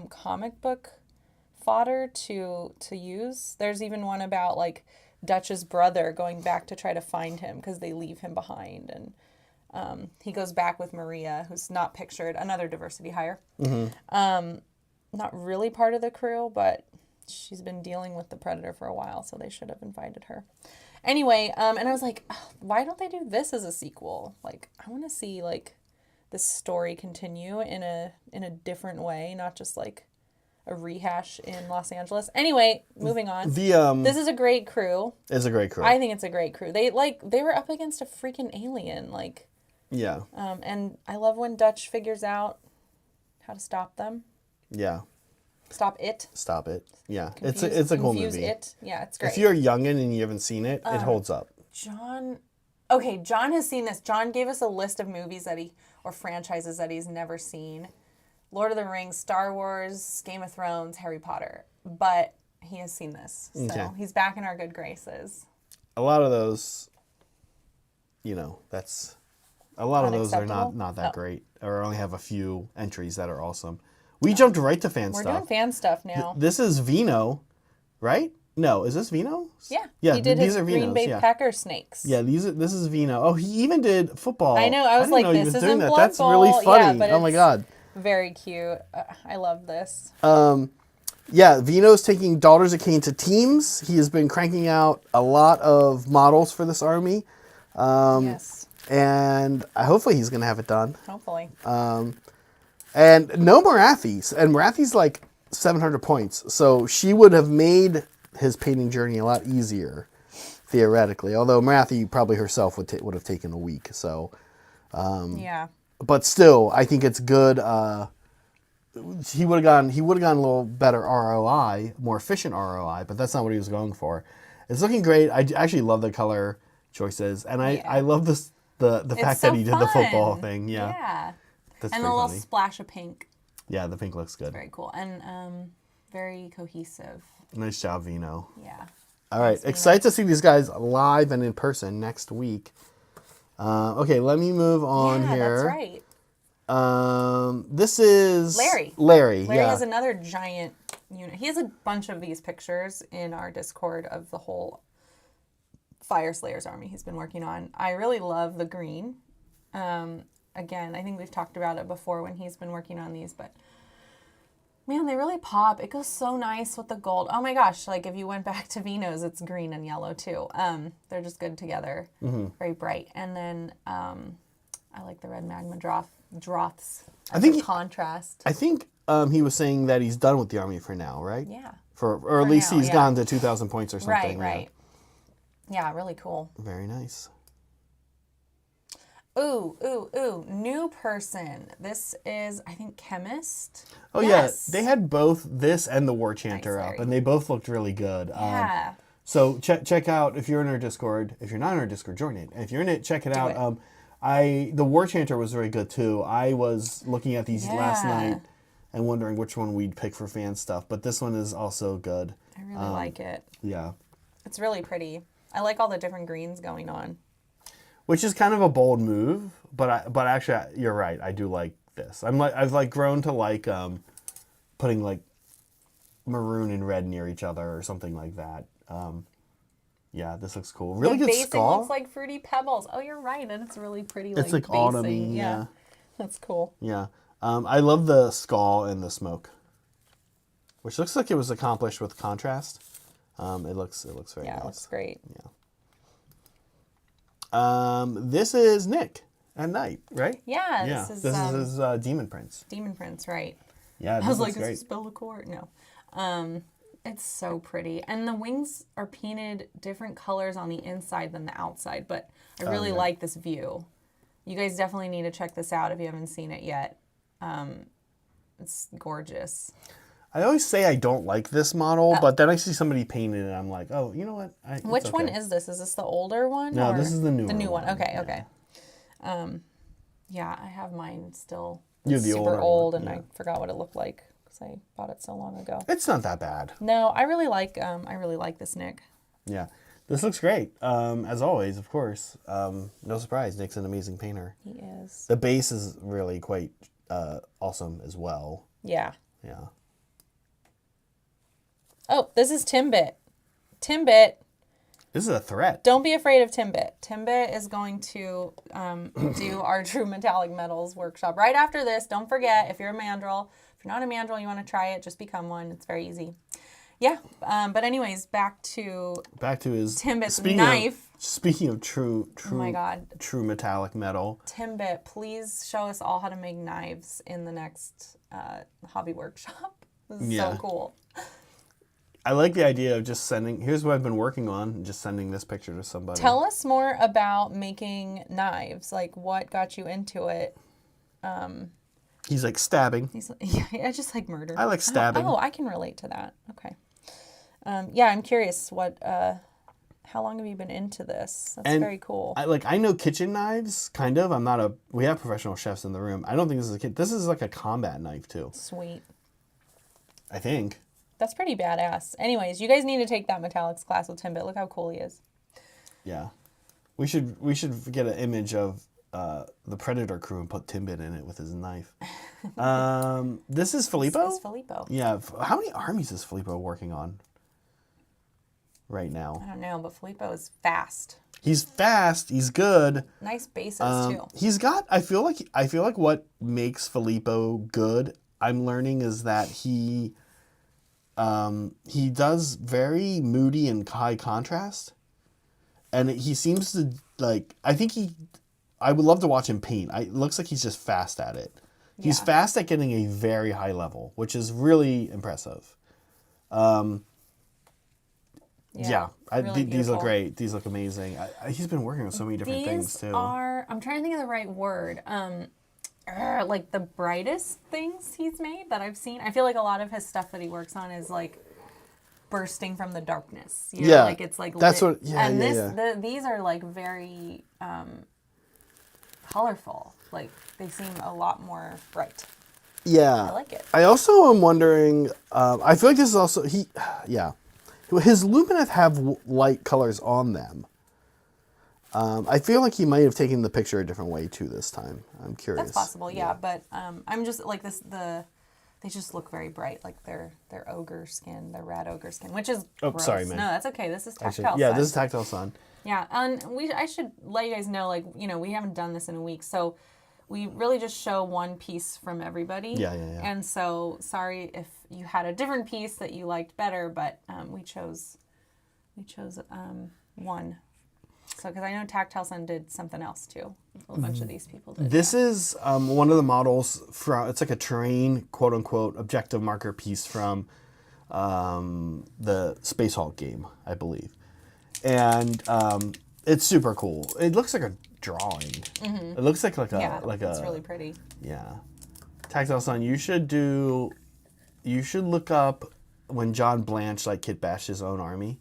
S2: comic book fodder to use. There's even one about like Dutch's brother going back to try to find him because they leave him behind. And he goes back with Maria, who's not pictured, another diversity hire. Mm-hmm. Not really part of the crew, but she's been dealing with the predator for a while, so they should have invited her. Anyway, and I was like, oh, why don't they do this as a sequel? Like, I want to see like this story continue in a different way, not just like a rehash in Los Angeles. Anyway, moving on. This is a great crew.
S1: It's a great crew.
S2: I think it's a great crew. They were up against a freaking alien, like.
S1: Yeah.
S2: And I love when Dutch figures out how to stop them.
S1: Yeah.
S2: Stop it.
S1: Yeah. It's a cool movie.
S2: Yeah, it's great.
S1: If you're a youngin' and you haven't seen it, it holds up.
S2: John has seen this. John gave us a list of movies or franchises that he's never seen. Lord of the Rings, Star Wars, Game of Thrones, Harry Potter. But he has seen this. So he's back in our good graces.
S1: A lot of those, a lot of those are not that great, or only have a few entries that are awesome. We jumped right to fan stuff.
S2: We're doing fan stuff now.
S1: This is Vino, right? No, is this Vino?
S2: Yeah. He did his Green Bay Packer snakes.
S1: Yeah, this is Vino. Oh, he even did football.
S2: I know. I was like, this isn't Blood Bowl.
S1: That's really funny.
S2: Yeah,
S1: oh my god.
S2: Very cute. I love this.
S1: Yeah, Vino's taking Daughters of Cain to teams. He has been cranking out a lot of models for this army.
S2: Yes.
S1: And hopefully he's going to have it done.
S2: Hopefully.
S1: And no Marathi's. And Marathi's like 700 points. So she would have made his painting journey a lot easier, theoretically. Although Marathi probably herself would have taken a week. So,
S2: yeah.
S1: But still, I think it's good. He would have gone a little better ROI, more efficient ROI, but that's not what he was going for. It's looking great. I actually love the color choices, and I love this the fact that he did the football thing. Yeah.
S2: Yeah.
S1: That's
S2: and a little splash of pink.
S1: Yeah, the pink looks good.
S2: Very cool and very cohesive.
S1: Nice job, Vino.
S2: Yeah.
S1: All right, excited to see these guys live and in person next week. Okay, let me move on here.
S2: That's right.
S1: This is
S2: Larry.
S1: Larry
S2: has another giant unit. He has a bunch of these pictures in our Discord of the whole Fire Slayers army he's been working on. I really love the green. Again, I think we've talked about it before when he's been working on these, but man, they really pop. It goes so nice with the gold. Oh my gosh, like if you went back to Vino's, it's green and yellow too. They're just good together. Mm-hmm. Very bright. And then I like the red magma droths.
S1: I think
S2: contrast.
S1: I think he was saying that he's done with the army for now, right?
S2: Yeah.
S1: Or at least he's gone to 2,000 points or something.
S2: Right. Yeah, really cool.
S1: Very nice.
S2: Ooh. New person. This is, I think, Chemist.
S1: Oh,
S2: Yes.
S1: yeah. They had both this and the War Chanter
S2: Nice,
S1: up,
S2: Larry.
S1: and they both looked really good.
S2: Yeah.
S1: So check out, if you're in our Discord. If you're not in our Discord, join it. And if you're in it, check it out. The War Chanter was very good, too. I was looking at these last night and wondering which one we'd pick for fan stuff, but this one is also good.
S2: I really like it.
S1: Yeah.
S2: It's really pretty. I like all the different greens going on.
S1: Which is kind of a bold move, but actually you're right. I do like this. I've grown to like putting like maroon and red near each other or something like that. Yeah, this looks cool. Really
S2: The
S1: good
S2: basing
S1: skull.
S2: looks like Fruity Pebbles. Oh, you're right, and it's really pretty.
S1: It's like
S2: basing.
S1: autumny. Yeah.
S2: That's cool.
S1: Yeah. I love the skull and the smoke, which looks like it was accomplished with contrast. It looks very nice.
S2: It looks great.
S1: This is Nick at night, right?
S2: Yeah,
S1: This is his Demon Prince.
S2: Demon Prince, right?
S1: Yeah,
S2: I was like,
S1: great.
S2: is it Bellacore? No. It's so pretty. And the wings are painted different colors on the inside than the outside, but I really like this view. You guys definitely need to check this out if you haven't seen it yet. It's gorgeous.
S1: I always say I don't like this model, but then I see somebody painted it and I'm like, oh, you know what?
S2: Which one is this? Is this the older one?
S1: No, this is the newer
S2: one. The new one. Okay,
S1: yeah.
S2: okay. Yeah, I have mine still.
S1: You have the
S2: super
S1: older
S2: old,
S1: one,
S2: and
S1: yeah.
S2: I forgot what it looked like because I bought it so long ago.
S1: It's not that bad.
S2: No, I really like this Nick.
S1: Yeah. This looks great. As always, of course. No surprise, Nick's an amazing painter.
S2: He is.
S1: The base is really quite awesome as well.
S2: Yeah.
S1: Yeah.
S2: Oh, this is Timbit. Timbit.
S1: This is a threat.
S2: Don't be afraid of Timbit. Timbit is going to do our True Metallic Metals workshop right after this. Don't forget, if you're a mandrel, if you're not a mandrel, you want to try it, just become one. It's very easy. Yeah. But anyways, back to
S1: his
S2: Timbit's knife.
S1: Speaking of true
S2: Oh my God.
S1: true metallic metal.
S2: Timbit, please show us all how to make knives in the next hobby workshop. This is so cool.
S1: I like the idea of just sending, here's what I've been working on, and just sending this picture to somebody.
S2: Tell us more about making knives. Like, what got you into it?
S1: He's like stabbing.
S2: I just like murder.
S1: I like stabbing.
S2: Oh, I can relate to that. Okay. Yeah, I'm curious. How long have you been into this? That's very cool.
S1: I know kitchen knives, kind of. We have professional chefs in the room. I don't think this is a kid. This is like a combat knife too.
S2: Sweet.
S1: I think.
S2: That's pretty badass. Anyways, you guys need to take that metallics class with Timbit. Look how cool he is.
S1: Yeah. We should get an image of the Predator crew and put Timbit in it with his knife. This is Filippo?
S2: This is Filippo.
S1: Yeah. How many armies is Filippo working on right now?
S2: I don't know, but Filippo is fast.
S1: He's fast. He's good.
S2: Nice bases too.
S1: He's got. I feel like what makes Filippo good, I'm learning, is that he does very moody and high contrast, and he seems to like. I would love to watch him paint. It looks like he's just fast at it. He's fast at getting a very high level, which is really impressive. These look great. These look amazing. He's been working on so many different things too.
S2: I'm trying to think of the right word. Like the brightest things he's made that I've seen. I feel like a lot of his stuff that he works on is like bursting from the darkness. You know? Like it's like
S1: that's
S2: lit.
S1: what. Yeah,
S2: and these are like very colorful. Like they seem a lot more bright.
S1: Yeah,
S2: I like it.
S1: I also am wondering. I feel like this is also his Lumineth have light colors on them. I feel like he might have taken the picture a different way too this time. I'm curious.
S2: That's possible, yeah. But I'm just like this. They just look very bright, like their ogre skin, their rat ogre skin, which is gross.
S1: Sorry, man.
S2: No, that's okay. This is Tactile
S1: Yeah,
S2: Sun.
S1: this is Tactile Sun.
S2: Yeah, and I should let you guys know, like, we haven't done this in a week, so we really just show one piece from everybody.
S1: Yeah.
S2: And so, sorry if you had a different piece that you liked better, but we chose one. So, because I know Tactile Sun did something else too. A bunch of these people did.
S1: This is one of the models from. It's like a terrain, quote unquote, objective marker piece from the Space Hulk game, I believe, and it's super cool. It looks like a drawing. It looks like a
S2: Yeah,
S1: like
S2: it's
S1: a
S2: really pretty.
S1: yeah. Tactile Sun, you should look up when John Blanche like kit bashed his own army.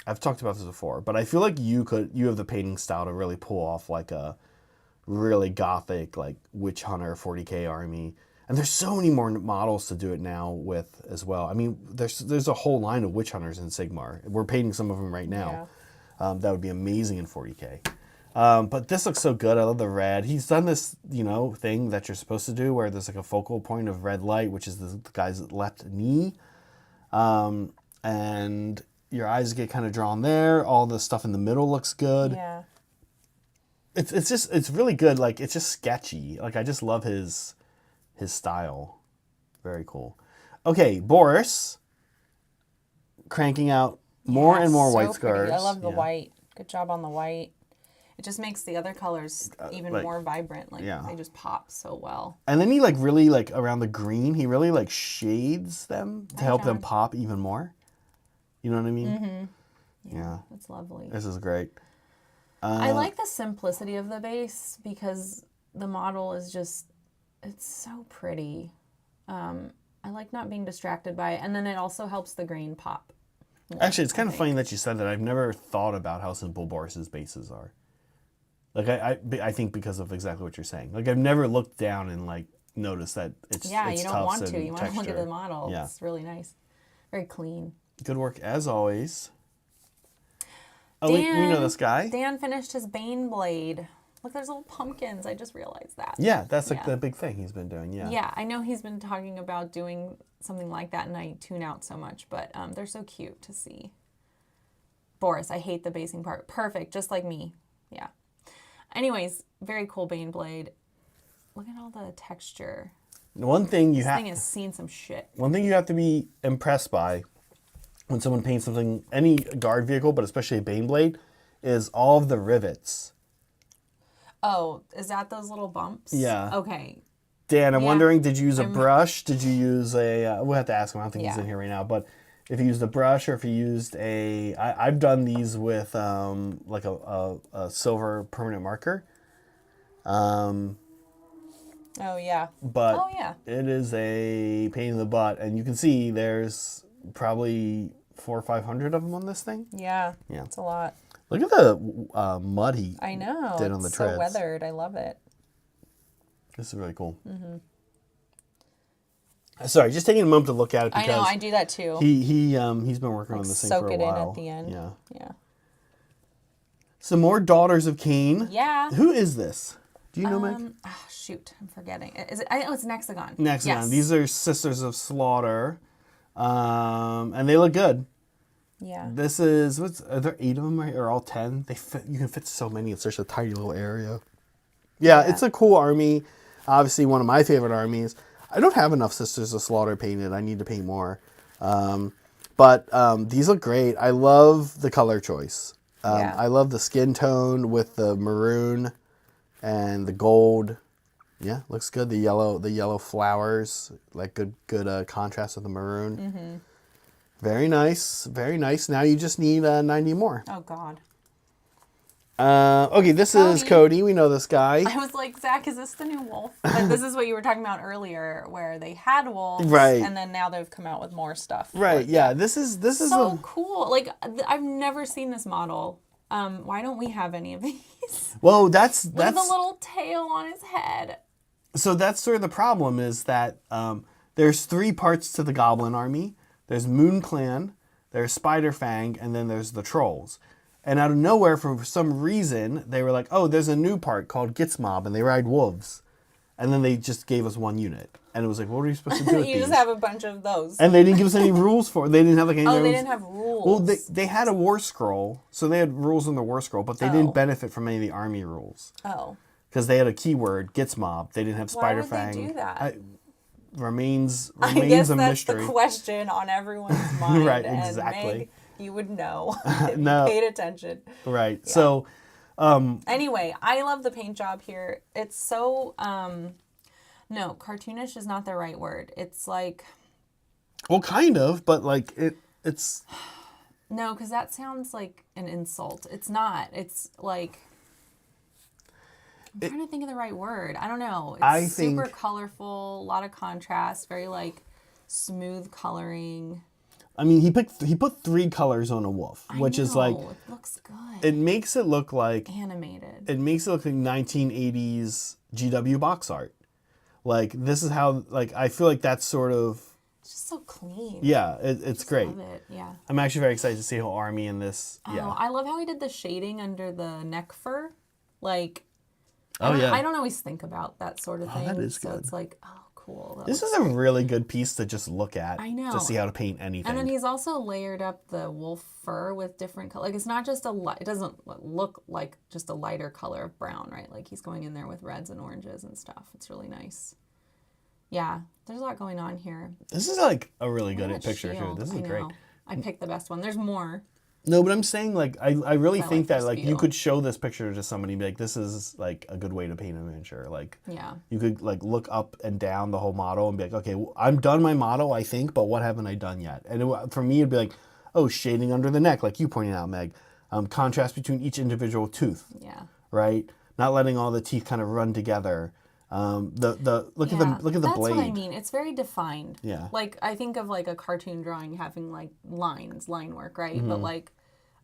S1: I've talked about this before, but I feel like you have the painting style to really pull off like a really gothic like witch hunter 40k army. And there's so many more models to do it now with as well. I mean, there's a whole line of witch hunters in Sigmar. We're painting some of them right now.
S2: Yeah.
S1: That would be amazing in 40k. But this looks so good. I love the red. He's done this, thing that you're supposed to do where there's like a focal point of red light, which is the guy's left knee. And your eyes get kind of drawn there. All the stuff in the middle looks good.
S2: Yeah.
S1: It's really good. Like, it's just sketchy. Like, I just love his style. Very cool. Okay, Boris cranking out more and more white scarves.
S2: I love the white. Good job on the white. It just makes the other colors even more vibrant. Like they just pop so well.
S1: And then he really around the green, he really shades them to help them pop even more. You know what I mean?
S2: Mm-hmm. Yeah. That's lovely.
S1: This is great.
S2: I like the simplicity of the base because the model is just, it's so pretty. I like not being distracted by it. And then it also helps the green pop.
S1: Actually, it's kind of funny that you said that. I've never thought about how simple Boris's bases are. Like, I think because of exactly what you're saying. Like, I've never looked down and, noticed that it's
S2: you don't want to. You want to look at the
S1: texture.
S2: model.
S1: Yeah.
S2: It's really nice. Very clean.
S1: Good work, as always. Oh, we know this guy.
S2: Dan finished his Bane Blade. Look, there's little pumpkins. I just realized that.
S1: Yeah, that's the big thing he's been doing, yeah.
S2: Yeah, I know he's been talking about doing something like that, and I tune out so much, but they're so cute to see. Boris, I hate the basing part. Perfect, just like me. Yeah. Anyways, very cool Bane Blade. Look at all the texture.
S1: This thing
S2: has seen some shit.
S1: One thing you have to be impressed by when someone paints something, any guard vehicle, but especially a Bane Blade, is all of the rivets.
S2: Oh, is that those little bumps?
S1: Yeah.
S2: Okay.
S1: Dan, I'm wondering, did you use a brush? Did you use a... we'll have to ask him. I don't think he's in here right now. But if you used a brush or if you used a... I've done these with like a silver permanent marker.
S2: Oh, yeah.
S1: But it is a pain in the butt. And you can see there's probably 400 or 500 of them on this thing.
S2: Yeah. Yeah. It's a lot.
S1: Look at the mud he did on the treads.
S2: So weathered. I love it.
S1: This is really cool. Mm-hmm. Sorry, just taking a moment to look at it because
S2: I know, I do that too.
S1: He's been working on this thing for a while.
S2: Soak it in at the end.
S1: Yeah.
S2: Yeah.
S1: Some more Daughters of Cain.
S2: Yeah.
S1: Who is this? Do you know, Meg?
S2: Oh, shoot, I'm forgetting. Is it? It's Nexagon.
S1: Nexagon.
S2: Yes.
S1: These are Sisters of Slaughter, and they look good.
S2: Yeah.
S1: This is are there 8 of them right, or all 10? They fit. You can fit so many in such a tiny little area. Yeah, it's a cool army. Obviously, one of my favorite armies. I don't have enough Sisters of Slaughter painted. I need to paint more. But these look great. I love the color choice. I love the skin tone with the maroon and the gold. Yeah, looks good. The yellow flowers, like good contrast with the maroon. Mm-hmm. Very nice, very nice. Now you just need 90 more.
S2: Oh God.
S1: Okay, this is Cody. We know this guy.
S2: I was like, Zach, is this the new wolf? But this is what you were talking about earlier, where they had wolves,
S1: right?
S2: And then now they've come out with more stuff.
S1: Right. Yeah. This is
S2: so cool. Like, I've never seen this model. Why don't we have any of these?
S1: Well, that's
S2: Look at the little tail on his head.
S1: So that's sort of the problem is that there's 3 parts to the Goblin army. There's Moon Clan, there's Spider Fang, and then there's the Trolls. And out of nowhere, for some reason, they were like, oh, there's a new part called Gitsmob, and they ride wolves. And then they just gave us 1 unit. And it was like, what are you supposed to do with
S2: You
S1: these?
S2: just have a bunch of those.
S1: And they didn't give us any rules for it. They didn't have like any
S2: they didn't have rules.
S1: Well, they had a war scroll, so they had rules in the war scroll, but they didn't benefit from any of the army rules.
S2: Oh.
S1: Because they had a keyword, Gitsmob. They didn't have Spider Fang.
S2: Why would they do that?
S1: Remains
S2: I guess
S1: a
S2: that's
S1: mystery.
S2: The question on everyone's mind.
S1: Right,
S2: and
S1: exactly.
S2: Meg, you would know if
S1: No.
S2: you paid attention.
S1: Right.
S2: Yeah.
S1: So
S2: anyway, I love the paint job here. It's so no, cartoonish is not the right word. It's like,
S1: well, kind of, but like it's
S2: No, because that sounds like an insult. It's not. It's like... I'm trying to think of the right word. I don't know. It's super colorful, a lot of contrast, very like smooth coloring.
S1: I mean, he put 3 colors on a wolf, which is like...
S2: it looks good.
S1: It makes it look like...
S2: Animated.
S1: It makes it look like 1980s GW box art. Like, this is how... Like, I feel like that's sort of...
S2: It's just so clean.
S1: Yeah, it's great.
S2: Love it. Yeah.
S1: I'm actually very excited to see how Army in this...
S2: Oh, I love how he did the shading under the neck fur. Like...
S1: Oh, yeah.
S2: I don't always think about that sort of thing.
S1: That is
S2: so
S1: good.
S2: it's like, oh, cool.
S1: This is a really good piece to just look at.
S2: I know.
S1: To see how to paint anything.
S2: And then he's also layered up the wolf fur with different colors. Like, it's not just it doesn't look like just a lighter color of brown, right? Like, he's going in there with reds and oranges and stuff. It's really nice. Yeah, there's a lot going on here.
S1: This is like a really good picture, too. This is great.
S2: I picked the best one. There's more.
S1: No, but I'm saying, like, I really think that, like,
S2: view.
S1: you could show this picture to somebody and be like, this is, like, a good way to paint a miniature. Like, you could, like, look up and down the whole model and be like, okay, well, I'm done my model, I think, but what haven't I done yet? And for me, it'd be like, oh, shading under the neck, like you pointed out, Meg. Contrast between each individual tooth.
S2: Yeah.
S1: Right? Not letting all the teeth kind of run together. Look at the blade.
S2: That's what I mean. It's very defined.
S1: Yeah.
S2: Like, I think of like a cartoon drawing having like line work, right? But like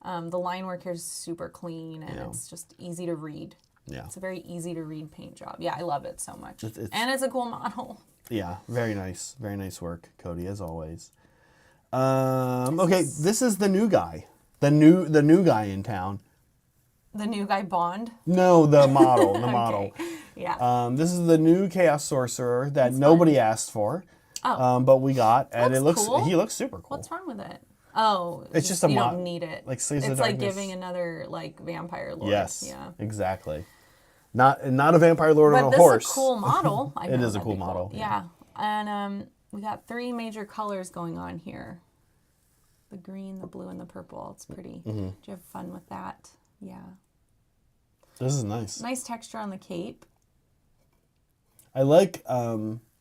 S2: the line work here is super clean and it's just easy to read. Yeah. It's a very easy to read paint job. Yeah, I love it so much. And it's a cool model.
S1: Yeah, very nice. Very nice work, Cody, as always. Okay, this is the new guy. The new guy in town.
S2: The new guy Bond?
S1: No, the model. The model.
S2: Yeah.
S1: This is the new Chaos Sorcerer that nobody asked for. But we got, and
S2: cool.
S1: He looks super cool.
S2: What's wrong with it? Oh,
S1: it's just
S2: you don't need it.
S1: Like
S2: it's like giving another like vampire lord.
S1: Yes.
S2: Yeah.
S1: Exactly. Not a vampire lord on a horse.
S2: But this is a cool model.
S1: It is a cool model.
S2: Cool. Yeah. And we got 3 major colors going on here. The green, the blue, and the purple. It's pretty. Did you have fun with that? Yeah.
S1: This is nice.
S2: Nice texture on the cape.
S1: I like...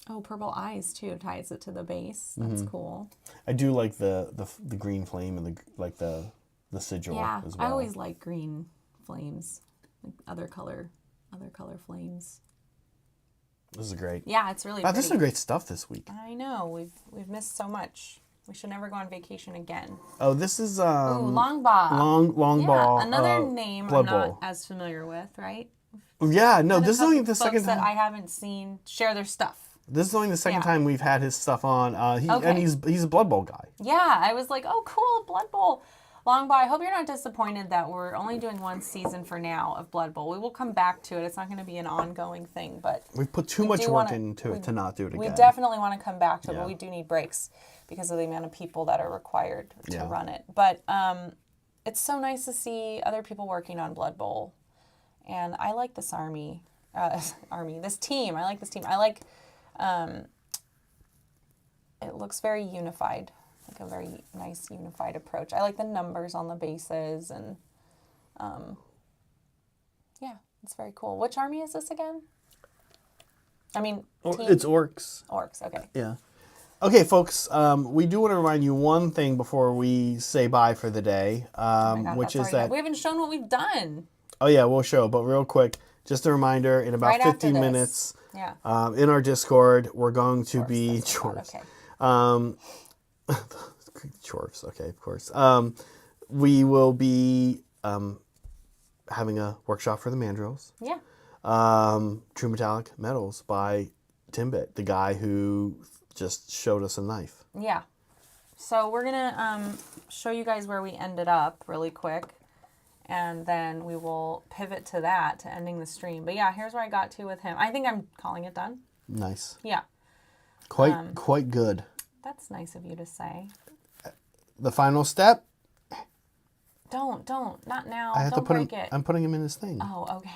S2: Oh, purple eyes too ties it to the base. That's cool.
S1: I do like the green flame and the sigil as well.
S2: I always like green flames, like other color flames.
S1: This is great.
S2: Yeah, it's really.
S1: This is great stuff this week.
S2: I know we've missed so much. We should never go on vacation again.
S1: Oh, this is
S2: long ball.
S1: Long ball.
S2: Another name
S1: Blood
S2: I'm not
S1: Bowl.
S2: as familiar with, right?
S1: Yeah, no, this is only the second
S2: that
S1: time
S2: I haven't seen share their stuff.
S1: This is only the second time we've had his stuff on. And he's a Blood Bowl guy.
S2: Yeah, I was like, oh, cool, Blood Bowl. Longbow, I hope you're not disappointed that we're only doing 1 season for now of Blood Bowl. We will come back to it. It's not going to be an ongoing thing, but
S1: we've put too much work into it to not do it again.
S2: We definitely want to come back to it, but we do need breaks because of the amount of people that are required to run it. But it's so nice to see other people working on Blood Bowl, and I like this this team. I like this team. I like. It looks very unified. Like a very nice unified approach. I like the numbers on the bases and yeah, it's very cool. Which army is this again? I mean,
S1: it's orcs.
S2: Orcs, okay.
S1: Yeah. Okay, folks, we do want to remind you one thing before we say bye for the day, which is that...
S2: We haven't shown what we've done.
S1: Oh, yeah, we'll show, but real quick, just a reminder, in about 15 minutes, in our Discord, we're going to be... Chores. Okay. Chores, okay, of course. We will be having a workshop for the mandrills.
S2: Yeah.
S1: True Metallic Metals by Timbit, the guy who just showed us a knife.
S2: Yeah. So we're going to show you guys where we ended up really quick. And then we will pivot to that, to ending the stream. But yeah, here's where I got to with him. I think I'm calling it done.
S1: Nice.
S2: Yeah.
S1: Quite good.
S2: That's nice of you to say.
S1: The final step?
S2: Don't. Not now.
S1: I have
S2: Don't
S1: to put
S2: break
S1: him,
S2: it.
S1: I'm putting him in his thing.
S2: Oh, okay.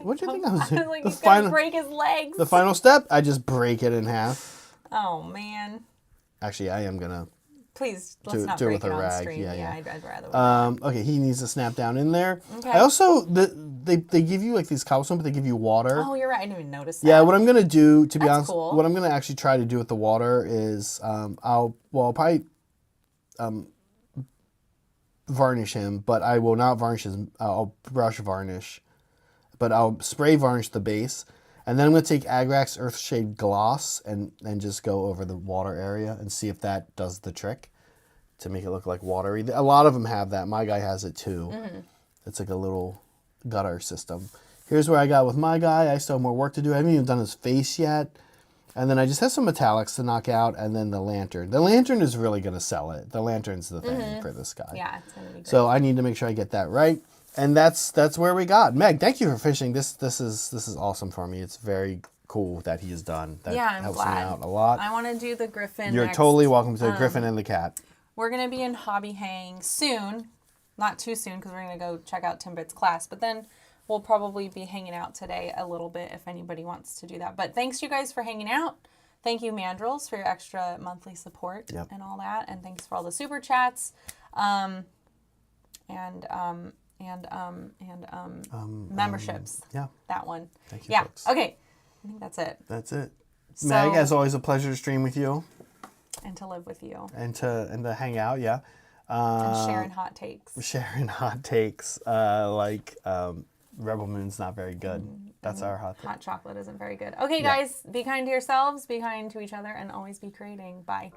S1: What do you think I was doing?
S2: I was like, he's going to break his legs.
S1: The final step? I just break it in half.
S2: Oh, man.
S1: Actually, I am going to...
S2: Please, let's not break it on stream.
S1: Yeah.
S2: I'd rather.
S1: Okay, he needs to snap down in there.
S2: Okay.
S1: I also, they give you like these cobblestone, but they give you water.
S2: Oh, you're right. I didn't even notice that.
S1: Yeah, what I'm going to do, to be honest,
S2: cool.
S1: what I'm going to actually try to do with the water is, I'll probably varnish him, but I will not varnish his, I'll brush varnish, but I'll spray varnish the base. And then I'm going to take Agrax Earthshade Gloss and just go over the water area and see if that does the trick to make it look like watery. A lot of them have that. My guy has it too. It's like a little gutter system. Here's where I got with my guy. I still have more work to do. I haven't even done his face yet. And then I just have some metallics to knock out, and then the lantern. The lantern is really going to sell it. The lantern's the thing for this guy.
S2: Yeah, it's going to be great.
S1: So I need to make sure I get that right. And that's where we got. Meg, thank you for fishing. This is awesome for me. It's very cool that he is done. That
S2: I'm
S1: helps
S2: glad.
S1: me out a lot.
S2: I want to do the griffin
S1: You're
S2: next.
S1: totally welcome to the griffin and the cat.
S2: We're going to be in hobby hang soon. Not too soon because we're going to go check out Timbit's class. But then we'll probably be hanging out today a little bit if anybody wants to do that. But thanks you guys for hanging out. Thank you, Mandrills, for your extra monthly support and all that. And thanks for all the super chats. Memberships.
S1: Yeah.
S2: That one.
S1: Thank you, folks.
S2: Okay. I think that's it.
S1: That's it.
S2: So,
S1: Meg, as always, a pleasure to stream with you.
S2: And to live with you.
S1: And to hang out, yeah.
S2: And sharing hot takes.
S1: Sharing hot takes. Rebel Moon's not very good. That's our hot take.
S2: Hot chocolate isn't very good. Okay, guys, be kind to yourselves, be kind to each other, and always be creating. Bye.